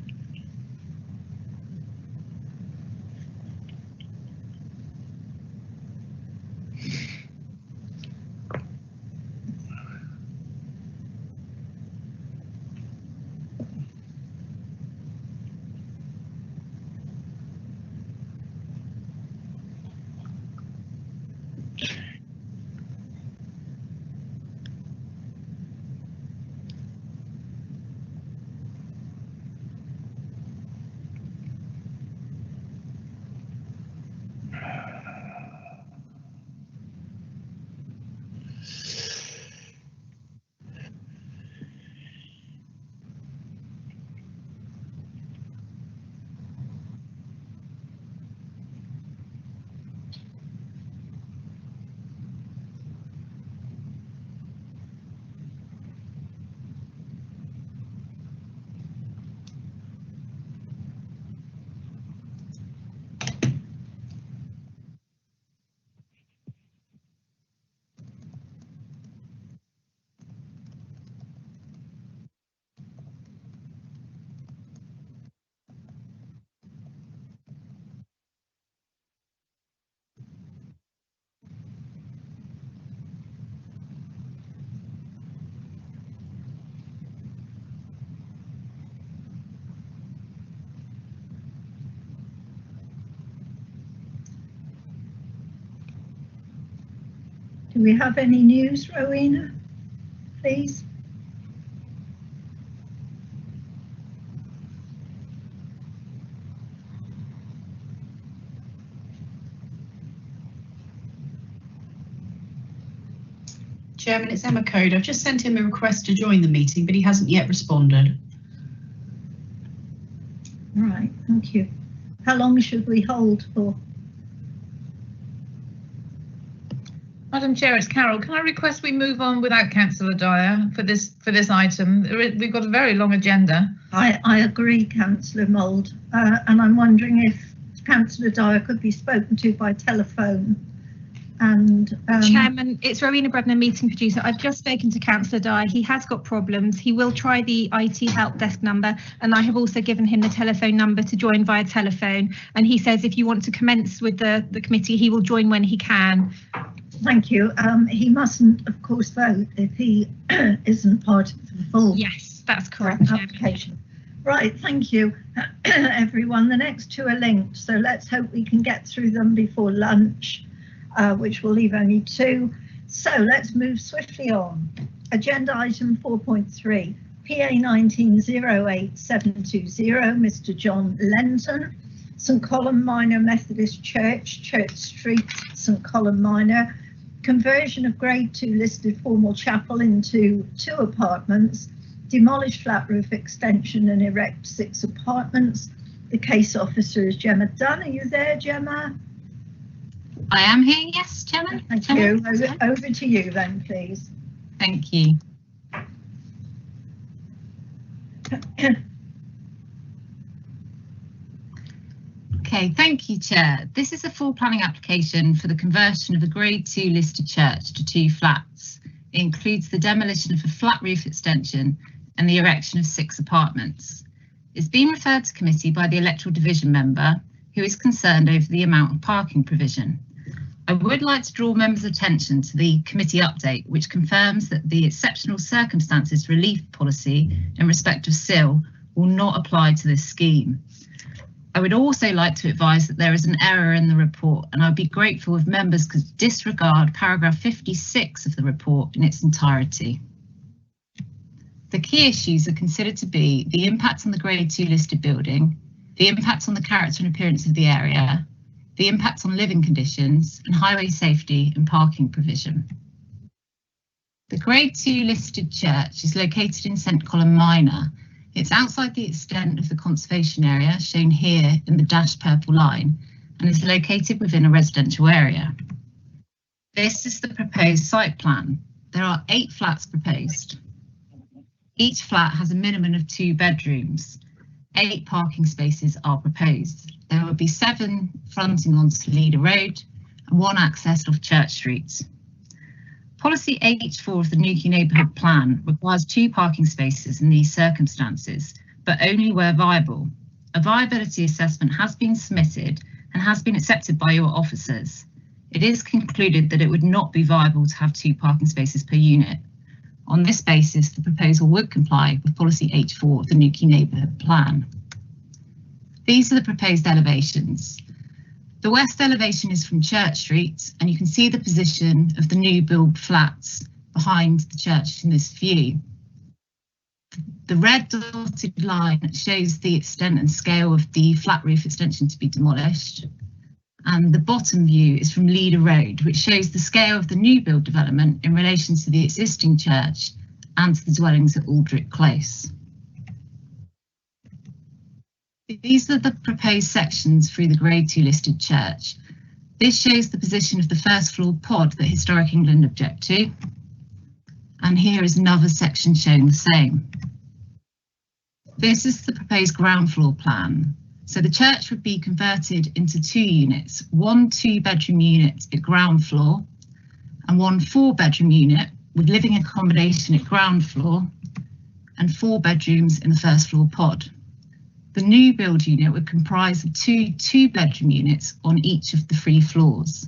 Do we have any news, Rowena, please? Chairman, it's Emma Code. I've just sent him a request to join the meeting, but he hasn't yet responded. Right, thank you. How long should we hold for? Madam Chair, it's Carol. Can I request we move on without Councillor Dyer for this item? We've got a very long agenda. I agree, Councillor Mould, and I'm wondering if Councillor Dyer could be spoken to by telephone. And Chairman, it's Rowena Brebner, meeting producer. I've just spoken to Councillor Dyer. He has got problems. He will try the IT help desk number, and I have also given him the telephone number to join via telephone. And he says if you want to commence with the committee, he will join when he can. Thank you. He mustn't, of course, vote if he isn't part of the full. Yes, that's correct. Application. Right, thank you, everyone. The next two are linked, so let's hope we can get through them before lunch, which will leave only two. So let's move swiftly on. Agenda item 4.3, PA 1908720, Mr. John Lenton, St Column Minor Methodist Church, Church Street, St Column Minor, conversion of Grade 2 listed formal chapel into 2 apartments, demolish flat roof extension and erect 6 apartments, The case officer is Gemma Dunn. Are you there, Gemma? I am here, yes, Chairman. Thank you. Over to you then, please. Thank you. Okay, thank you, Chair. This is a full planning application for the conversion of a Grade 2 listed church to 2 flats. It includes the demolition of a flat roof extension and the erection of 6 apartments. It's been referred to committee by the Electoral Division member, who is concerned over the amount of parking provision. I would like to draw members' attention to the committee update, which confirms that the exceptional circumstances relief policy in respect of SIL will not apply to this scheme. I would also like to advise that there is an error in the report, and I'd be grateful if members could disregard paragraph 56 of the report in its entirety. The key issues are considered to be the impact on the Grade 2 listed building, the impact on the character and appearance of the area, the impact on living conditions, and highway safety and parking provision. The Grade 2 listed church is located in St Column Minor. It's outside the extent of the conservation area, shown here in the dashed purple line, and is located within a residential area. This is the proposed site plan. There are 8 flats proposed. Each flat has a minimum of 2 bedrooms. 8 parking spaces are proposed. There will be 7 fronting onto Leader Road and 1 accessed off Church Street. Policy H4 of the Newquay Neighbourhood Plan requires 2 parking spaces in these circumstances, but only where viable. A viability assessment has been submitted and has been accepted by your officers. It is concluded that it would not be viable to have 2 parking spaces per unit. On this basis, the proposal would comply with Policy H4 of the Newquay Neighbourhood Plan. These are the proposed elevations. The west elevation is from Church Street, and you can see the position of the new build flats behind the church in this view. The red dotted line shows the extent and scale of the flat roof extension to be demolished. And the bottom view is from Leader Road, which shows the scale of the new build development in relation to the existing church and to the dwellings at Aldrich Close. These are the proposed sections through the Grade 2 listed church. This shows the position of the first floor pod that Historic England object to. And here is another section showing the same. This is the proposed ground floor plan. So the church would be converted into 2 units, 1 2-bedroom unit at ground floor and 1 4-bedroom unit with living accommodation at ground floor and 4 bedrooms in the first floor pod. The new build unit would comprise of 2 2-bedroom units on each of the 3 floors.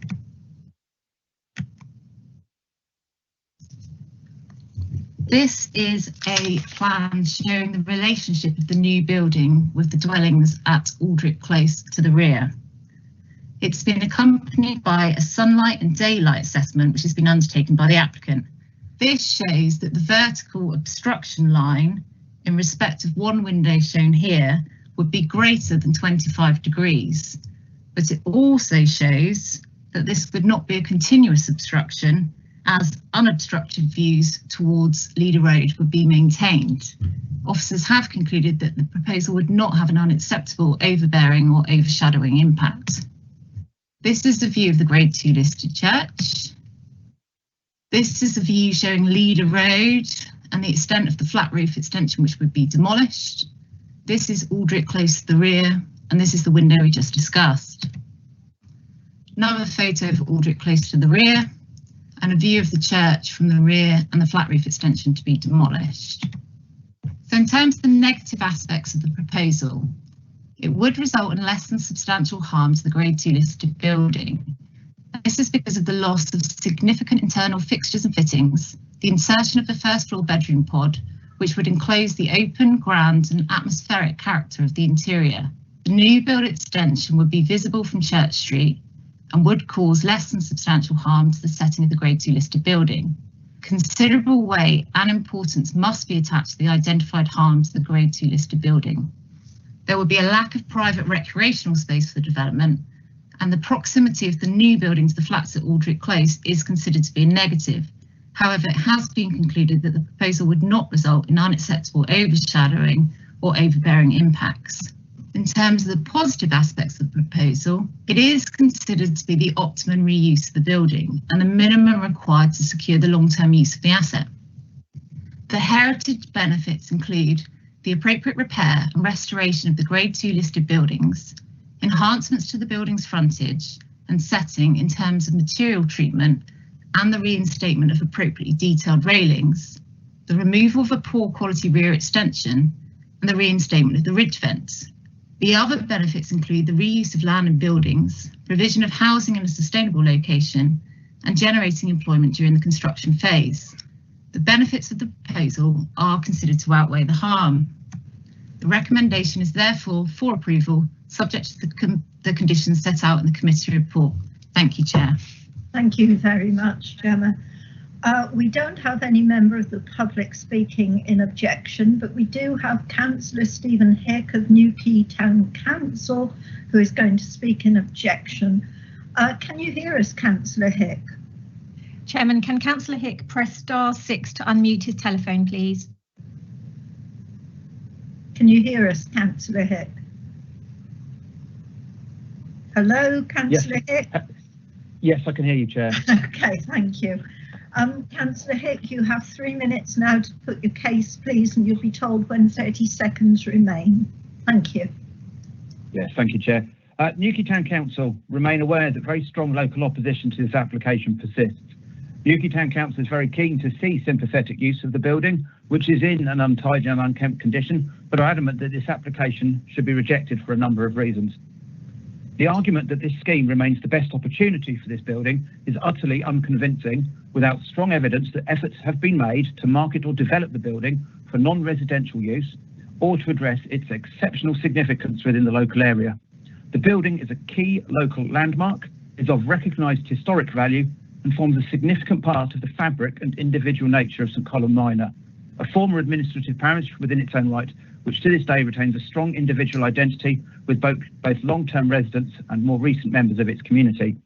This is a plan showing the relationship of the new building with the dwellings at Aldrich Close to the rear. It's been accompanied by a sunlight and daylight assessment which has been undertaken by the applicant. This shows that the vertical obstruction line in respect of 1 window shown here would be greater than 25 degrees, but it also shows that this would not be a continuous obstruction as unobstructed views towards Leader Road would be maintained. Officers have concluded that the proposal would not have an unacceptable overbearing or overshadowing impact. This is the view of the Grade 2 listed church. This is a view showing Leader Road and the extent of the flat roof extension which would be demolished. This is Aldrich Close to the rear, and this is the window we just discussed. Another photo of Aldrich Close to the rear, and a view of the church from the rear and the flat roof extension to be demolished. So in terms of the negative aspects of the proposal, it would result in less than substantial harm to the Grade 2 listed building. This is because of the loss of significant internal fixtures and fittings, the insertion of the first floor bedroom pod, which would enclose the open, grand and atmospheric character of the interior. The new build extension would be visible from Church Street and would cause less than substantial harm to the setting of the Grade 2 listed building. Considerable weight and importance must be attached to the identified harm to the Grade 2 listed building. There will be a lack of private recreational space for the development, and the proximity of the new building to the flats at Aldrich Close is considered to be a negative. However, it has been concluded that the proposal would not result in unacceptable overshadowing or overbearing impacts. In terms of the positive aspects of the proposal, it is considered to be the optimum reuse of the building and the minimum required to secure the long-term use of the asset. The heritage benefits include the appropriate repair and restoration of the Grade 2 listed buildings, enhancements to the building's frontage and setting in terms of material treatment and the reinstatement of appropriately detailed railings, the removal of a poor quality rear extension and the reinstatement of the ridge vents. The other benefits include the reuse of land and buildings, provision of housing in a sustainable location, and generating employment during the construction phase. The benefits of the proposal are considered to outweigh the harm. The recommendation is therefore for approval, subject to the conditions set out in the committee report. Thank you, Chair. Thank you very much, Gemma. We don't have any member of the public speaking in objection, but we do have Councillor Stephen Hick of Newquay Town Council, who is going to speak in objection. Can you hear us, Councillor Hick? Chairman, can Councillor Hick press *6 to unmute his telephone, please? Can you hear us, Councillor Hick? Hello, Councillor Hick? Yes, I can hear you, Chair. Okay, thank you. Councillor Hick, you have 3 minutes now to put your case, please, and you'll be told when 30 seconds remain. Thank you. Yes, thank you, Chair. Newquay Town Council remain aware that very strong local opposition to this application persists. Newquay Town Council is very keen to see sympathetic use of the building, which is in an untidy and unkempt condition, but are adamant that this application should be rejected for a number of reasons. The argument that this scheme remains the best opportunity for this building is utterly unconvincing, without strong evidence that efforts have been made to market or develop the building for non-residential use or to address its exceptional significance within the local area. The building is a key local landmark, is of recognised historic value and forms a significant part of the fabric and individual nature of St Columb Minor, a former administrative parish within its own right, which to this day retains a strong individual identity with both long-term residents and more recent members of its community.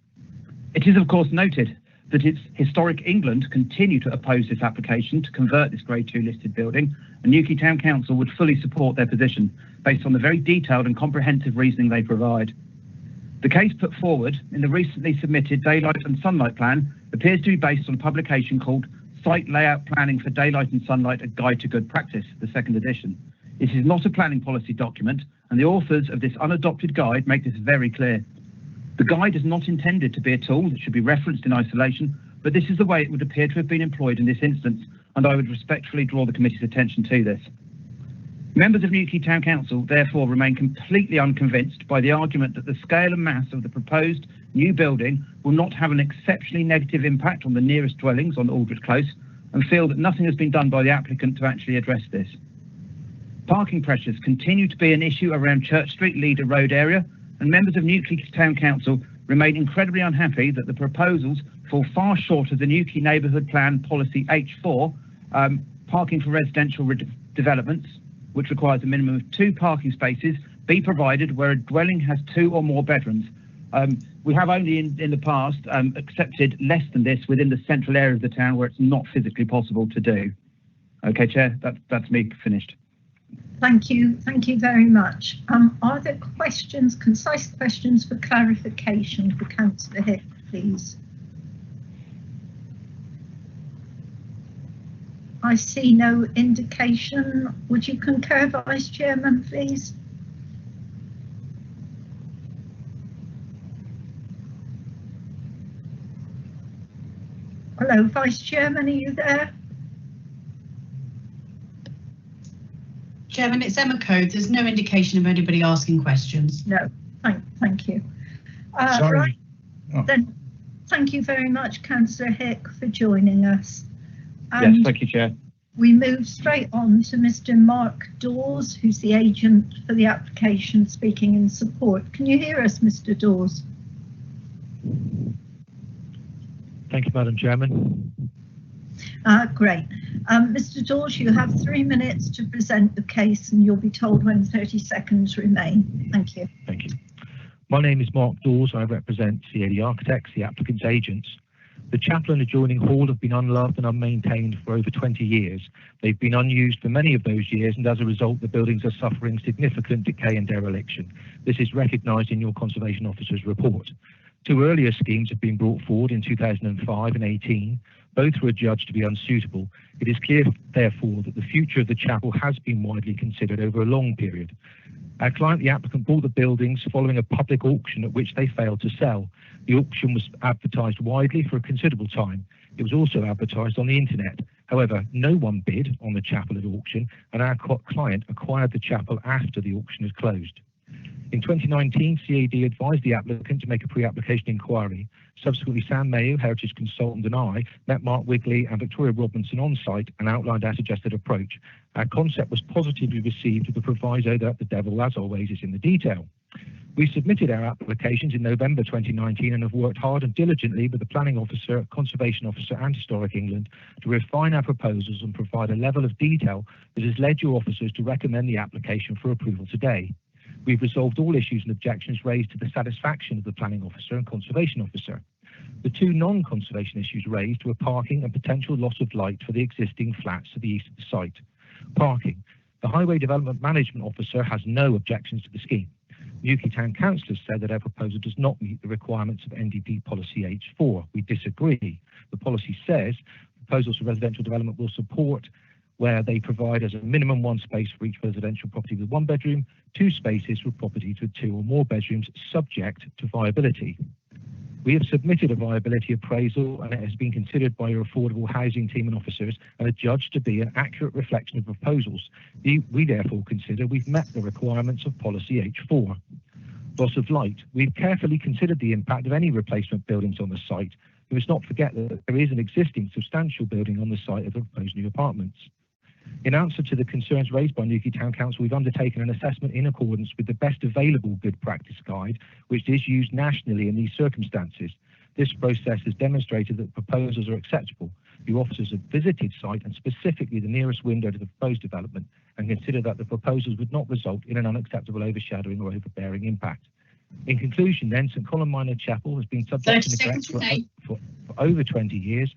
It is of course noted that its Historic England continue to oppose this application to convert this Grade 2 listed building, and Newquay Town Council would fully support their position based on the very detailed and comprehensive reasoning they provide. The case put forward in the recently submitted Daylight and Sunlight Plan appears to be based on a publication called Site Layout Planning for Daylight and Sunlight, A Guide to Good Practice, the second edition. It is not a planning policy document, and the authors of this unadopted guide make this very clear. The guide is not intended to be a tool that should be referenced in isolation, but this is the way it would appear to have been employed in this instance, and I would respectfully draw the committee's attention to this. Members of Newquay Town Council therefore remain completely unconvinced by the argument that the scale and mass of the proposed new building will not have an exceptionally negative impact on the nearest dwellings on Aldrich Close, and feel that nothing has been done by the applicant to actually address this. Parking pressures continue to be an issue around Church Street Leader Road area, and members of Newquay Town Council remain incredibly unhappy that the proposals fall far short of the Newquay Neighbourhood Plan Policy H4, parking for residential developments, which requires a minimum of 2 parking spaces be provided where a dwelling has 2 or more bedrooms. We have only in the past accepted less than this within the central area of the town where it's not physically possible to do. Okay, Chair, that's me finished. Thank you very much. Are there questions, concise questions for clarification for Councillor Hick, please? I see no indication. Would you concur, Vice Chairman, please? Hello, Vice Chairman, are you there? Chairman, it's Emma Code. There's no indication of anybody asking questions. No, thank you. Sorry. Right. Oh. Then, thank you very much, Councillor Hick, for joining us. Yes, thank you, Chair. We move straight on to Mr. Mark Dawes, who's the agent for the application, speaking in support. Can you hear us, Mr. Dawes? Thank you, Madam Chairman. Great. Mr. Dawes, you have 3 minutes to present the case and you'll be told when 30 seconds remain. Thank you. Thank you. My name is Mark Dawes. I represent CAD Architects, the applicant's agents. The chapel and adjoining hall have been unloved and unmaintained for over 20 years. They've been unused for many of those years, and as a result, the buildings are suffering significant decay and dereliction. This is recognised in your Conservation Officer's report. 2 earlier schemes have been brought forward in 2005 and 18. Both were adjudged to be unsuitable. It is clear, therefore, that the future of the chapel has been widely considered over a long period. Our client, the applicant, bought the buildings following a public auction at which they failed to sell. The auction was advertised widely for a considerable time. It was also advertised on the internet. However, no one bid on the chapel at auction, and our client acquired the chapel after the auction had closed. In 2019, CAD advised the applicant to make a pre-application inquiry. Subsequently, Sam Mayo, Heritage Consultant, and I met Mark Wigley and Victoria Robinson on site and outlined our suggested approach. Our concept was positively received with the proviso that the devil, as always, is in the detail. We submitted our applications in November 2019 and have worked hard and diligently with the Planning Officer, Conservation Officer and Historic England to refine our proposals and provide a level of detail that has led your officers to recommend the application for approval today. We've resolved all issues and objections raised to the satisfaction of the Planning Officer and Conservation Officer. The 2 non-conservation issues raised were parking and potential loss of light for the existing flats to the east of the site. Parking. The Highway Development Management Officer has no objections to the scheme. Newquay Town Council has said that our proposal does not meet the requirements of NDP Policy H4. We disagree. The policy says proposals for residential development will support where they provide as a minimum 1 space for each residential property with 1 bedroom, 2 spaces for properties with 2 or more bedrooms, subject to viability. We have submitted a viability appraisal and it has been considered by your affordable housing team and officers and adjudged to be an accurate reflection of proposals. We therefore consider we've met the requirements of Policy H4. Loss of light. We've carefully considered the impact of any replacement buildings on the site. We must not forget that there is an existing substantial building on the site of the proposed new apartments. In answer to the concerns raised by Newquay Town Council, we've undertaken an assessment in accordance with the best available good practice guide, which is used nationally in these circumstances. This process has demonstrated that proposals are acceptable. Your officers have visited site and specifically the nearest window to the proposed development and consider that the proposals would not result in an unacceptable overshadowing or overbearing impact. In conclusion, then, St Colin Minor Chapel has been subject to neglect for over 20 years.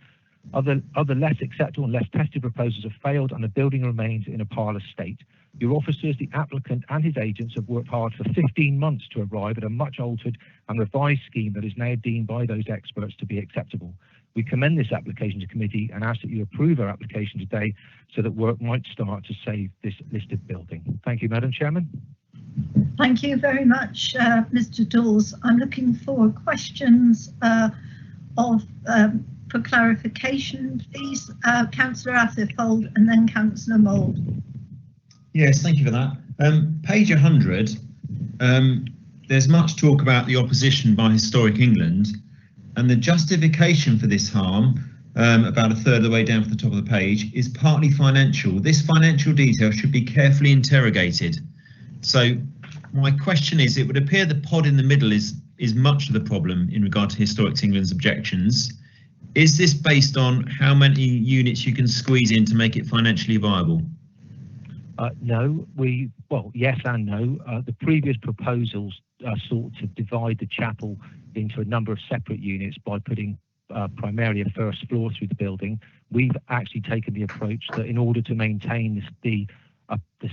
Other less acceptable and less tested proposals have failed and the building remains in a parlous state. Your officers, the applicant and his agents have worked hard for 15 months to arrive at a much altered and revised scheme that is now deemed by those experts to be acceptable. We commend this application to committee and ask that you approve our application today so that work might start to save this listed building. Thank you, Madam Chairman. Thank you very much, Mr. Dawes. I'm looking for questions for clarification, please. Councillor Atherfold and then Councillor Mould. Yes, thank you for that. Page 100, there's much talk about the opposition by Historic England and the justification for this harm, about a third of the way down from the top of the page, is partly financial. This financial detail should be carefully interrogated. So my question is, it would appear the pod in the middle is much of the problem in regard to Historic England's objections. Is this based on how many units you can squeeze in to make it financially viable? No, yes and no. The previous proposals sought to divide the chapel into a number of separate units by putting primarily a first floor through the building. We've actually taken the approach that in order to maintain the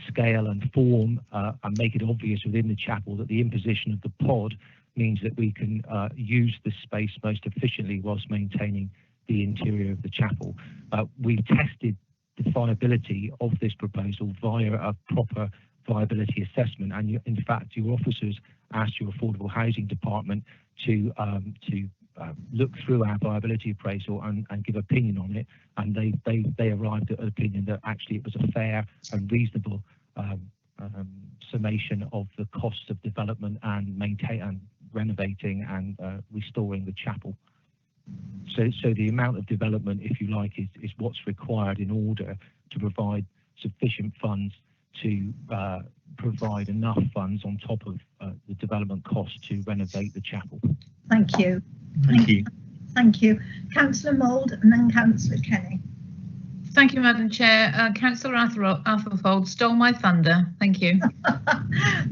scale and form and make it obvious within the chapel that the imposition of the pod means that we can use the space most efficiently whilst maintaining the interior of the chapel. We've tested the viability of this proposal via a proper viability assessment, and in fact your officers asked your affordable housing department to look through our viability appraisal and give opinion on it, and they arrived at an opinion that actually it was a fair and reasonable summation of the cost of development and renovating and restoring the chapel. So the amount of development, if you like, is what's required in order to provide sufficient funds to provide enough funds on top of the development cost to renovate the chapel. Thank you. Thank you. Thank you. Councillor Mould and then Councillor Kenny. Thank you, Madam Chair. Councillor Atherfold stole my thunder. Thank you.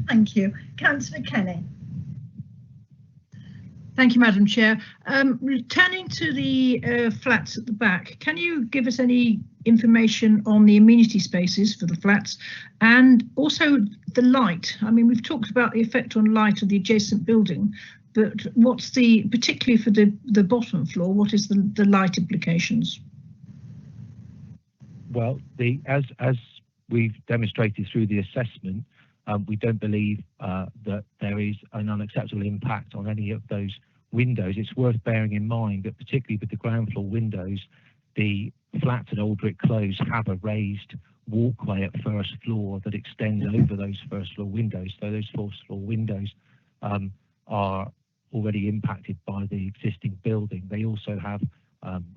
Thank you. Councillor Kenny. Thank you, Madam Chair. Returning to the flats at the back, can you give us any information on the amenity spaces for the flats and also the light? I mean, we've talked about the effect on light of the adjacent building, but what's the, particularly for the bottom floor, what is the light implications? Well, as we've demonstrated through the assessment, we don't believe that there is an unacceptable impact on any of those windows. It's worth bearing in mind that particularly with the ground floor windows, the flats at Old Brick Close have a raised walkway at first floor that extends over those first floor windows. So those first floor windows are already impacted by the existing building. They also have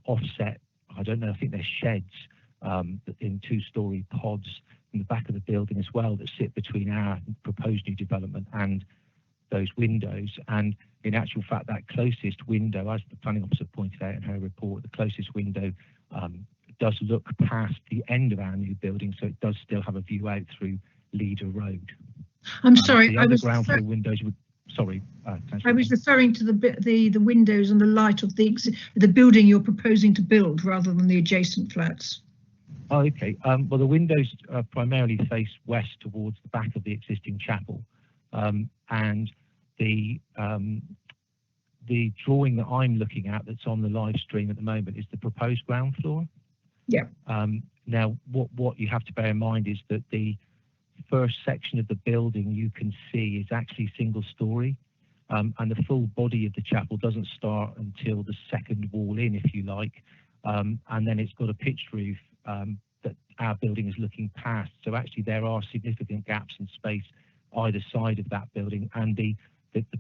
offset, I don't know, I think they're sheds in two-storey pods in the back of the building as well that sit between our proposed new development and those windows. And in actual fact, that closest window, as the planning officer pointed out in her report, the closest window does look past the end of our new building, so it does still have a view out through Leader Road. I'm sorry, the I other was ground floor windows would. Sorry, I was referring to the windows and the light of the building you're proposing to build rather than the adjacent flats. Oh, okay. Well, the windows primarily face west towards the back of the existing chapel, and the drawing that I'm looking at that's on the live stream at the moment is the proposed ground floor. Yeah. Now, what you have to bear in mind is that the first section of the building you can see is actually single story, and the full body of the chapel doesn't start until the second wall in, if you like, and then it's got a pitched roof that our building is looking past. So actually there are significant gaps in space either side of that building, and the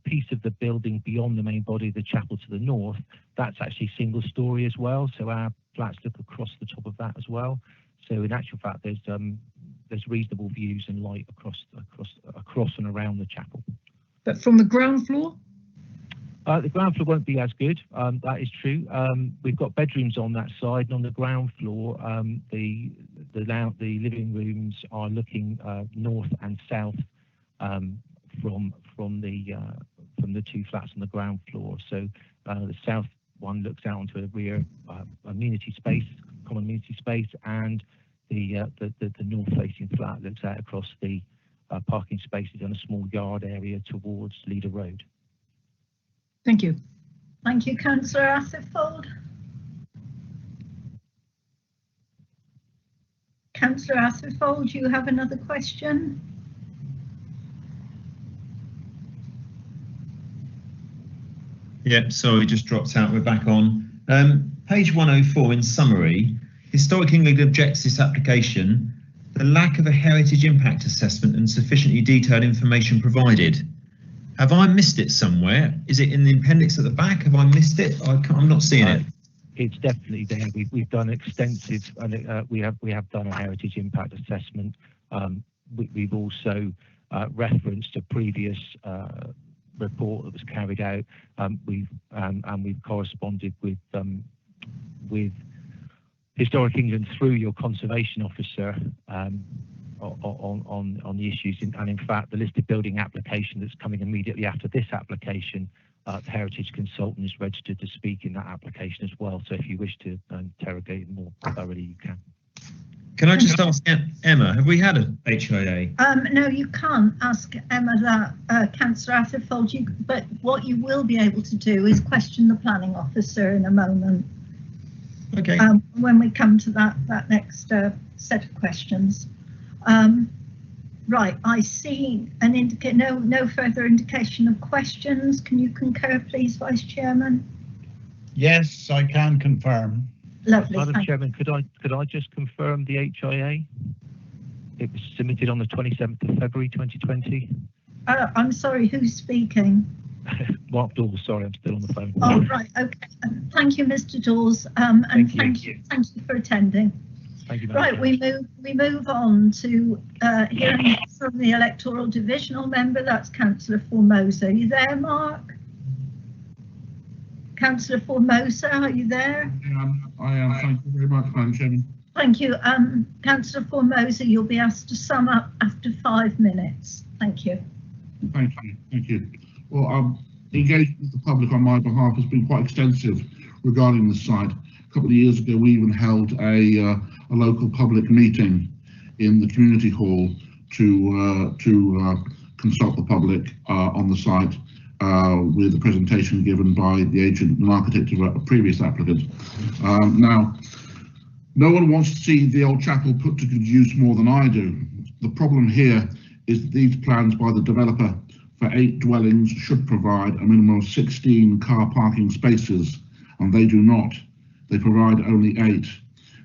piece of the building beyond the main body of the chapel to the north, that's actually single story as well. So our flats look across the top of that as well. So in actual fact, there's reasonable views and light across and around the chapel. But from the ground floor? The ground floor won't be as good. That is true. We've got bedrooms on that side, and on the ground floor, the living rooms are looking north and south from the two flats on the ground floor. So the south one looks out onto a rear amenity space, common amenity space, and the north-facing flat looks out across the parking spaces and a small yard area towards Leader Road. Thank you. Thank you, Councillor Atherfold. Councillor Atherfold, you have another question? Yep, sorry, just dropped out. We're back on. Page 104 in summary, Historic England objects this application, the lack of a heritage impact assessment and sufficiently detailed information provided. Have I missed it somewhere? Is it in the appendix at the back? Have I missed it? I'm not seeing it. It's definitely there. We've done extensive, and we have done a heritage impact assessment. We've also referenced a previous report that was carried out. We've corresponded with Historic England through your conservation officer on the issues, and in fact the listed building application that's coming immediately after this application, the heritage consultant is registered to speak in that application as well. So if you wish to interrogate more thoroughly, you can. Can I just ask Emma, have we had a HIA? No, you can't ask Emma that, Councillor Atherfold, but what you will be able to do is question the planning officer in a moment. Okay. When we come to that next set of questions. Right, I see no further indication of questions. Can you concur, please, Vice Chairman? Yes, I can confirm. Lovely. Madam Chairman, could I just confirm the HIA? It was submitted on the 27th of February 2020. I'm sorry, who's speaking? Mark Dawes, sorry, I'm still on the phone. Oh, right, okay. Thank you, Mr. Dawes, and thank you for attending. Thank you, Madam Right, Chairman. we move on to hearing from the electoral divisional member. That's Councillor Formosa. Are you there, Mark? Councillor Formosa, are you there? I am. Thank you very much, Madam Chairman. Thank you. Councillor Formosa, you'll be asked to sum up after 5 minutes. Thank you. Thank you. Well, engagement with the public on my behalf has been quite extensive regarding this site. A couple of years ago, we even held a local public meeting in the community hall to consult the public on the site with a presentation given by the agent and architect of a previous applicant. Now, no one wants to see the old chapel put to good use more than I do. The problem here is that these plans by the developer for 8 dwellings should provide a minimum of 16 car parking spaces, and they do not. They provide only 8.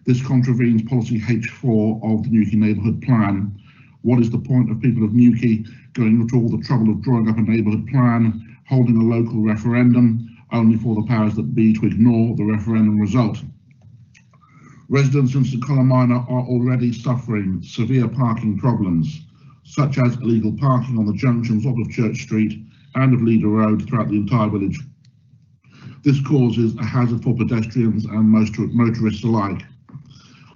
This contravenes policy H4 of the Newquay Neighbourhood Plan. What is the point of people of Newquay going to all the trouble of drawing up a neighbourhood plan, holding a local referendum, only for the powers that be to ignore the referendum result? Residents in St Columb Minor are already suffering severe parking problems, such as illegal parking on the junctions of Church Street and of Leader Road throughout the entire village. This causes a hazard for pedestrians and motorists alike.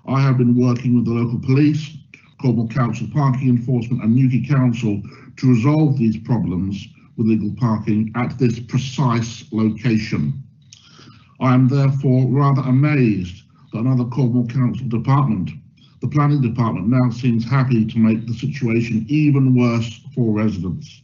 I have been working with the local police, Cornwall Council Parking Enforcement and Newquay Council to resolve these problems with illegal parking at this precise location. I am therefore rather amazed that another Cornwall Council department, the planning department, now seems happy to make the situation even worse for residents.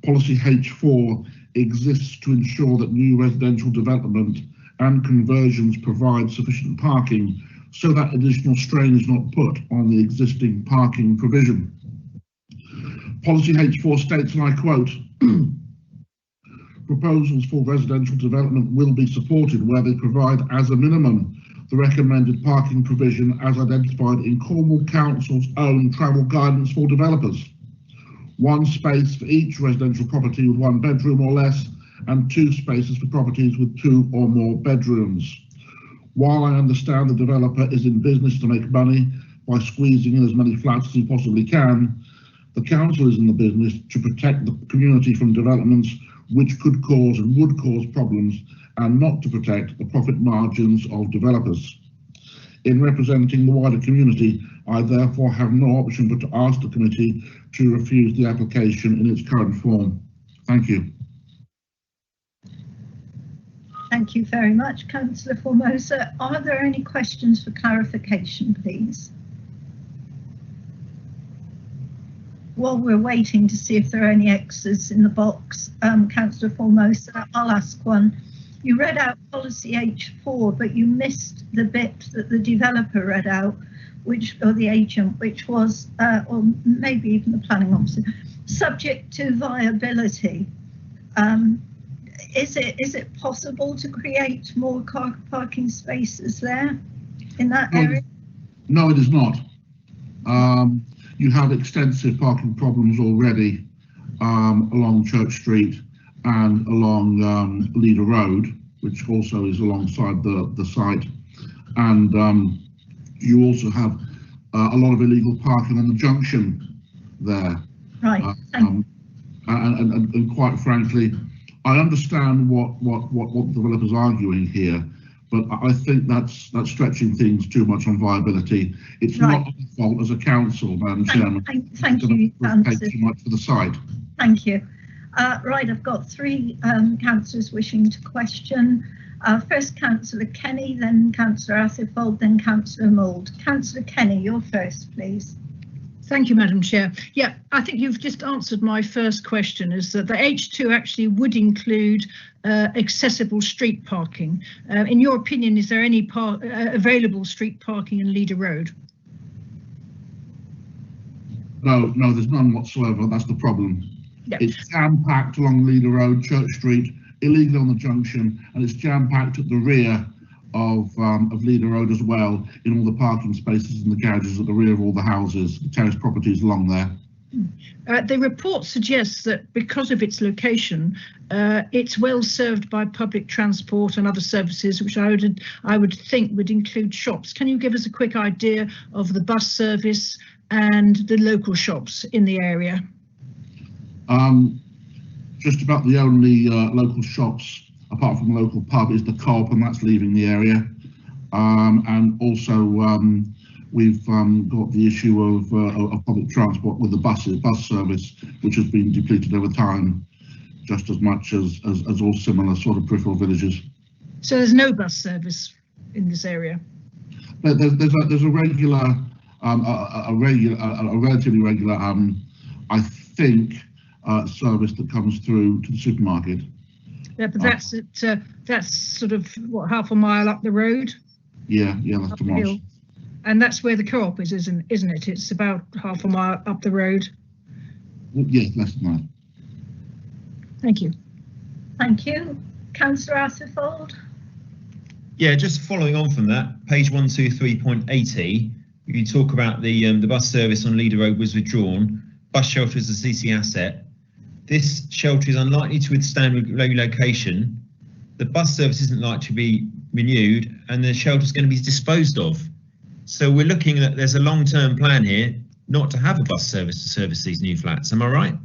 Policy H4 exists to ensure that new residential development and conversions provide sufficient parking so that additional strain is not put on the existing parking provision. Policy H4 states, and I quote, proposals for residential development will be supported where they provide as a minimum the recommended parking provision as identified in Cornwall Council's own travel guidance for developers. 1 space for each residential property with 1 bedroom or less, and 2 spaces for properties with 2 or more bedrooms. While I understand the developer is in business to make money by squeezing in as many flats as he possibly can, the council is in the business to protect the community from developments which could cause and would cause problems, and not to protect the profit margins of developers. In representing the wider community, I therefore have no option but to ask the committee to refuse the application in its current form. Thank you. Thank you very much, Councillor Formosa. Are there any questions for clarification, please? While we're waiting to see if there are any X's in the box, Councillor Formosa, I'll ask one. You read out policy H4, but you missed the bit that the developer read out, or the agent, which was, or maybe even the planning officer, subject to viability. Is it possible to create more car parking spaces there in that area? No, it is not. You have extensive parking problems already along Church Street and along Leader Road, which also is alongside the site. And you also have a lot of illegal parking on the junction there. Right. And quite frankly, I understand what the developer's arguing here, but I think that's stretching things too much on viability. It's right. Not our fault as a council, Madam Chairman. Thank you, Pay too much for the site. Thank you. Right, I've got 3 councillors wishing to question. First, Councillor Kenny, then Councillor Atherfold, then Councillor Mould. Councillor Kenny, you're first, please. Thank you, Madam Chair. Yeah, I think you've just answered my first question, is that the H2 actually would include accessible street parking. In your opinion, is there any available street parking in Leader Road? No, there's none whatsoever. That's the problem. Yep. It's jam-packed along Leader Road, Church Street, illegal on the junction, and it's jam-packed at the rear of Leader Road as well, in all the parking spaces and the garages at the rear of all the houses, the terrace properties along there. The report suggests that because of its location, it's well served by public transport and other services, which I would think would include shops. Can you give us a quick idea of the bus service and the local shops in the area? Just about the only local shops, apart from the local pub, is the Co-op, and that's leaving the area. And also we've got the issue of public transport with the bus service, which has been depleted over time. just as much as all similar sort of peripheral villages. So there's no bus service in this area? But there's a regular, a relatively regular, I think, service that comes through to the supermarket. Yeah, but that's sort of what, half a mile up the road? Yeah, that's the Moss. And that's where the co-op is, isn't it? It's about half a mile up the road. Well, yeah, less than that. Thank you. Thank you. Councillor Atherfold. Yeah, just following on from that, page 123.80, you talk about the bus service on Leader Road was withdrawn. Bus shelter is a CC asset. This shelter is unlikely to withstand relocation. The bus service isn't likely to be renewed, and the shelter is going to be disposed of. So we're looking at, there's a long-term plan here not to have a bus service to service these new flats. Am I right?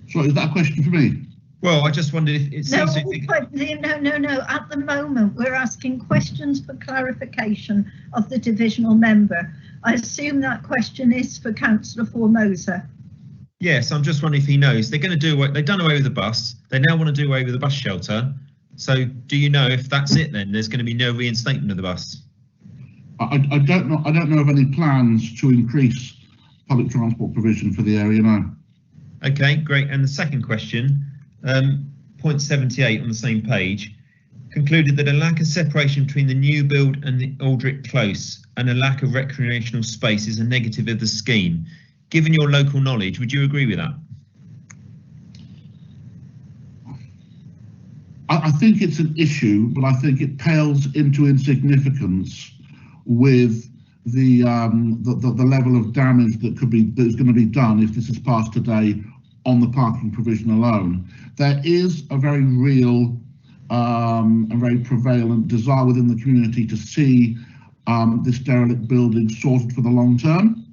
So is that a question for me? Well, I just wondered if it seems no. At the moment, we're asking questions for clarification of the divisional member. I assume that question is for Councillor Formosa. Yes, I'm just wondering if he knows. They're going to do away, they've done away with the bus. They now want to do away with the bus shelter. So do you know if that's it then? There's going to be no reinstatement of the bus? I don't know. I don't know of any plans to increase public transport provision for the area now. Okay, great. And the second question, point 78 on the same page, concluded that a lack of separation between the new build and the Aldrich Close and a lack of recreational space is a negative of the scheme. Given your local knowledge, would you agree with that? I think it's an issue, but I think it pales into insignificance with the level of damage that's going to be done if this is passed today on the parking provision alone. There is a very real and very prevalent desire within the community to see this derelict building sorted for the long term.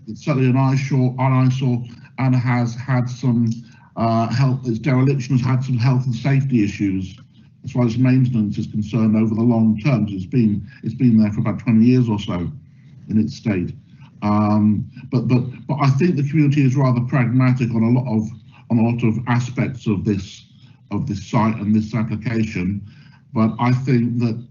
It's certainly an eyesore and has had some its dereliction has had some health and safety issues as far as maintenance is concerned over the long term. It's been there for about 20 years or so in its state. But I think the community is rather pragmatic on a lot of aspects of this site and this application. But I think that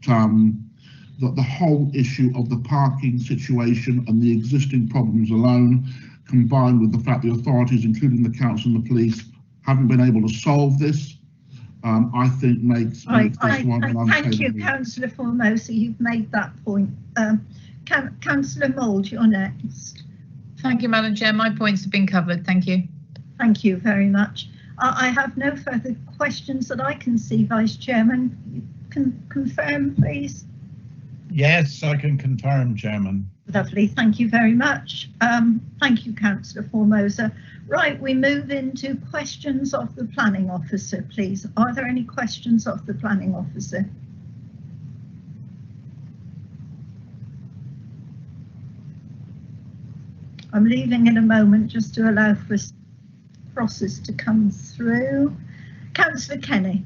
that the whole issue of the parking situation and the existing problems alone, combined with the fact the authorities, including the council and the police, haven't been able to solve this, I think makes this one an untenable. Thank you, Councillor Formosa. You've made that point. Councillor Mould, you're next. Thank you, Madam Chair. My points have been covered. Thank you. Thank you very much. I have no further questions that I can see, Vice Chairman. You can confirm, please. Yes, I can confirm, Chairman. Lovely, thank you very much. Thank you, Councillor Formosa. Right, we move into questions of the planning officer, please. Are there any questions of the planning officer? I'm leaving in a moment just to allow for a process to come through. Councillor Kenny.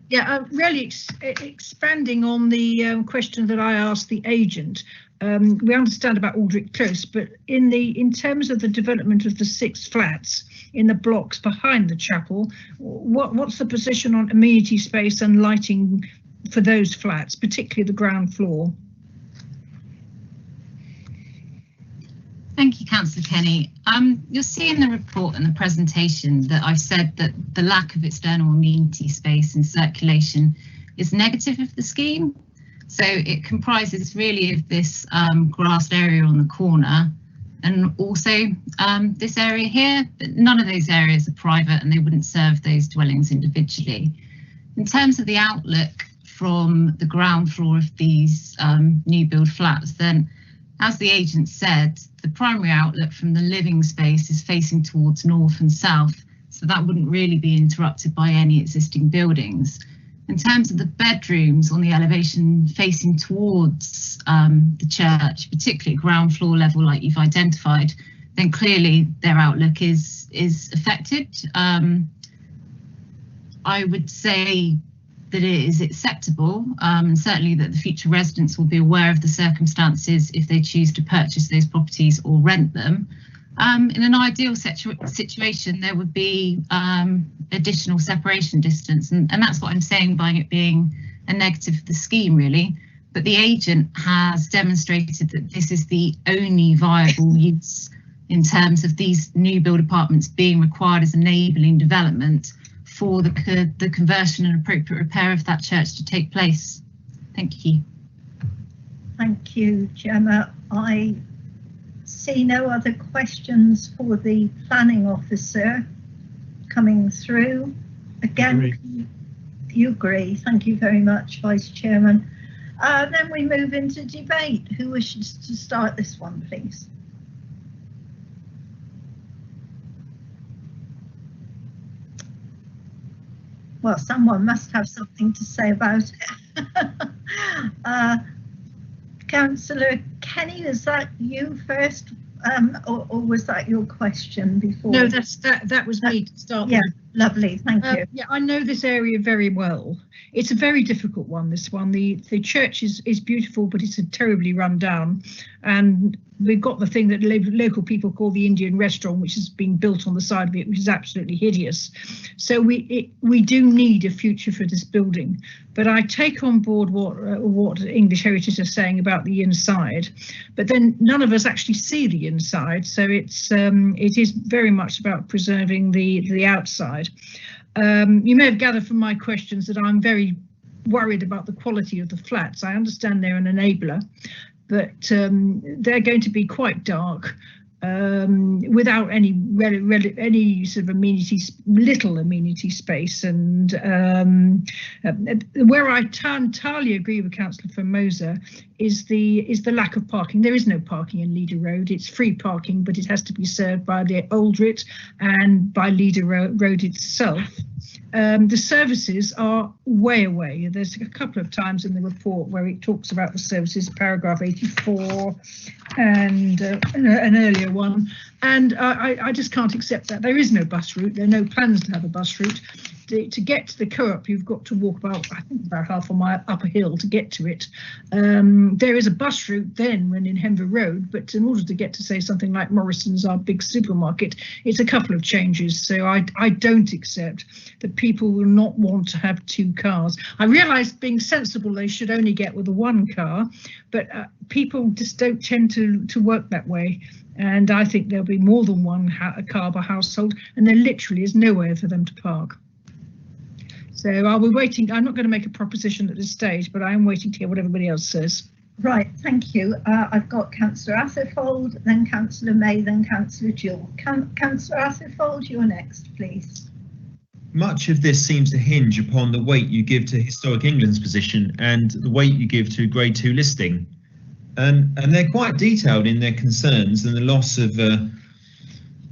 Yeah, really expanding on the question that I asked the agent. We understand about Aldrich Close, but in terms of the development of the 6 flats in the blocks behind the chapel, what's the position on amenity space and lighting for those flats, particularly the ground floor? Thank you, Councillor Kenny. You'll see in the report and the presentation that I've said that the lack of external amenity space and circulation is negative of the scheme. So it comprises really of this grassed area on the corner and also this area here, but none of those areas are private and they wouldn't serve those dwellings individually. In terms of the outlook from the ground floor of these new build flats, then as the agent said, the primary outlook from the living space is facing towards north and south, so that wouldn't really be interrupted by any existing buildings. In terms of the bedrooms on the elevation facing towards the church, particularly ground floor level like you've identified, then clearly their outlook is affected. I would say that it is acceptable, and certainly that the future residents will be aware of the circumstances if they choose to purchase those properties or rent them. In an ideal situation, there would be additional separation distance, and that's what I'm saying by it being a negative for the scheme, really. But the agent has demonstrated that this is the only viable use in terms of these new build apartments being required as enabling development for the conversion and appropriate repair of that church to take place. Thank you. Thank you, Gemma. I see no other questions for the planning officer coming through. Again, you agree. Thank you very much, Vice Chairman. Then we move into debate. Who wishes to start this one, please? Well, someone must have something to say about it. Councillor Kenny, is that you first, or was that your question before? No, that was me to start yeah, with. Lovely, thank you. Yeah, I know this area very well. It's a very difficult one, this one. The church is beautiful, but it's terribly run down. And we've got the thing that local people call the Indian restaurant, which has been built on the side of it, which is absolutely hideous. So we do need a future for this building. But I take on board what English Heritage are saying about the inside. But then none of us actually see the inside, so it is very much about preserving the outside. You may have gathered from my questions that I'm very worried about the quality of the flats. I understand they're an enabler, but they're going to be quite dark without any sort of little amenity space. And where I entirely agree with Councillor Formosa is the lack of parking. There is no parking in Leader Road. It's free parking, but it has to be served by the Aldrit and by Leader Road itself. The services are way away. There's a couple of times in the report where it talks about the services, paragraph 84 and an earlier one, and I just can't accept that. There is no bus route. There are no plans to have a bus route. To get to the co-op, you've got to walk about half a mile up a hill to get to it. There is a bus route then when in Henver Road, but in order to get to, say, something like Morrison's, our big supermarket, it's a couple of changes. So I don't accept that people will not want to have two cars. I realise, being sensible, they should only get with a one car, but people just don't tend to work that way. And I think there'll be more than one car per household, and there literally is nowhere for them to park. So I'll be waiting. I'm not going to make a proposition at this stage, but I am waiting to hear what everybody else says. Right, thank you. I've got Councillor Atherfold, then Councillor May, then Councillor Jewell. Councillor Atherfold, you're next, please. Much of this seems to hinge upon the weight you give to Historic England's position and the weight you give to Grade 2 listing. And they're quite detailed in their concerns and the loss of the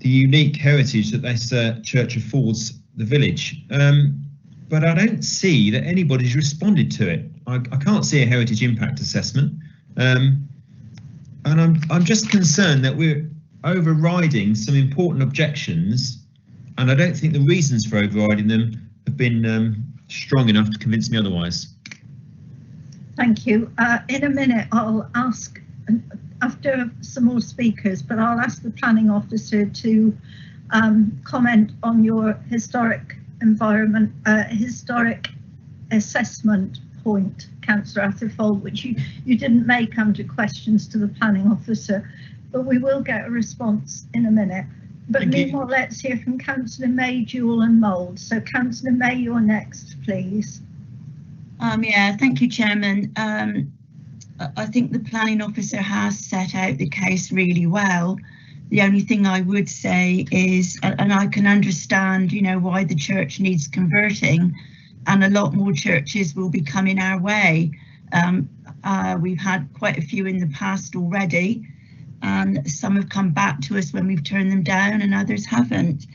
unique heritage that this church affords the village. But I don't see that anybody's responded to it. I can't see a heritage impact assessment. And I'm just concerned that we're overriding some important objections, and I don't think the reasons for overriding them have been strong enough to convince me otherwise. Thank you. In a minute, I'll ask, after some more speakers, but I'll ask the planning officer to comment on your historic assessment point, Councillor Atherfold, which you didn't make under questions to the planning officer, but we will get a response in a minute. But meanwhile, let's hear from Councillor May, Jewell and Mould. So Councillor May, you're next, please. Yeah, thank you, Chairman. I think the planning officer has set out the case really well. The only thing I would say is, and I can understand, you know, why the church needs converting, and a lot more churches will be coming our way. We've had quite a few in the past already, and some have come back to us when we've turned them down and others haven't.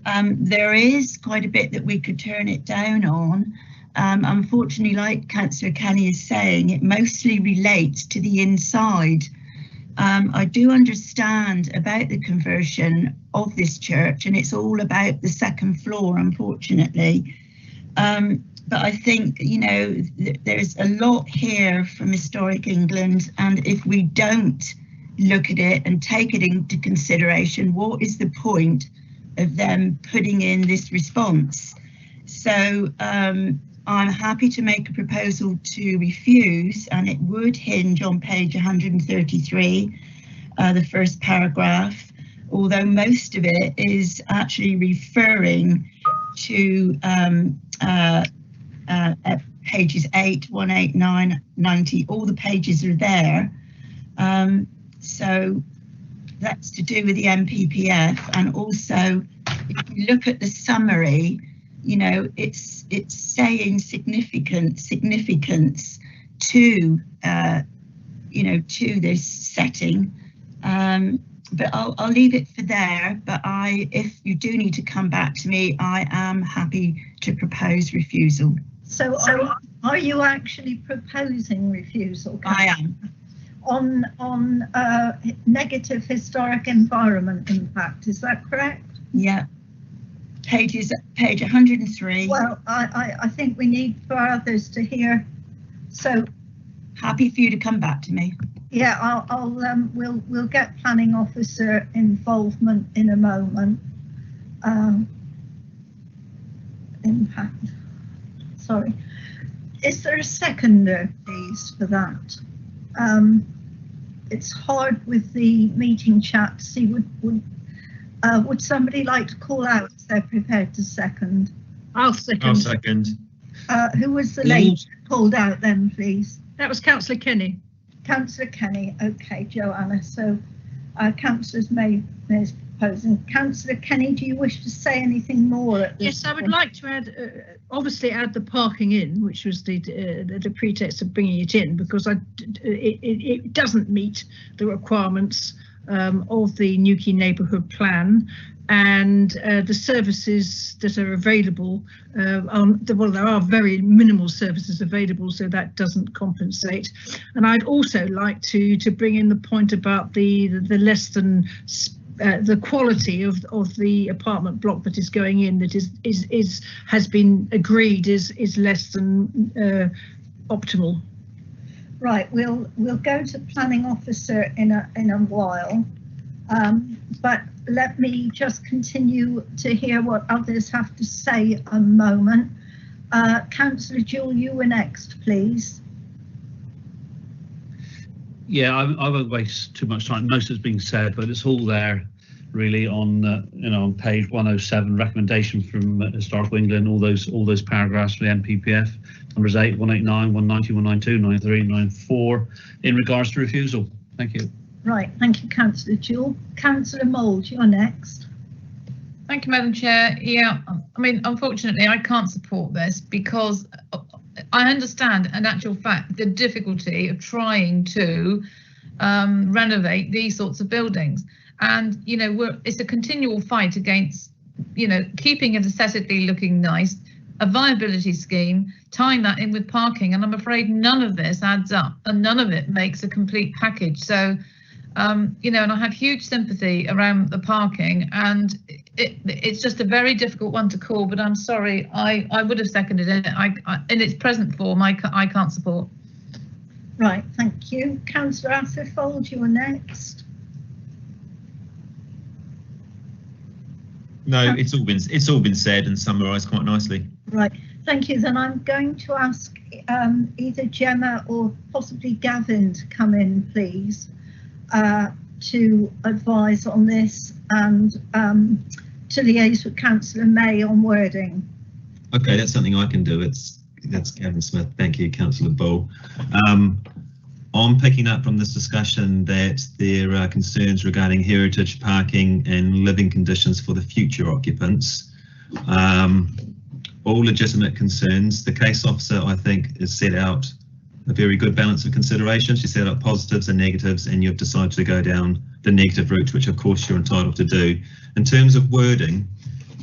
There is quite a bit that we could turn it down on. Unfortunately, like Councillor Kenny is saying, it mostly relates to the inside. I do understand about the conversion of this church, and it's all about the second floor, unfortunately. but I think, you know, there's a lot here from Historic England, and if we don't look at it and take it into consideration, what is the point of them putting in this response? So I'm happy to make a proposal to refuse, and it would hinge on page 133, the first paragraph, although most of it is actually referring to pages 8, 1, 8, 9, 90, all the pages are there. So that's to do with the MPPF, and also if you look at the summary, you know, it's saying significance to you know, to this setting. But I'll leave it for there. But if you do need to come back to me, I am happy to propose refusal. So are you actually proposing refusal? I am. On negative historic environment impact, is that correct? Yeah. Page 103. Well, I think we need for others to hear. So happy for you to come back to me. Yeah, we'll get planning officer involvement in a moment. Impact. Sorry. Is there a seconder, please, for that? It's hard with the meeting chat to see. Would somebody like to call out if they're prepared to second? I'll second. I'll second. Who was the lady called out then, please? That was Councillor Kenny. Councillor Kenny. Okay, Joanna. So Councillors May is proposing. Councillor Kenny, do you wish to say anything more at this Yes, I would like to add, obviously add the parking in, which was the pretext of bringing it in, because it doesn't meet the requirements of the Newquay Neighbourhood Plan, and the services that are available, well, there are very minimal services available, so that doesn't compensate. And I'd also like to bring in the point about the less than the quality of the apartment block that is going in, that has been agreed is less than optimal. Right, we'll go to planning officer in a while, but let me just continue to hear what others have to say a moment. Councillor Jewell, you were next, please. Yeah, I won't waste too much time. Most has been said, but it's all there really on on page 107, recommendation from Historical England, all those paragraphs for the MPPF, numbers 8, 189, 190, 192, 93, 94, in regards to refusal. Thank you. Right, thank you, Councillor Jewell. Councillor Mould, you're next. Thank you, Madam Chair. Yeah, I mean, unfortunately, I can't support this because I understand, in actual fact, the difficulty of trying to renovate these sorts of buildings. And, you know, it's a continual fight against, you know, keeping it aesthetically looking nice, a viability scheme, tying that in with parking. And I'm afraid none of this adds up and none of it makes a complete package. So, you know, and I have huge sympathy around the parking, and it's just a very difficult one to call, but I'm sorry, I would have seconded it. In its present form, I can't support. Right, thank you. Councillor Atherfold, you are next. No, it's all been said and summarised quite nicely. Right, thank you. Then I'm going to ask either Gemma or possibly Gavin to come in, please, to advise on this and to liaise with Councillor May on wording. Okay, that's something I can do. That's Gavin Smith. Thank you, Councillor Bull. I'm picking up from this discussion that there are concerns regarding heritage, parking and living conditions for the future occupants. All legitimate concerns. The case officer, I think, has set out a very good balance of consideration. She set out positives and negatives, and you've decided to go down the negative route, which of course you're entitled to do. In terms of wording,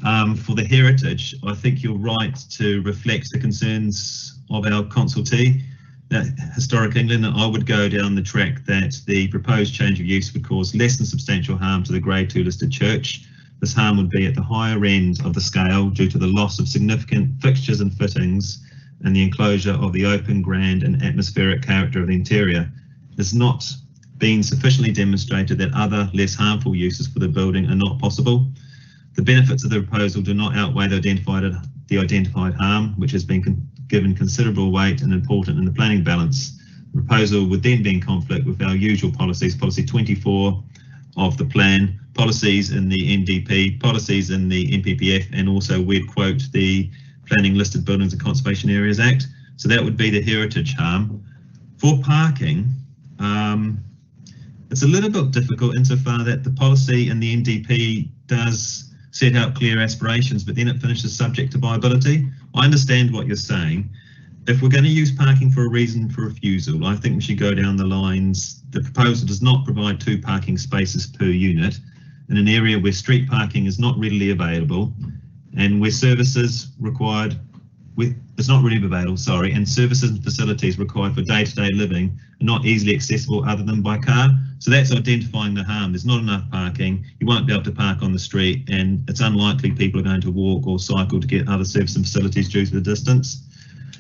for the heritage, I think you're right to reflect the concerns of our consultee, that Historic England. I would go down the track that the proposed change of use would cause less than substantial harm to the Grade 2 listed church. This harm would be at the higher end of the scale due to the loss of significant fixtures and fittings and the enclosure of the open, grand and atmospheric character of the interior. It's not been sufficiently demonstrated that other less harmful uses for the building are not possible. The benefits of the proposal do not outweigh the identified harm, which has been given considerable weight and important in the planning balance. The proposal would then be in conflict with our usual policies, policy 24 of the plan, policies in the NDP, policies in the NPPF, and also we'd quote the Planning Listed Buildings and Conservation Areas Act. So that would be the heritage harm. For parking, it's a little bit difficult insofar that the policy in the NDP does set out clear aspirations, but then it finishes subject to viability. I understand what you're saying. If we're going to use parking for a reason for refusal, I think we should go down the lines. The proposal does not provide 2 parking spaces per unit in an area where street parking is not readily available and where services required it's not really available, sorry, and services and facilities required for day-to-day living are not easily accessible other than by car. So that's identifying the harm. There's not enough parking, you won't be able to park on the street, and it's unlikely people are going to walk or cycle to get other services and facilities due to the distance.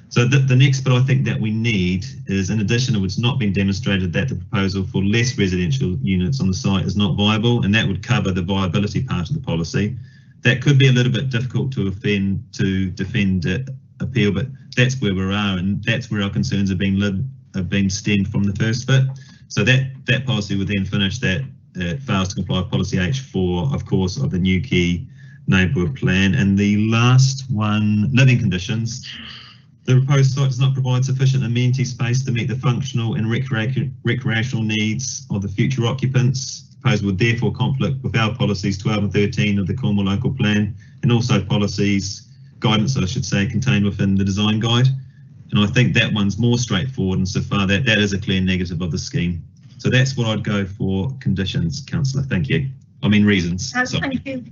So the next bit I think that we need is, in addition, it's not been demonstrated that the proposal for less residential units on the site is not viable, and that would cover the viability part of the policy. That could be a little bit difficult to defend appeal, but that's where we are, and that's where our concerns have been stemmed from the first bit. So that policy would then finish that it fails to comply with policy H4, of course, of the Newquay neighbourhood plan. And the last one, living conditions. The proposed site does not provide sufficient amenity space to meet the functional and recreational needs of the future occupants. The proposal would therefore conflict with our policies 12 and 13 of the Cornwall local plan, and also guidance, I should say, contained within the design guide. And I think that one's more straightforward insofar that that is a clear negative of the scheme. So that's what I'd go for conditions, Councillor. Thank you. I mean reasons. Thank you.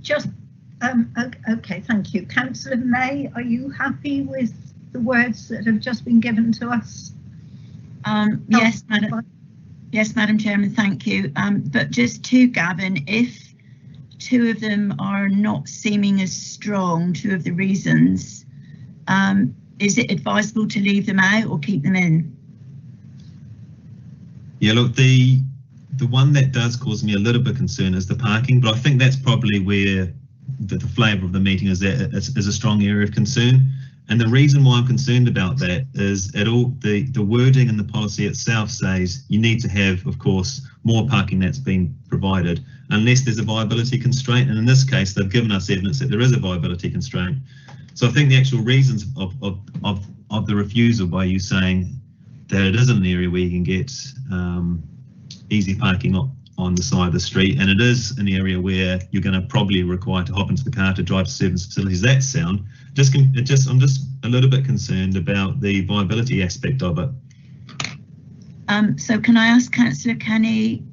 Okay, thank you. Councillor May, are you happy with the words that have just been given to us? Yes, Madam Chairman, thank you. But just to Gavin, if 2 of them are not seeming as strong, 2 of the reasons, is it advisable to leave them out or keep them in? Yeah, look, the one that does cause me a little bit of concern is the parking, but I think that's probably where the flavour of the meeting is a strong area of concern. And the reason why I'm concerned about that is the wording in the policy itself says you need to have, of course, more parking that's been provided, unless there's a viability constraint. And in this case, they've given us evidence that there is a viability constraint. So I think the actual reasons of the refusal by you saying that it isn't an area where you can get easy parking on the side of the street, and it is an area where you're going to probably require to hop into the car to drive to service facilities. That sound I'm just a little bit concerned about the viability aspect of it. So can I ask Councillor Kenny,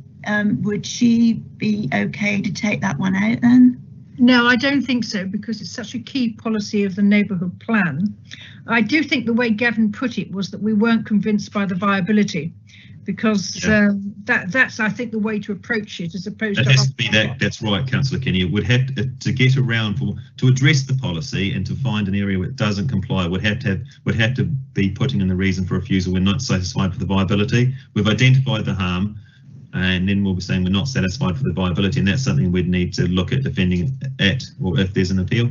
would she be okay to take that one out then? No, I don't think so, because it's such a key policy of the neighbourhood plan. I do think the way Gavin put it was that we weren't convinced by the viability, because that's, I think, the way to approach it, as opposed to... It has to be that. That's right, Councillor Kenny. It would have to get around to address the policy and to find an area where it doesn't comply. Would have to be putting in the reason for refusal. We're not satisfied with the viability. We've identified the harm, and then we'll be saying we're not satisfied for the viability, and that's something we'd need to look at defending or if there's an appeal.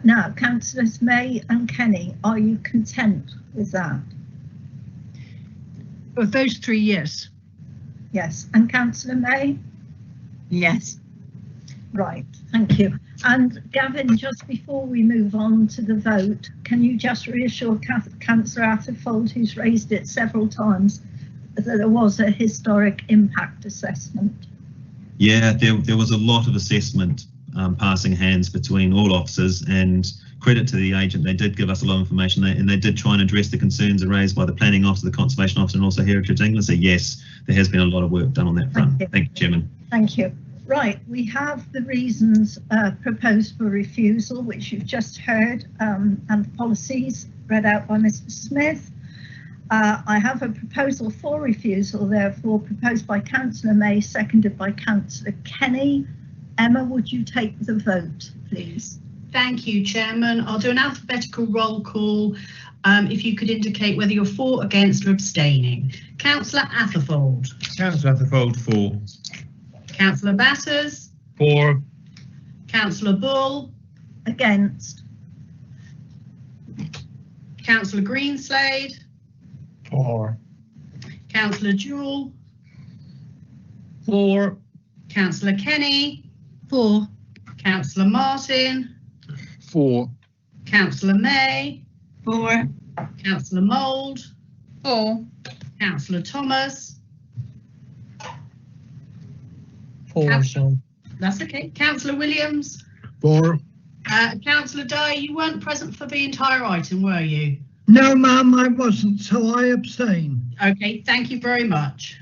Now, Councillors May and Kenny, are you content with that? Of those 3, yes. Yes. And Councillor May? Yes. Right, thank you. And Gavin, just before we move on to the vote, can you just reassure Councillor Atherfold, who's raised it several times, that there was a historic impact assessment? Yeah, there was a lot of assessment passing hands between all officers, and credit to the agent, they did give us a lot of information, and they did try and address the concerns raised by the planning officer, the conservation officer, and also Heritage England. So yes, there has been a lot of work done on that front. Thank you, Chairman. Thank you. Right, we have the reasons proposed for refusal, which you've just heard, and the policies read out by Mr. Smith. I have a proposal for refusal, therefore, proposed by Councillor May, seconded by Councillor Kenny. Emma, would you take the vote, please? Thank you, Chairman. I'll do an alphabetical roll call. If you could indicate whether you're for, against or abstaining. Councillor Atherfold. Councillor Atherfold, for. Councillor Batters. For. Councillor Bull. Against. Councillor Greenslade. For. Councillor Jewell. For. Councillor Kenny. For. Councillor Martin. For. Councillor May. For. Councillor Mould. For. Councillor Thomas. For, sorry. That's okay. Councillor Williams. For. Councillor Dye, you weren't present for the entire item, were you? No, ma'am, I wasn't, so I abstain. Okay, thank you very much.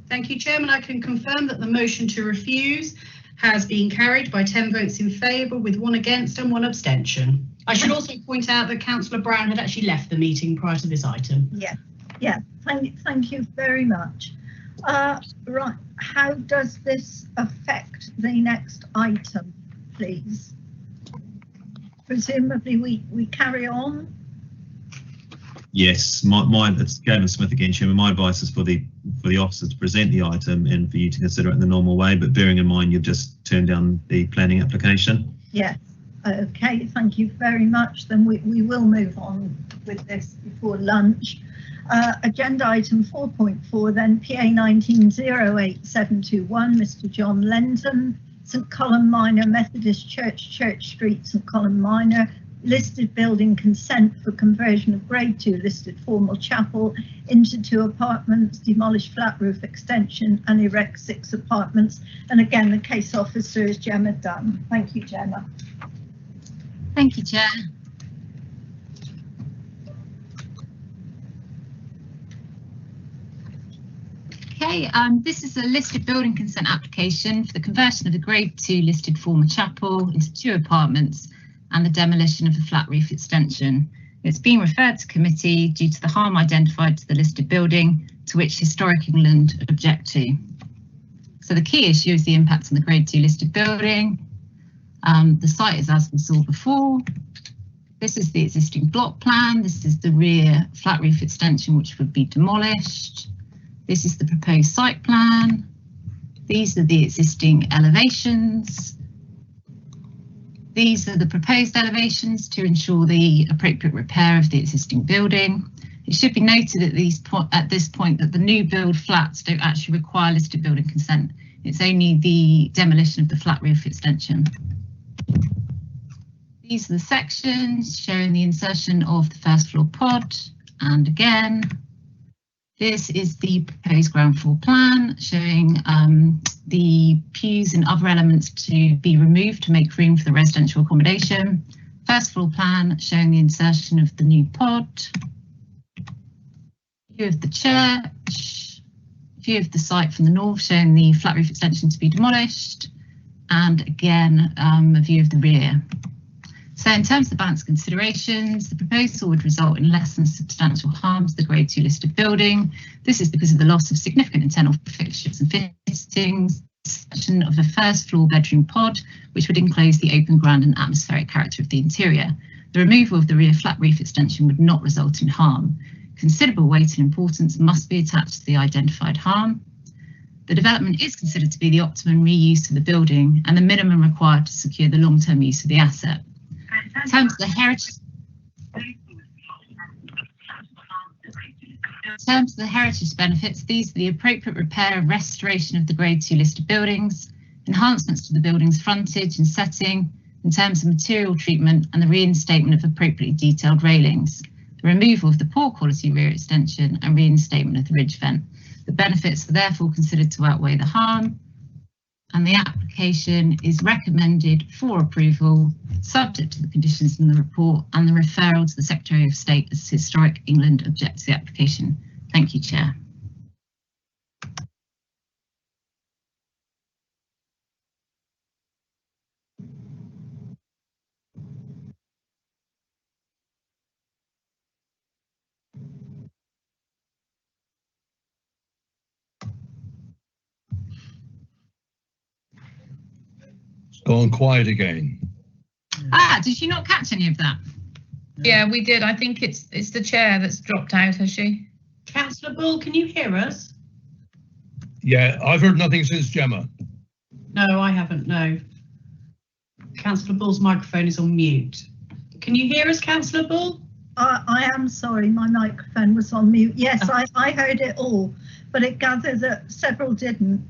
Thank you, Chairman. I can confirm that the motion to refuse has been carried by 10 votes in favour with 1 against and 1 abstention. I should also point out that Councillor Brown had actually left the meeting prior to this item. Yeah, thank you very much. Right, how does this affect the next item, please? Presumably we carry on? Yes, it's Gavin Smith again, Chairman. My advice is for the officers to present the item and for you to consider it in the normal way, but bearing in mind you've just turned down the planning application. Yes. Okay, thank you very much. Then we will move on with this before lunch. Agenda item 4.4 then, PA 19-08721, Mr. John Lenton, St Column Minor Methodist Church, Church Street, St Column Minor, listed building consent for conversion of grade 2 listed formal chapel into 2 apartments, demolish flat roof extension and erect 6 apartments. And again, the case officer is Gemma Dunn. Thank you, Gemma. Thank you, Chair. Okay, this is a listed building consent application for the conversion of a grade 2 listed former chapel into 2 apartments and the demolition of a flat roof extension. It's been referred to committee due to the harm identified to the listed building, to which Historic England object to. So the key issue is the impact on the grade 2 listed building. The site is as we saw before. This is the existing block plan. This is the rear flat roof extension, which would be demolished. This is the proposed site plan. These are the existing elevations. These are the proposed elevations to ensure the appropriate repair of the existing building. It should be noted at this point that the new build flats don't actually require listed building consent. It's only the demolition of the flat roof extension. These are the sections showing the insertion of the first floor pod. And again, this is the proposed ground floor plan showing the pews and other elements to be removed to make room for the residential accommodation. First floor plan showing the insertion of the new pod. View of the church. View of the site from the north showing the flat roof extension to be demolished. And again, a view of the rear. So in terms of the balance considerations, the proposal would result in less than substantial harm to the grade 2 listed building. This is because of the loss of significant internal fixtures and fittings, section of the first floor bedroom pod, which would enclose the open ground and atmospheric character of the interior. The removal of the rear flat roof extension would not result in harm. Considerable weight and importance must be attached to the identified harm. The development is considered to be the optimum reuse of the building and the minimum required to secure the long-term use of the asset. In terms of the heritage benefits, these are the appropriate repair and restoration of the grade 2 listed buildings, enhancements to the building's frontage and setting in terms of material treatment and the reinstatement of appropriately detailed railings, the removal of the poor quality rear extension and reinstatement of the ridge vent. The benefits are therefore considered to outweigh the harm, and the application is recommended for approval, subject to the conditions in the report and the referral to the Secretary of State as Historic England objects to the application. Thank you, Chair. gone quiet again. Did you not catch any of that? Yeah, we did. I think it's the chair that's dropped out, has she? Councillor Bull, can you hear us? Yeah, I've heard nothing since Gemma. No, I haven't, no. Councillor Bull's microphone is on mute. Can you hear us, Councillor Bull? I am sorry, my microphone was on mute. Yes, I heard it all, but it gathered that several didn't.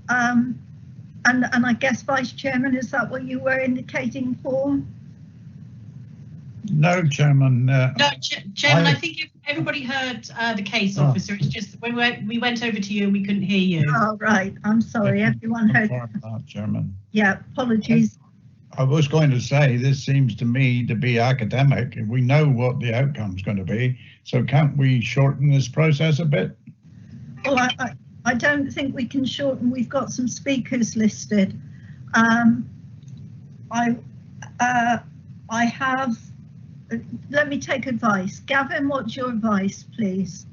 And I guess, Vice Chairman, is that what you were indicating for? No, Chairman. No, Chairman, I think everybody heard the case officer. It's just we went over to you and we couldn't hear you. Oh, right. I'm sorry. Everyone heard. That, Chairman. Yeah, apologies. I was going to say, this seems to me to be academic. We know what the outcome's going to be, so can't we shorten this process a bit? Well, I don't think we can shorten. We've got some speakers listed. I have. Let me take advice. Gavin, what's your advice, please?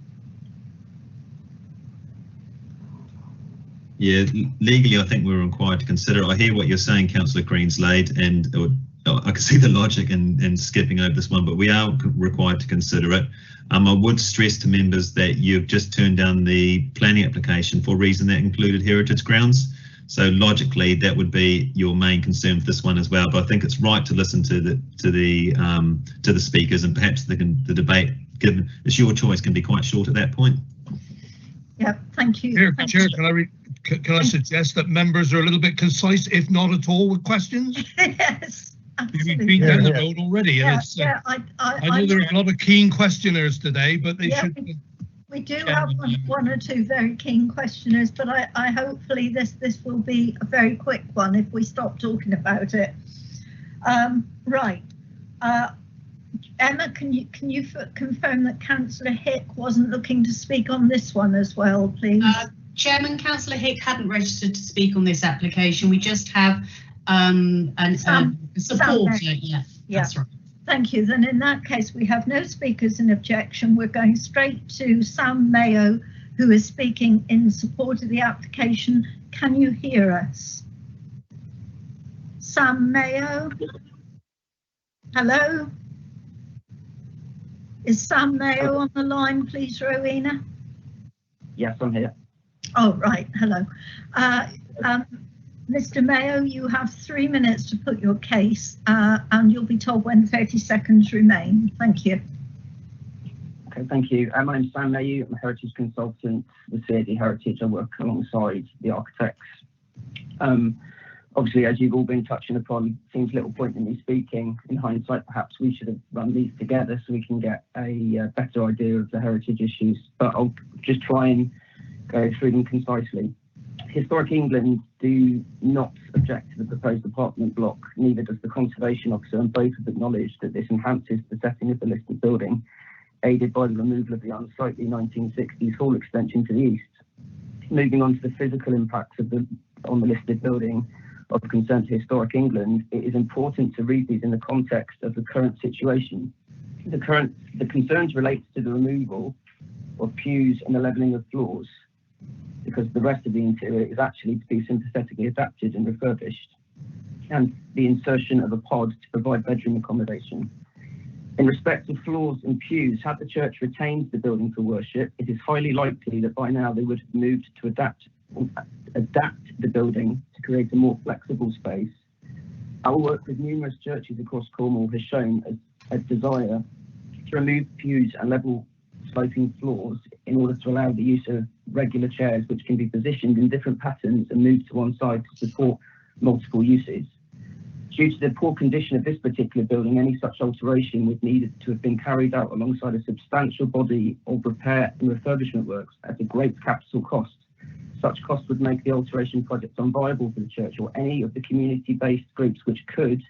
Yeah, legally, I think we're required to consider it. I hear what you're saying, Councillor Greenslade, and I can see the logic in skipping over this one, but we are required to consider it. I would stress to members that you've just turned down the planning application for a reason that included heritage grounds. So logically, that would be your main concern for this one as well. But I think it's right to listen to the speakers, and perhaps the debate, given it's your choice, can be quite short at that point. Yeah, thank you. Chair, can I suggest that members are a little bit concise, if not at all, with questions? Yes, absolutely. You've been down the road already. Yeah, And it's, yeah, I know there are a lot of keen questioners today, but they should. We do have one or two very keen questioners, but I hopefully this will be a very quick one if we stop talking about it. Right. Emma, can you confirm that Councillor Hick wasn't looking to speak on this one as well, please? Chairman, Councillor Hick hadn't registered to speak on this application. We just have a supporter. Yeah, that's right. Thank you. Then in that case, we have no speakers in objection. We're going straight to Sam Mayo, who is speaking in support of the application. Can you hear us? Sam Mayo? Hello? Is Sam Mayo on the line, please, Rowena? Yes, I'm here. Oh, right. Hello. Mr. Mayo, you have 3 minutes to put your case, and you'll be told when 30 seconds remain. Thank you. Okay, thank you. My name's Sam Mayo. I'm a heritage consultant with CAD Heritage. I work alongside the architects. Obviously, as you've all been touching upon, seems little point in me speaking. In hindsight, perhaps we should have run these together so we can get a better idea of the heritage issues, but I'll just try and go through them concisely. Historic England do not object to the proposed apartment block, neither does the Conservation Officer, and both have acknowledged that this enhances the setting of the listed building, aided by the removal of the unsightly 1960s hall extension to the east. Moving on to the physical impacts on the listed building of concern to Historic England, it is important to read these in the context of the current situation. The concerns relate to the removal of pews and the levelling of floors, because the rest of the interior is actually to be sympathetically adapted and refurbished, and the insertion of a pod to provide bedroom accommodation. In respect of floors and pews, had the church retained the building for worship, it is highly likely that by now they would have moved to adapt the building to create a more flexible space. Our work with numerous churches across Cornwall has shown a desire to remove pews and level sloping floors in order to allow the use of regular chairs which can be positioned in different patterns and moved to one side to support multiple uses. Due to the poor condition of this particular building, any such alteration would need to have been carried out alongside a substantial body of repair and refurbishment works at a great capital cost. Such costs would make the alteration project unviable for the church or any of the community-based groups which could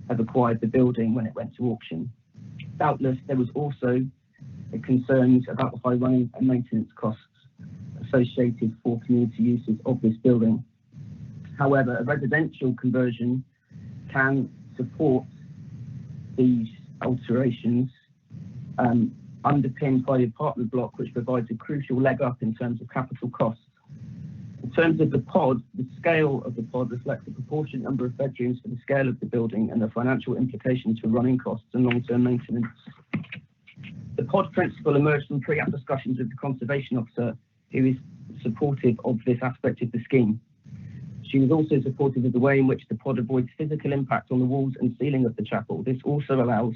have acquired the building when it went to auction. Doubtless, there was also concerns about the high running and maintenance costs associated for community uses of this building. However, a residential conversion can support these alterations, underpinned by the apartment block, which provides a crucial leg up in terms of capital costs. terms of the pod, the scale of the pod reflects the proportionate number of bedrooms for the scale of the building and the financial implications for running costs and long-term maintenance. The pod principle emerged from pre-app discussions with the conservation officer, who is supportive of this aspect of the scheme. She was also supportive of the way in which the pod avoids physical impact on the walls and ceiling of the chapel. This also allows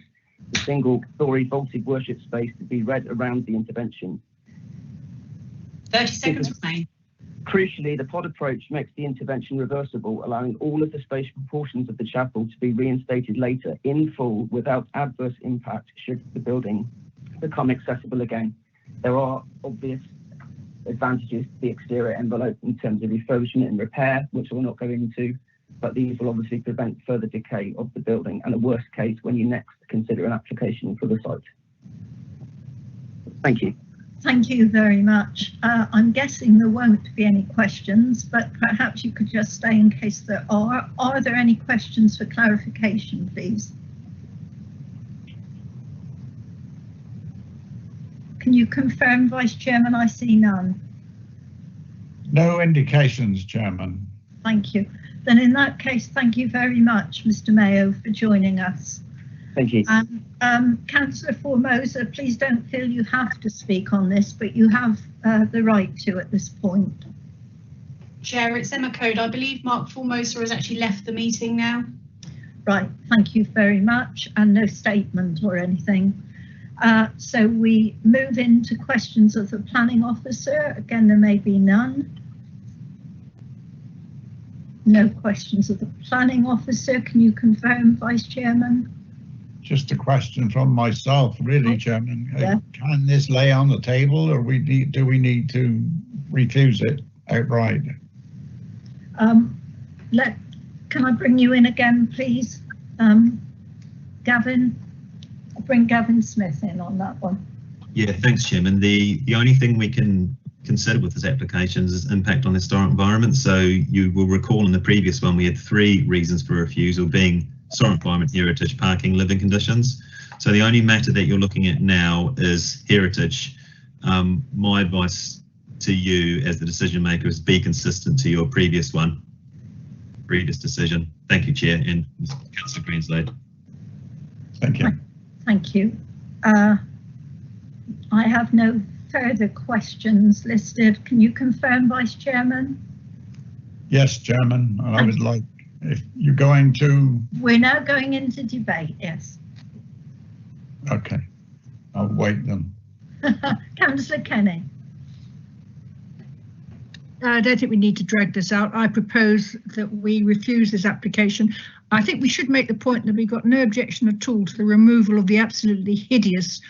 the single-storey vaulted worship space to be read around the intervention. 30 seconds remain. Crucially, the pod approach makes the intervention reversible, allowing all of the spatial proportions of the chapel to be reinstated later in full without adverse impact should the building become accessible again. There are obvious advantages to the exterior envelope in terms of refurbishment and repair, which I will not go into, but these will obviously prevent further decay of the building and a worst case when you next consider an application for the site. Thank you. Thank you very much. I'm guessing there won't be any questions, but perhaps you could just stay in case there are. Are there any questions for clarification, please? Can you confirm, Vice Chairman? I see none. No indications, Chairman. Thank you. Then in that case, thank you very much, Mr. Mayo, for joining us. Thank you. Councillor Formosa, please don't feel you have to speak on this, but you have the right to at this point. Chair, it's Emma Code. I believe Mark Formosa has actually left the meeting now. Right, thank you very much, and no statement or anything. So we move into questions of the planning officer. Again, there may be none. No questions of the planning officer. Can you confirm, Vice Chairman? Just a question from myself, really, Chairman. Yeah. Can this lay on the table, or do we need to refuse it outright? Can I bring you in again, please? Gavin? I'll bring Gavin Smith in on that one. Yeah, thanks, Chairman. The only thing we can consider with this application is impact on the historic environment. So you will recall in the previous one we had 3 reasons for refusal, being historic environment, heritage, parking, living conditions. So the only matter that you're looking at now is heritage. My advice to you as the decision maker is be consistent to your previous decision. Thank you, Chair, and Councillor Greenslade. Thank you. Thank you. I have no further questions listed. Can you confirm, Vice Chairman? Yes, Chairman, and I would like, if you're going to... We're now going into debate, yes. Okay, I'll wait then. Councillor Kenny. I don't think we need to drag this out. I propose that we refuse this application. I think we should make the point that we've got no objection at all to the removal of the absolutely hideous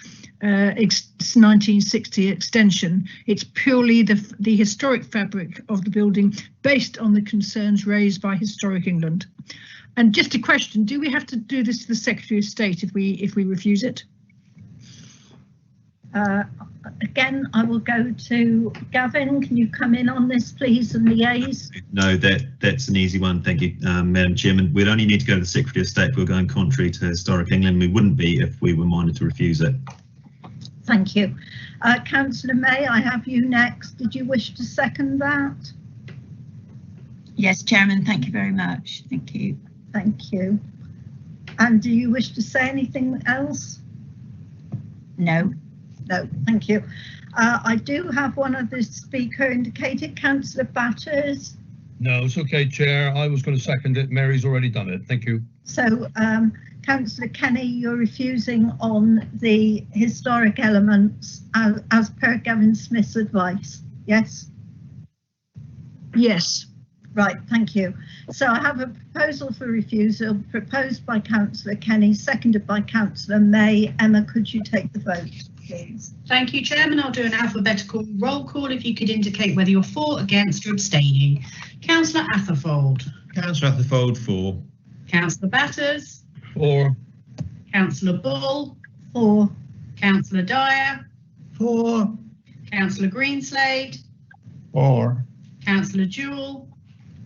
1960 extension. It's purely the historic fabric of the building based on the concerns raised by Historic England. And just a question, do we have to do this to the Secretary of State if we refuse it? Again, I will go to Gavin. Can you come in on this, please, and liaise? No, that's an easy one. Thank you, Madam Chairman. We'd only need to go to the Secretary of State if we're going contrary to Historic England. We wouldn't be if we were minded to refuse it. Thank you. Councillor May, I have you next. Did you wish to second that? Yes, Chairman, thank you very much. Thank you. Thank you. And do you wish to say anything else? No. No, thank you. I do have one other speaker indicated, Councillor Batters. No, it's okay, Chair. I was going to second it. Mary's already done it. Thank you. So, Councillor Kenny, you're refusing on the historic elements as per Gavin Smith's advice, yes? Yes. Right, thank you. So I have a proposal for refusal proposed by Councillor Kenny, seconded by Councillor May. Emma, could you take the vote, please? Thank you, Chairman. I'll do an alphabetical roll call if you could indicate whether you're for, against or abstaining. Councillor Atherfold. Councillor Atherfold, for. Councillor Batters. For. Councillor Bull. For. Councillor Dyer. For. Councillor Greenslade. For. Councillor Jewell.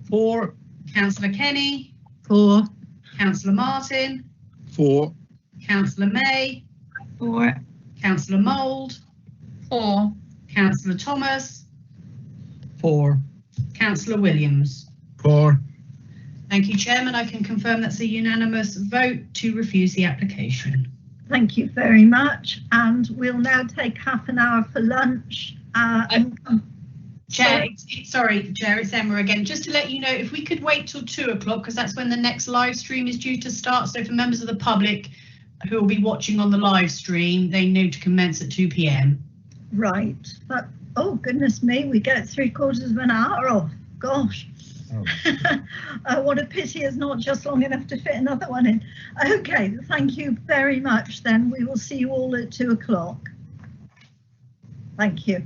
For. Councillor Kenny. For. Councillor Martin. For. Councillor May. For. Councillor Mould. For. Councillor Thomas. For. Councillor Williams. For. Thank you, Chairman. I can confirm that's a unanimous vote to refuse the application. Thank you very much. And we'll now take half an hour for lunch. Chair, sorry, Chair, it's Emma again. Just to let you know, if we could wait till 2 o'clock, because that's when the next live stream is due to start. So for members of the public who will be watching on the live stream, they know to commence at 2 p.m. Right. But, oh, goodness me, we get 3/4 of an hour off. Gosh. Oh. What a pity it's not just long enough to fit another one in. Okay, thank you very much then. We will see you all at 2 o'clock. Thank you.